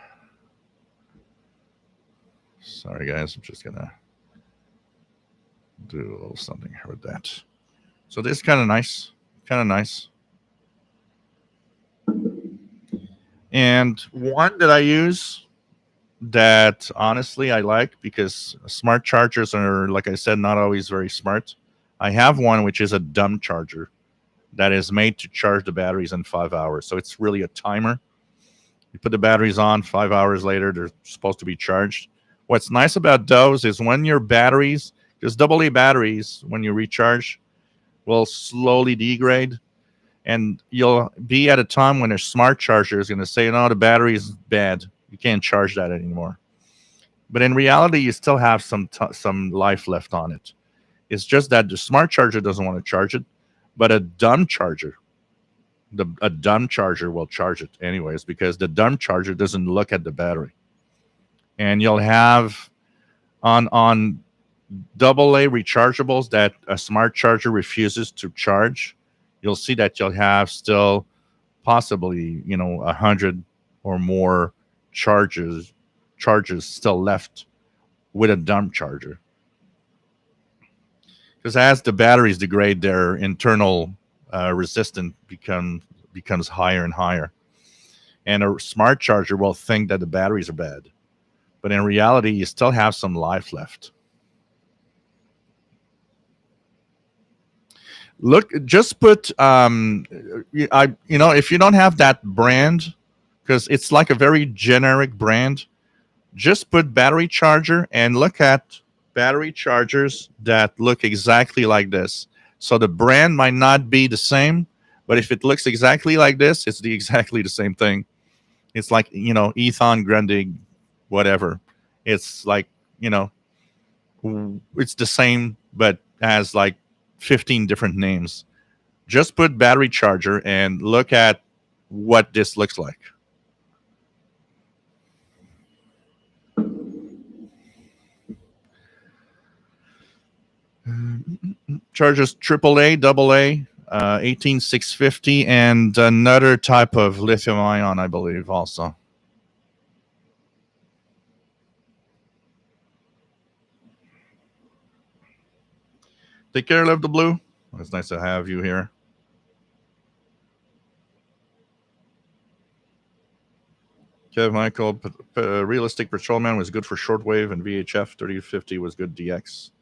Sorry guys, I'm just gonna do a little something here with that. So this is kind of nice. And one that I use that honestly I like, because smart chargers are, like I said, not always very smart. I have one which is a dumb charger that is made to charge the batteries in 5 hours. So it's really a timer. You put the batteries on, 5 hours later, they're supposed to be charged. What's nice about those is when your batteries, because AA batteries, when you recharge, will slowly degrade. And you'll be at a time when a smart charger is going to say, no, the battery is bad. You can't charge that anymore. But in reality, you still have some life left on it. It's just that the smart charger doesn't want to charge it, but a dumb charger, a dumb charger will charge it anyways, because the dumb charger doesn't look at the battery. And you'll have on AA rechargeables that a smart charger refuses to charge, you'll see that you'll have still possibly 100 or more charges still left with a dump charger. Because as the batteries degrade, their internal resistance becomes higher and higher. And a smart charger will think that the batteries are bad, but in reality, you still have some life left. Look, just put if you don't have that brand, because it's like a very generic brand, just put battery charger and look at battery chargers that look exactly like this. So the brand might not be the same, but if it looks exactly like this, it's exactly the same thing. It's like Ethan Grundig, whatever. It's like it's the same, but has like 15 different names. Just put battery charger and look at what this looks like. Charges AAA, AA, 18650, and another type of lithium ion, I believe, also. Take care, Love the Blue. It's nice to have you here. Kev Michael, Realistic Patrolman was good for shortwave, and VHF 3050 was good DX.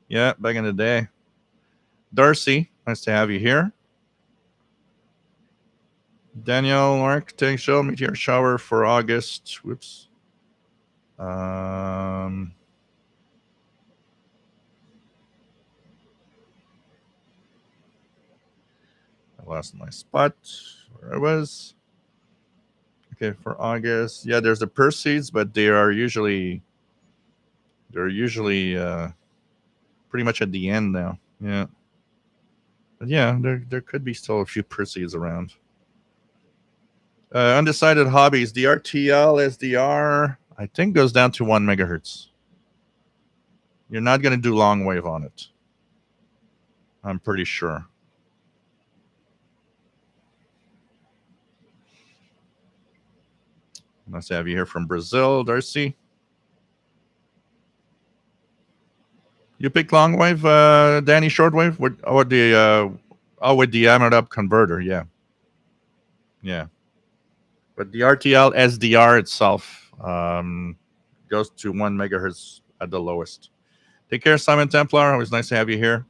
Yeah, back in the day. Darcy, nice to have you here. Daniel, Mark, show meteor shower for August. Whoops. I lost my spot where I was. Okay, for August. Yeah, there's the Perseids, but they're usually pretty much at the end now. Yeah. But yeah, there could be still a few Perseids around. Undecided hobbies. The RTL SDR, I think, goes down to 1 megahertz. You're not going to do long wave on it. I'm pretty sure. Nice to have you here from Brazil, Darcy. You pick long wave, Danny, shortwave, with the Amored up converter, yeah. But the RTL SDR itself goes to 1 megahertz at the lowest. Take care, Simon Templar. Always nice to have you here.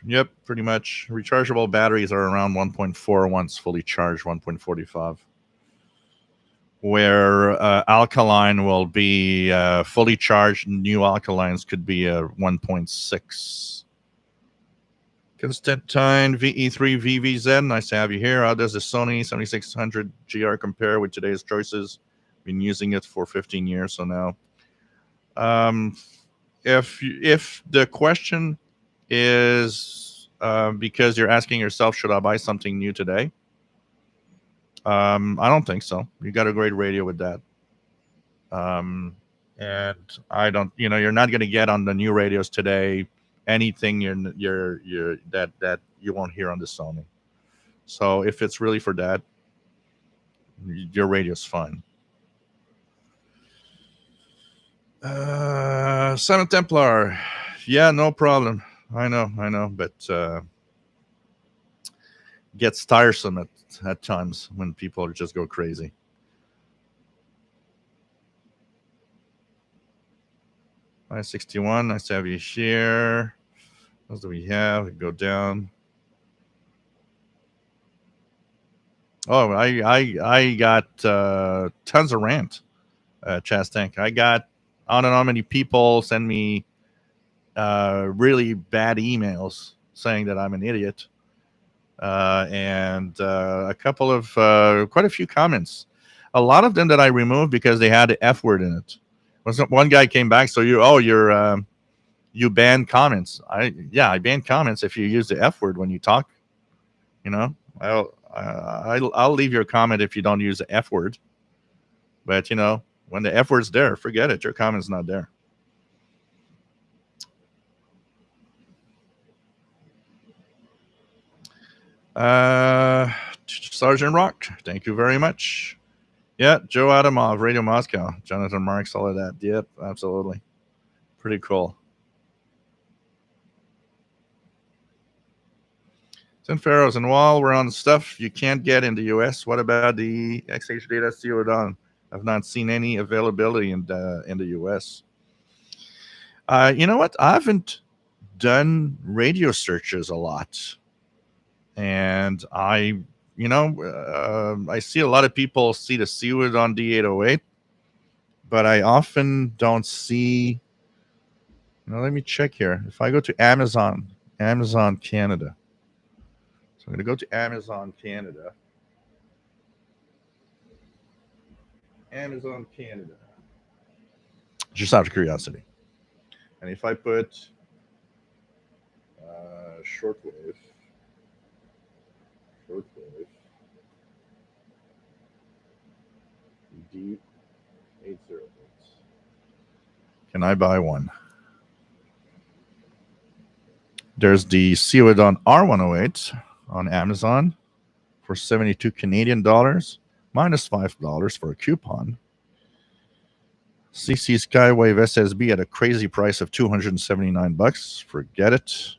Yep, pretty much. Rechargeable batteries are around 1.4 once fully charged, 1.45. Where alkaline will be fully charged. New alkalines could be a 1.6. Constantine VE3 VVZ, nice to have you here. How does the Sony 7600 GR compare with today's choices? Been using it for 15 years, so now. If the question is because you're asking yourself, should I buy something new today? I don't think so. You got a great radio with that. And I don't, you're not going to get on the new radios today anything that you won't hear on the Sony. So if it's really for that, your radio's fine. Simon Templar, yeah, no problem. I know, but gets tiresome at times when people just go crazy. I-61, nice to have you here. What else do we have? We go down. Oh, I got tons of rant, Chaz Tank. I got I don't know how many people send me really bad emails saying that I'm an idiot. And a couple of quite a few comments. A lot of them that I removed because they had the F word in it. One guy came back, so you ban comments. I ban comments if you use the F word when you talk. I'll leave your comment if you don't use the F word. But when the F word's there, forget it. Your comment's not there. Sergeant Rock, thank you very much. Yeah, Joe Adamov, Radio Moscow, Jonathan Marks, all of that. Yep, absolutely. Pretty cool. Ten Pharaohs, and while we're on stuff you can't get in the US, what about the XH data Ceodon? I've not seen any availability in the US. You know what? I haven't done radio searches a lot, and I see a lot of people see the Ceodon D808, but I often don't see. Let me check here. If I go to Amazon Canada. So I'm going to go to Amazon Canada. Amazon Canada. Just out of curiosity. And if I put shortwave, D808, can I buy one? There's the Ceodon R108 on Amazon for 72 Canadian dollars, minus $5 for a coupon. CC Skywave SSB at a crazy price of $279. Forget it.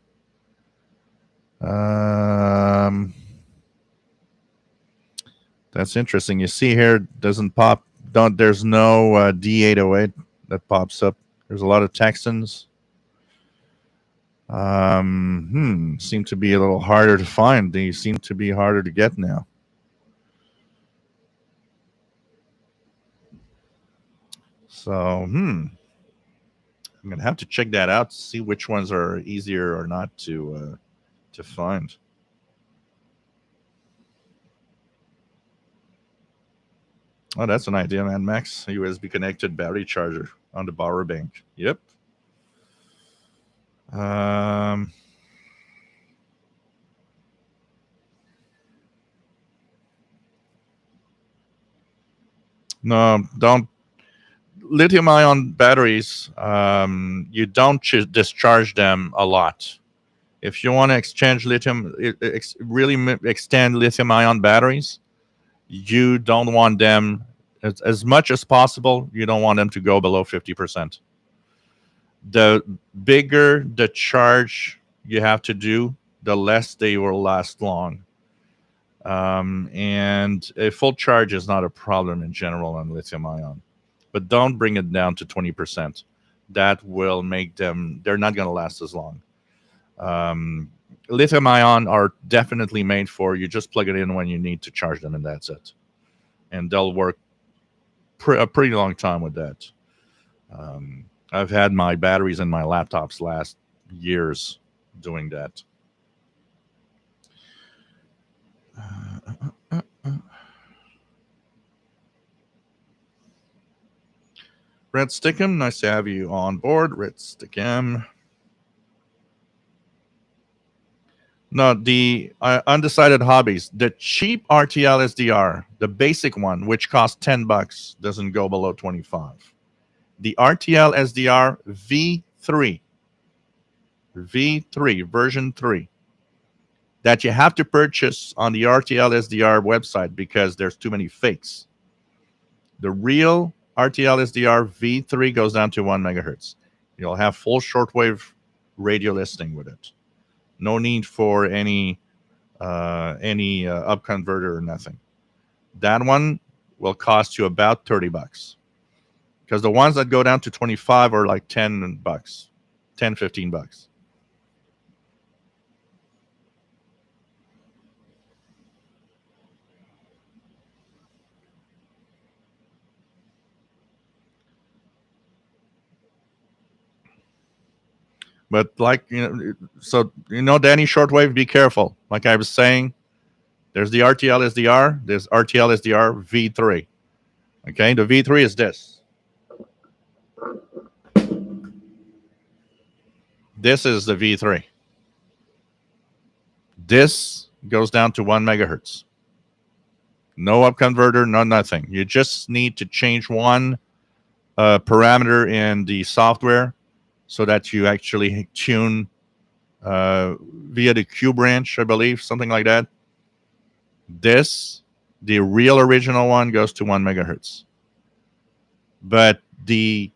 That's interesting. You see here, doesn't pop. There's no D808 that pops up. There's a lot of Texans. Seem to be a little harder to find. They seem to be harder to get now. So, I'm gonna have to check that out to see which ones are easier or not to find. Oh, that's an idea, man. Max, a USB connected battery charger on the power bank. Yep. No, don't. Lithium-ion batteries, you don't discharge them a lot. If you want to exchange really extend lithium-ion batteries, you don't want them as much as possible. You don't want them to go below 50%. The bigger the charge you have to do, the less they will last long. And a full charge is not a problem in general on lithium-ion. But don't bring it down to 20%. That will make them, they're not going to last as long. Lithium ion are definitely made for, you just plug it in when you need to charge them, and that's it. And they'll work a pretty long time with that. I've had my batteries in my laptops last years doing that. Red Stickum, nice to have you on board, Red Stickum. No, the undecided hobbies. The cheap RTL SDR, the basic one, which costs $10, doesn't go below 25. The RTL SDR V3 version 3, that you have to purchase on the RTL SDR website because there's too many fakes. The real RTL SDR V3 goes down to 1 megahertz. You'll have full shortwave radio listening with it. No need for any up converter or nothing. That one will cost you about $30, because the ones that go down to 25 are like $10, $15. But like, Danny Shortwave, be careful. Like I was saying, there's the RTL SDR, there's RTL SDR V3. Okay, the V3 is this. This is the V3. This goes down to 1 megahertz. No up converter, no nothing. You just need to change one parameter in the software so that you actually tune via the Q branch, I believe, something like that. The real original one, goes to 1 megahertz. But the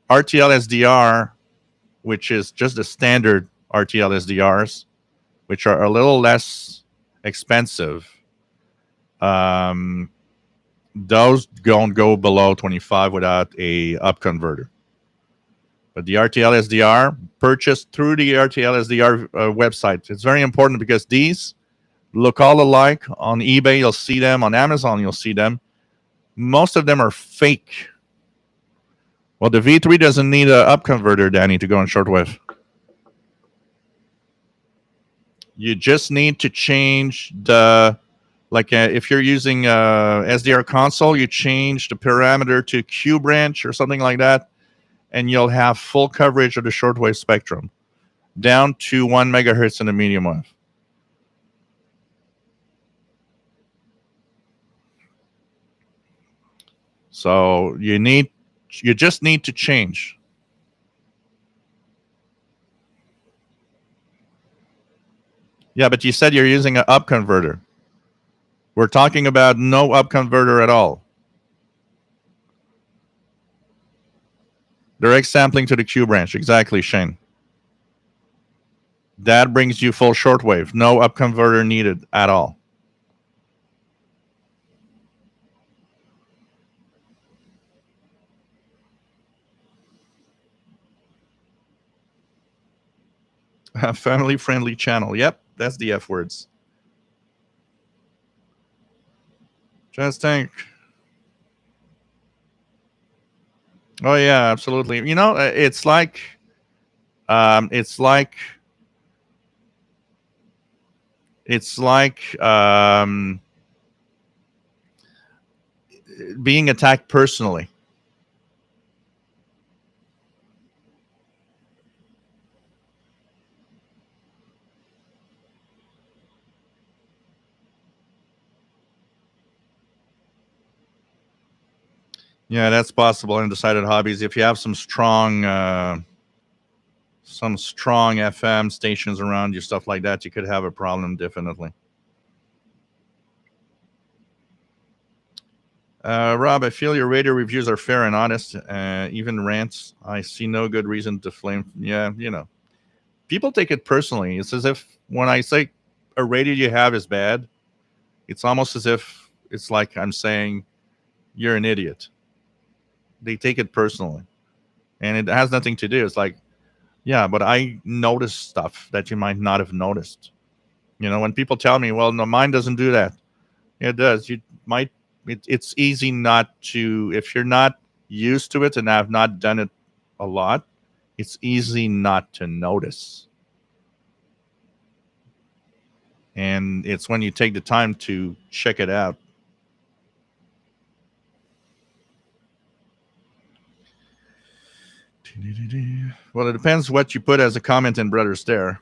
RTL SDR, which is just the standard RTL SDRs, which are a little less expensive, those don't go below 25 without a up converter. But the RTL SDR, purchased through the RTL SDR website, it's very important because these look all alike. On eBay, you'll see them. On Amazon, you'll see them. Most of them are fake. Well, the V3 doesn't need an up converter, Danny, to go on shortwave. You just need to change the, if you're using SDR console, you change the parameter to Q branch or something like that, and you'll have full coverage of the shortwave spectrum down to 1 megahertz in the medium wave. So you just need to change. Yeah, but you said you're using an up converter. We're talking about no up converter at all. Direct sampling to the Q branch. Exactly, Shane. That brings you full shortwave. No up converter needed at all. A family-friendly channel. Yep, that's the F words. Just think. Oh yeah, absolutely. You know, it's like being attacked personally. Yeah, that's possible in decided hobbies. If you have some strong FM stations around you, stuff like that, you could have a problem, definitely. Rob, I feel your radio reviews are fair and honest. Even rants, I see no good reason to flame. Yeah, you know, people take it personally. It's as if when I say a radio you have is bad, it's almost as if it's like I'm saying you're an idiot. They take it personally, and it has nothing to do. It's like, yeah, but I notice stuff that you might not have noticed. You know, when people tell me, well, no, mine doesn't do that. It does. You might. It's easy not to, if you're not used to it and have not done it a lot, it's easy not to notice. And it's when you take the time to check it out. Well, it depends what you put as a comment in Brother Stare.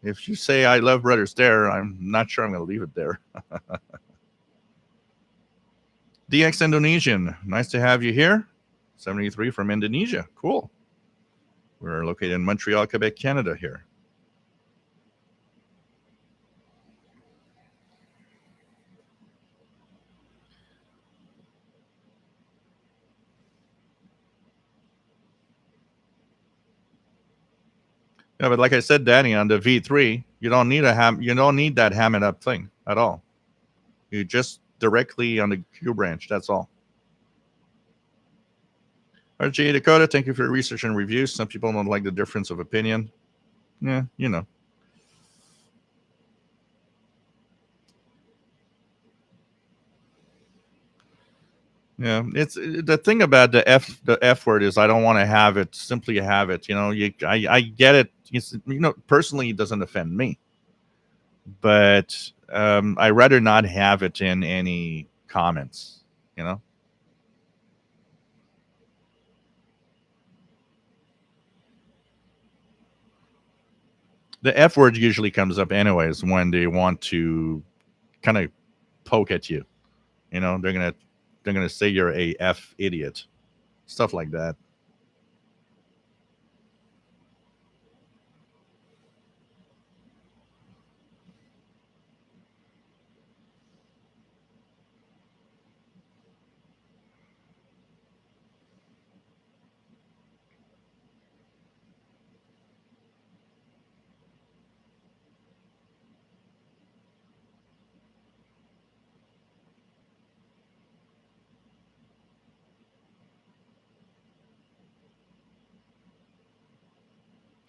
If you say I love Brother Stare, I'm not sure I'm going to leave it there. DX Indonesian, nice to have you here. 73 from Indonesia. Cool. We're located in Montreal, Quebec, Canada here. Yeah, but like I said, Danny, on the V3, you don't need that ham it up thing at all. You just directly on the Q branch. That's all. RJ Dakota, thank you for your research and reviews. Some people don't like the difference of opinion. Yeah, you know. Yeah, it's the thing about the F word is I don't want to have it. Simply have it. You know, I get it. It's, you know, personally, it doesn't offend me, but I rather not have it in any comments. You know. The F word usually comes up anyways when they want to kind of poke at you. You know, they're gonna say you're a F idiot, stuff like that.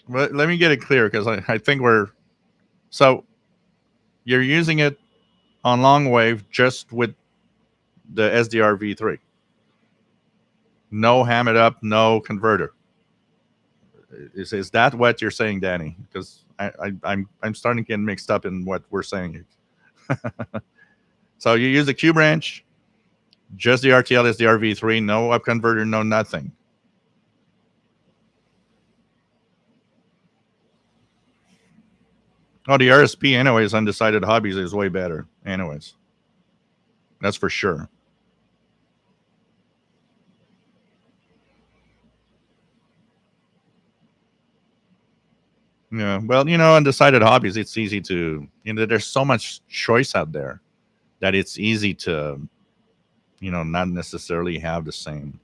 But let me get it clear because I think we're so you're using it on long wave just with the SDR V3. No ham it up, no converter. Is that what you're saying, Danny? Because I'm starting to get mixed up in what we're saying. So you use the Q branch, just the RTL SDR V3, no up converter, no nothing. Oh, the RSP, anyways, undecided hobbies is way better. Anyways, that's for sure. Yeah. Well, undecided hobbies, it's easy to, there's so much choice out there that it's easy to, not necessarily have the same.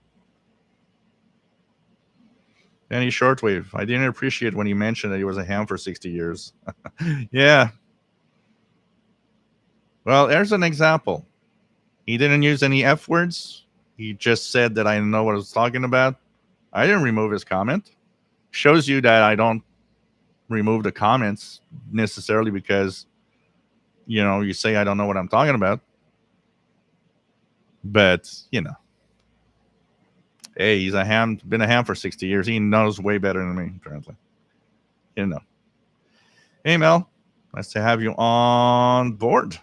Any shortwave. I didn't appreciate when you mentioned that he was a ham for 60 years. Yeah. Well, there's an example. He didn't use any F words. He just said that I know what I was talking about. I didn't remove his comment. Shows you that I don't remove the comments necessarily because, you say I don't know what I'm talking about. But, hey, he's been a ham for 60 years. He knows way better than me, apparently. Hey, Mel. Nice to have you on board.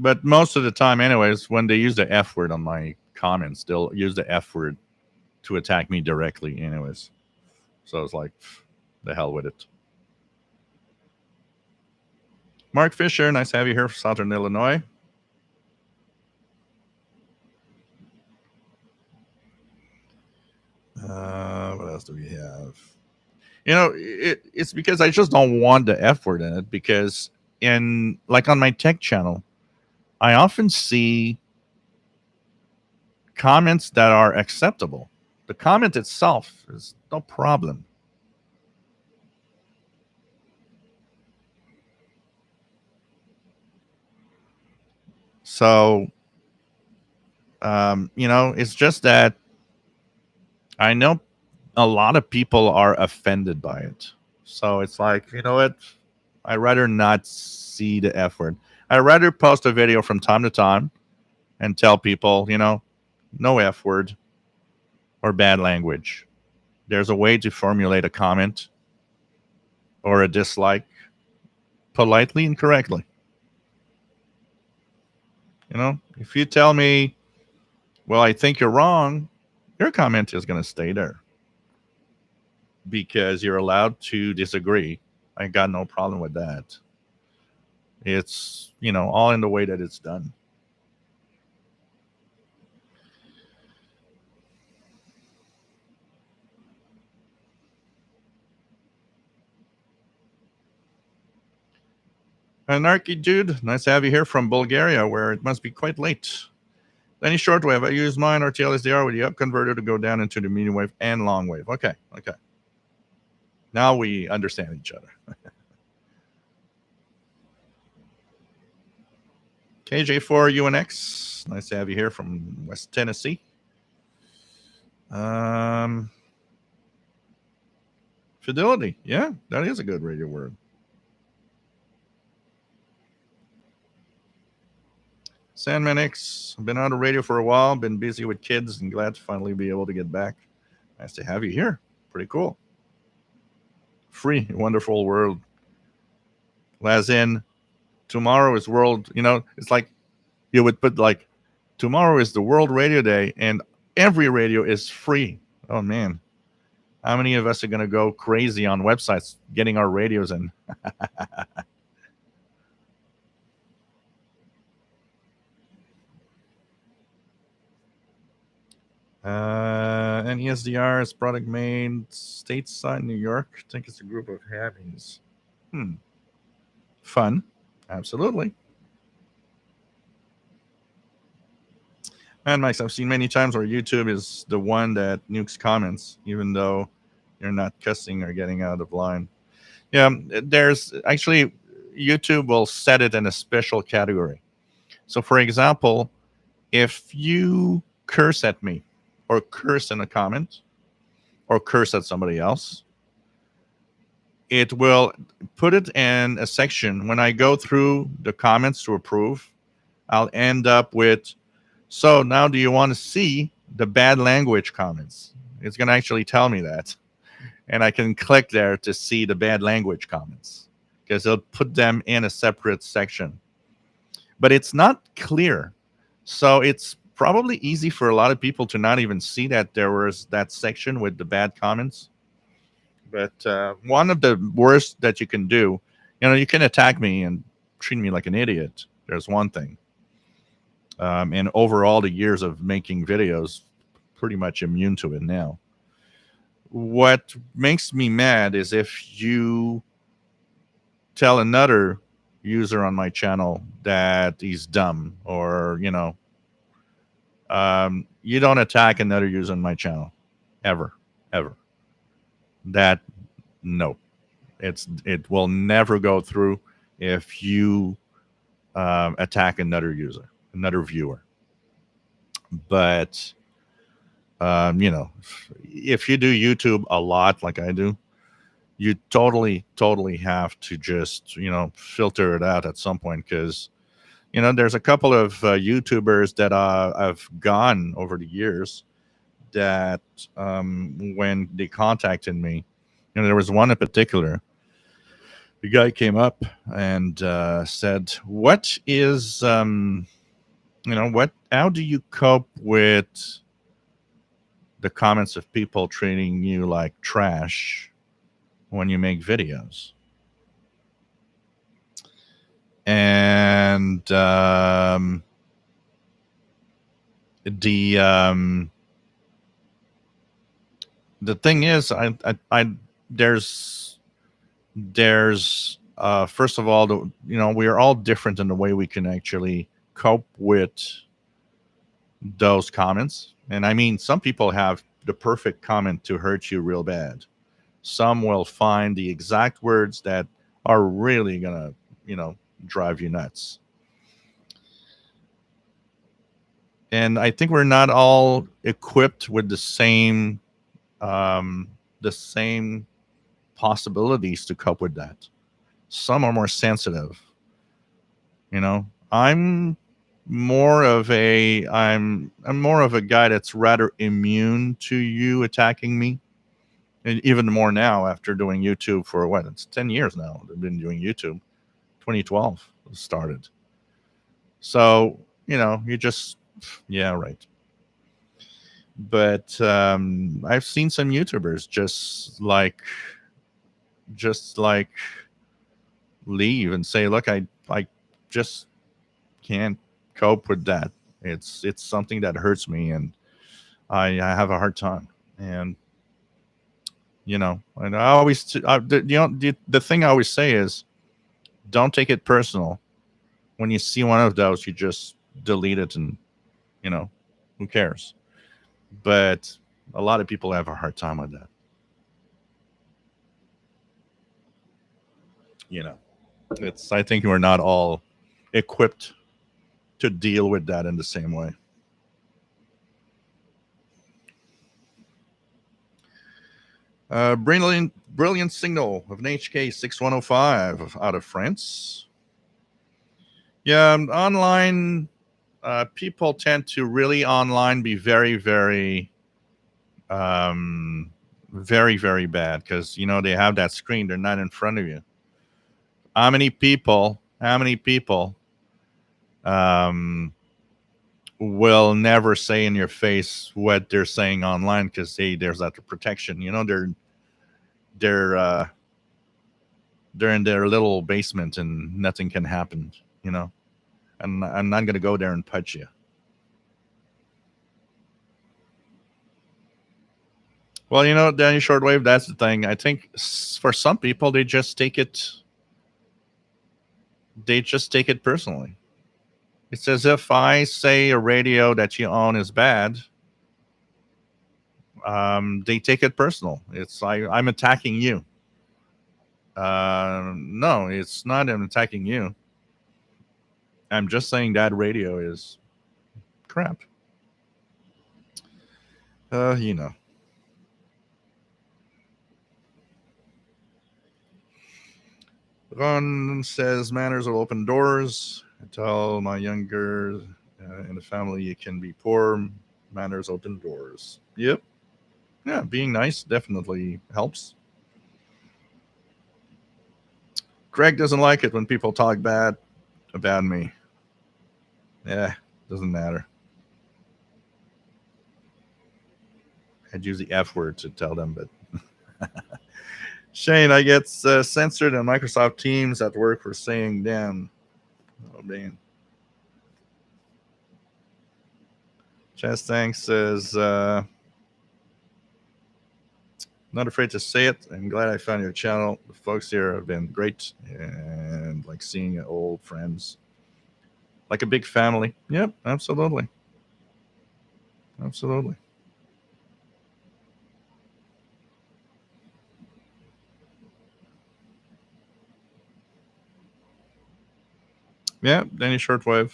But most of the time, anyways, when they use the F word on my comments, they'll use the F word to attack me directly, anyways. So it's like, the hell with it. Mark Fisher, nice to have you here from Southern Illinois. What else do we have? It's because I just don't want the F word in it because on my tech channel, I often see comments that are acceptable. The comment itself is no problem. So, it's just that I know a lot of people are offended by it. So it's like, you know what? I'd rather not see the F word. I'd rather post a video from time to time and tell people, no F word or bad language. There's a way to formulate a comment or a dislike politely and correctly. If you tell me, well, I think you're wrong, your comment is going to stay there because you're allowed to disagree. I got no problem with that. It's, all in the way that it's done. Anarchy Dude, nice to have you here from Bulgaria, where it must be quite late. Any shortwave, I use mine or TLSDR with the up converter to go down into the medium wave and long wave. Okay. Now we understand each other. KJ4 UNX, nice to have you here from West Tennessee. Fidelity, yeah, that is a good radio word. Sandman X, been out of radio for a while, been busy with kids, and glad to finally be able to get back. Nice to have you here. Pretty cool. Free, wonderful world. As in, tomorrow is world, it's like you would put like, tomorrow is the World Radio Day, and every radio is free. Oh, man. How many of us are going to go crazy on websites getting our radios in? NESDR is product made stateside New York. I think it's a group of hammies. Fun. Absolutely. And Max, I've seen many times where YouTube is the one that nukes comments, even though you're not cussing or getting out of line. Yeah, there's actually YouTube will set it in a special category. So, for example, if you curse at me, or curse in a comment, or curse at somebody else, it will put it in a section. When I go through the comments to approve, I'll end up with, so now do you want to see the bad language comments? It's going to actually tell me that. And I can click there to see the bad language comments because it'll put them in a separate section. But it's not clear. So it's probably easy for a lot of people to not even see that there was that section with the bad comments. But one of the worst that you can do, you can attack me and treat me like an idiot. There's one thing. And over all the years of making videos, pretty much immune to it now. What makes me mad is if you tell another user on my channel that he's dumb, or you don't attack another user on my channel ever. That, no, it will never go through if you attack another user, another viewer. But if you do YouTube a lot like I do, you totally have to just filter it out at some point, because there's a couple of YouTubers that I've gone over the years that when they contacted me, there was one in particular. The guy came up and said, "What is how do you cope with the comments of people treating you like trash when you make videos?" And the thing is, I there's first of all, we are all different in the way we can actually cope with those comments. And I mean, some people have the perfect comment to hurt you real bad. Some will find the exact words that are really gonna drive you nuts. And I think we're not all equipped with the same possibilities to cope with that. Some are more sensitive. I'm more of I'm more of a guy that's rather immune to you attacking me. And even more now after doing YouTube for what? It's 10 years now. I've been doing YouTube. 2012 started. So, you just, yeah, right. But I've seen some YouTubers just like leave and say, look, I just can't cope with that. It's something that hurts me, and I have a hard time. And and I always the thing I always say is, don't take it personal. When you see one of those, you just delete it, and who cares? But a lot of people have a hard time with that. I think we're not all equipped to deal with that in the same way. Brilliant signal of an HK 6105 out of France. Yeah, online people tend to really online be very, very, very, very bad, because they have that screen. They're not in front of you. How many people will never say in your face what they're saying online, because there's that protection. They're in their little basement and nothing can happen. And I'm not going to go there and punch you. Well, Danny Shortwave, that's the thing. I think for some people, they just take it personally. It's as if I say a radio that you own is bad. They take it personal. It's like I'm attacking you. No, it's not. I'm attacking you. I'm just saying that radio is crap. You know. Ron says manners will open doors. I tell my younger in the family you can be poor. Manners open doors. Yep. Yeah, being nice definitely helps. Greg doesn't like it when people talk bad about me. Yeah, doesn't matter. I'd use the F word to tell them, but Shane, I get censored on Microsoft Teams at work for saying damn. Oh, man. Chaz Thanks says, not afraid to say it. I'm glad I found your channel. The folks here have been great and like seeing old friends. Like a big family. Yep, absolutely. Absolutely. Yeah, Danny Shortwave.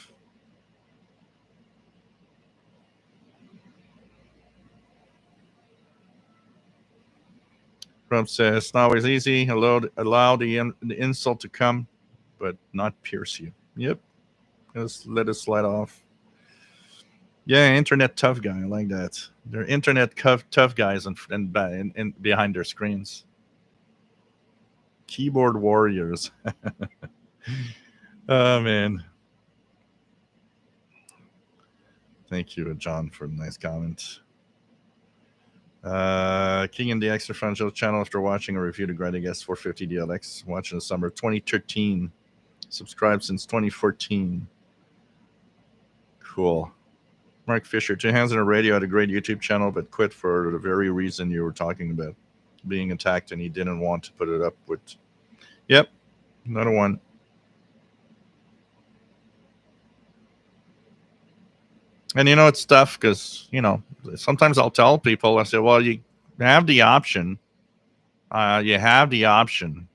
Trump says it's not always easy. Allow the insult to come, but not pierce you. Yep. Just let it slide off. Yeah, internet tough guy. I like that. They're internet tough guys and behind their screens. Keyboard warriors. Oh, man. Thank you, John, for the nice comment. King in the Extra Franchise channel after watching a review of Grinding S450 DLX, watching the summer 2013. Subscribed since 2014. Cool. Mark Fisher, Two Hands on a Radio had a great YouTube channel, but quit for the very reason you were talking about, being attacked, and he didn't want to put it up with. Yep, another one. And it's tough because sometimes I'll tell people, I say, well, you have the option. You have the option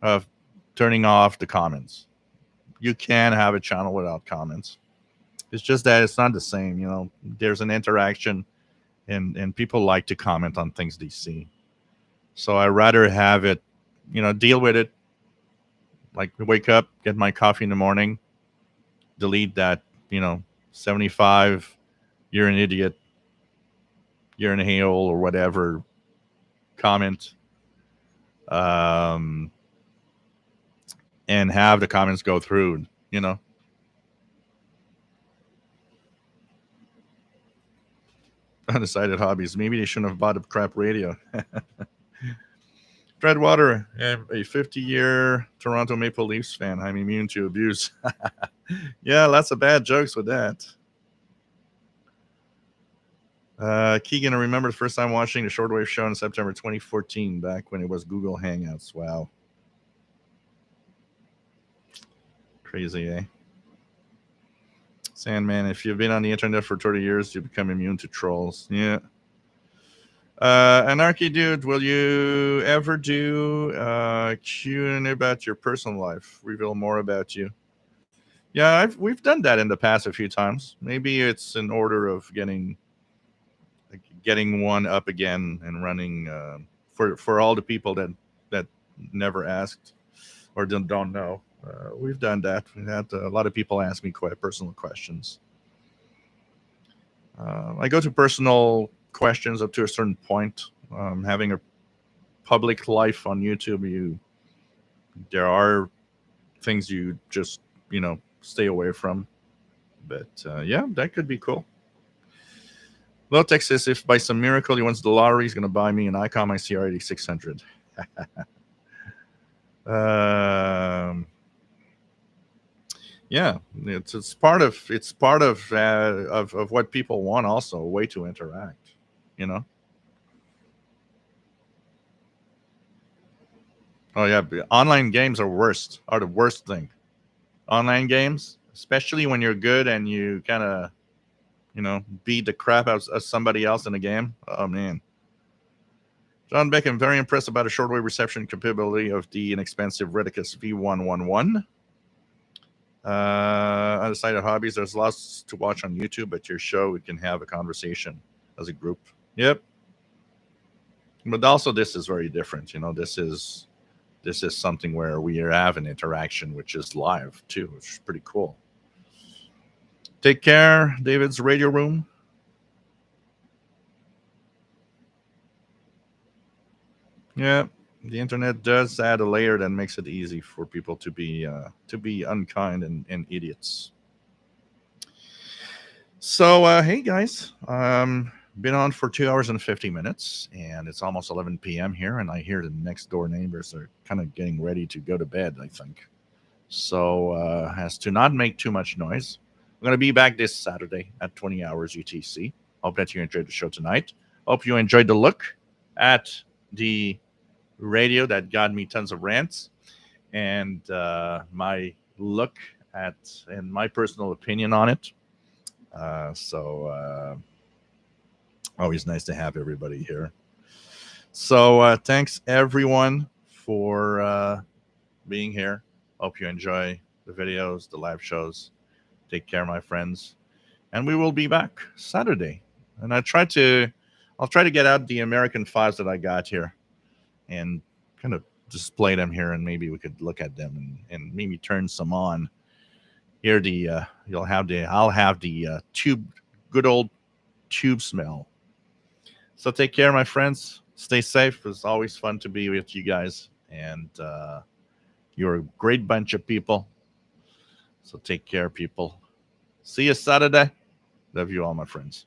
of turning off the comments. You can have a channel without comments. It's just that it's not the same. There's an interaction, and people like to comment on things they see. So I rather have it, deal with it. Like wake up, get my coffee in the morning, delete that, 75, you're an idiot, you're an a-hole or whatever comment, and have the comments go through. Undecided hobbies. Maybe they shouldn't have bought a crap radio. Dreadwater, I'm a 50-year Toronto Maple Leafs fan. I'm immune to abuse. Yeah, lots of bad jokes with that. Keegan, I remember the first time watching the Shortwave show in September 2014, back when it was Google Hangouts. Wow. Crazy, eh? Sandman, if you've been on the internet for 30 years, you become immune to trolls. Yeah. Anarchy Dude, will you ever do Q&A about your personal life? Reveal more about you. Yeah, we've done that in the past a few times. Maybe it's in order of getting one up again and running for all the people that never asked or don't know. We've done that. We had a lot of people ask me quite personal questions. I go to personal questions up to a certain point. Having a public life on YouTube, there are things you just stay away from. But yeah, that could be cool. Lotex says if by some miracle he wins the lottery, he's going to buy me an Icon my CR8600. Yeah, it's part of what people want. Also, a way to interact. Oh yeah, online games are the worst thing. Online games, especially when you're good and you kind of, beat the crap out of somebody else in a game. Oh, man. John Beck, I'm very impressed about the shortwave reception capability of the inexpensive Redicus V111. Undecided hobbies, there's lots to watch on YouTube, but your show, we can have a conversation as a group. Yep. But also this is very different. This is something where we have an interaction, which is live too, which is pretty cool. Take care, David's Radio Room. Yeah, the internet does add a layer that makes it easy for people to be unkind and idiots. So hey guys, been on for 2 hours and 50 minutes, and it's almost 11 p.m. here, and I hear the next door neighbors are kind of getting ready to go to bed, I think. So as to not make too much noise, I'm going to be back this Saturday at 20 hours UTC. Hope that you enjoyed the show tonight. Hope you enjoyed the look at the radio that got me tons of rants, and my look at and my personal opinion on it. So always nice to have everybody here. So thanks everyone for being here. Hope you enjoy the videos, the live shows. Take care, my friends, and we will be back Saturday. And I'll try to get out the American files that I got here and kind of display them here, and maybe we could look at them and maybe turn some on. Here I'll have the tube, good old tube smell. So take care, my friends. Stay safe. It's always fun to be with you guys, and you're a great bunch of people. So take care, people. See you Saturday. Love you all, my friends.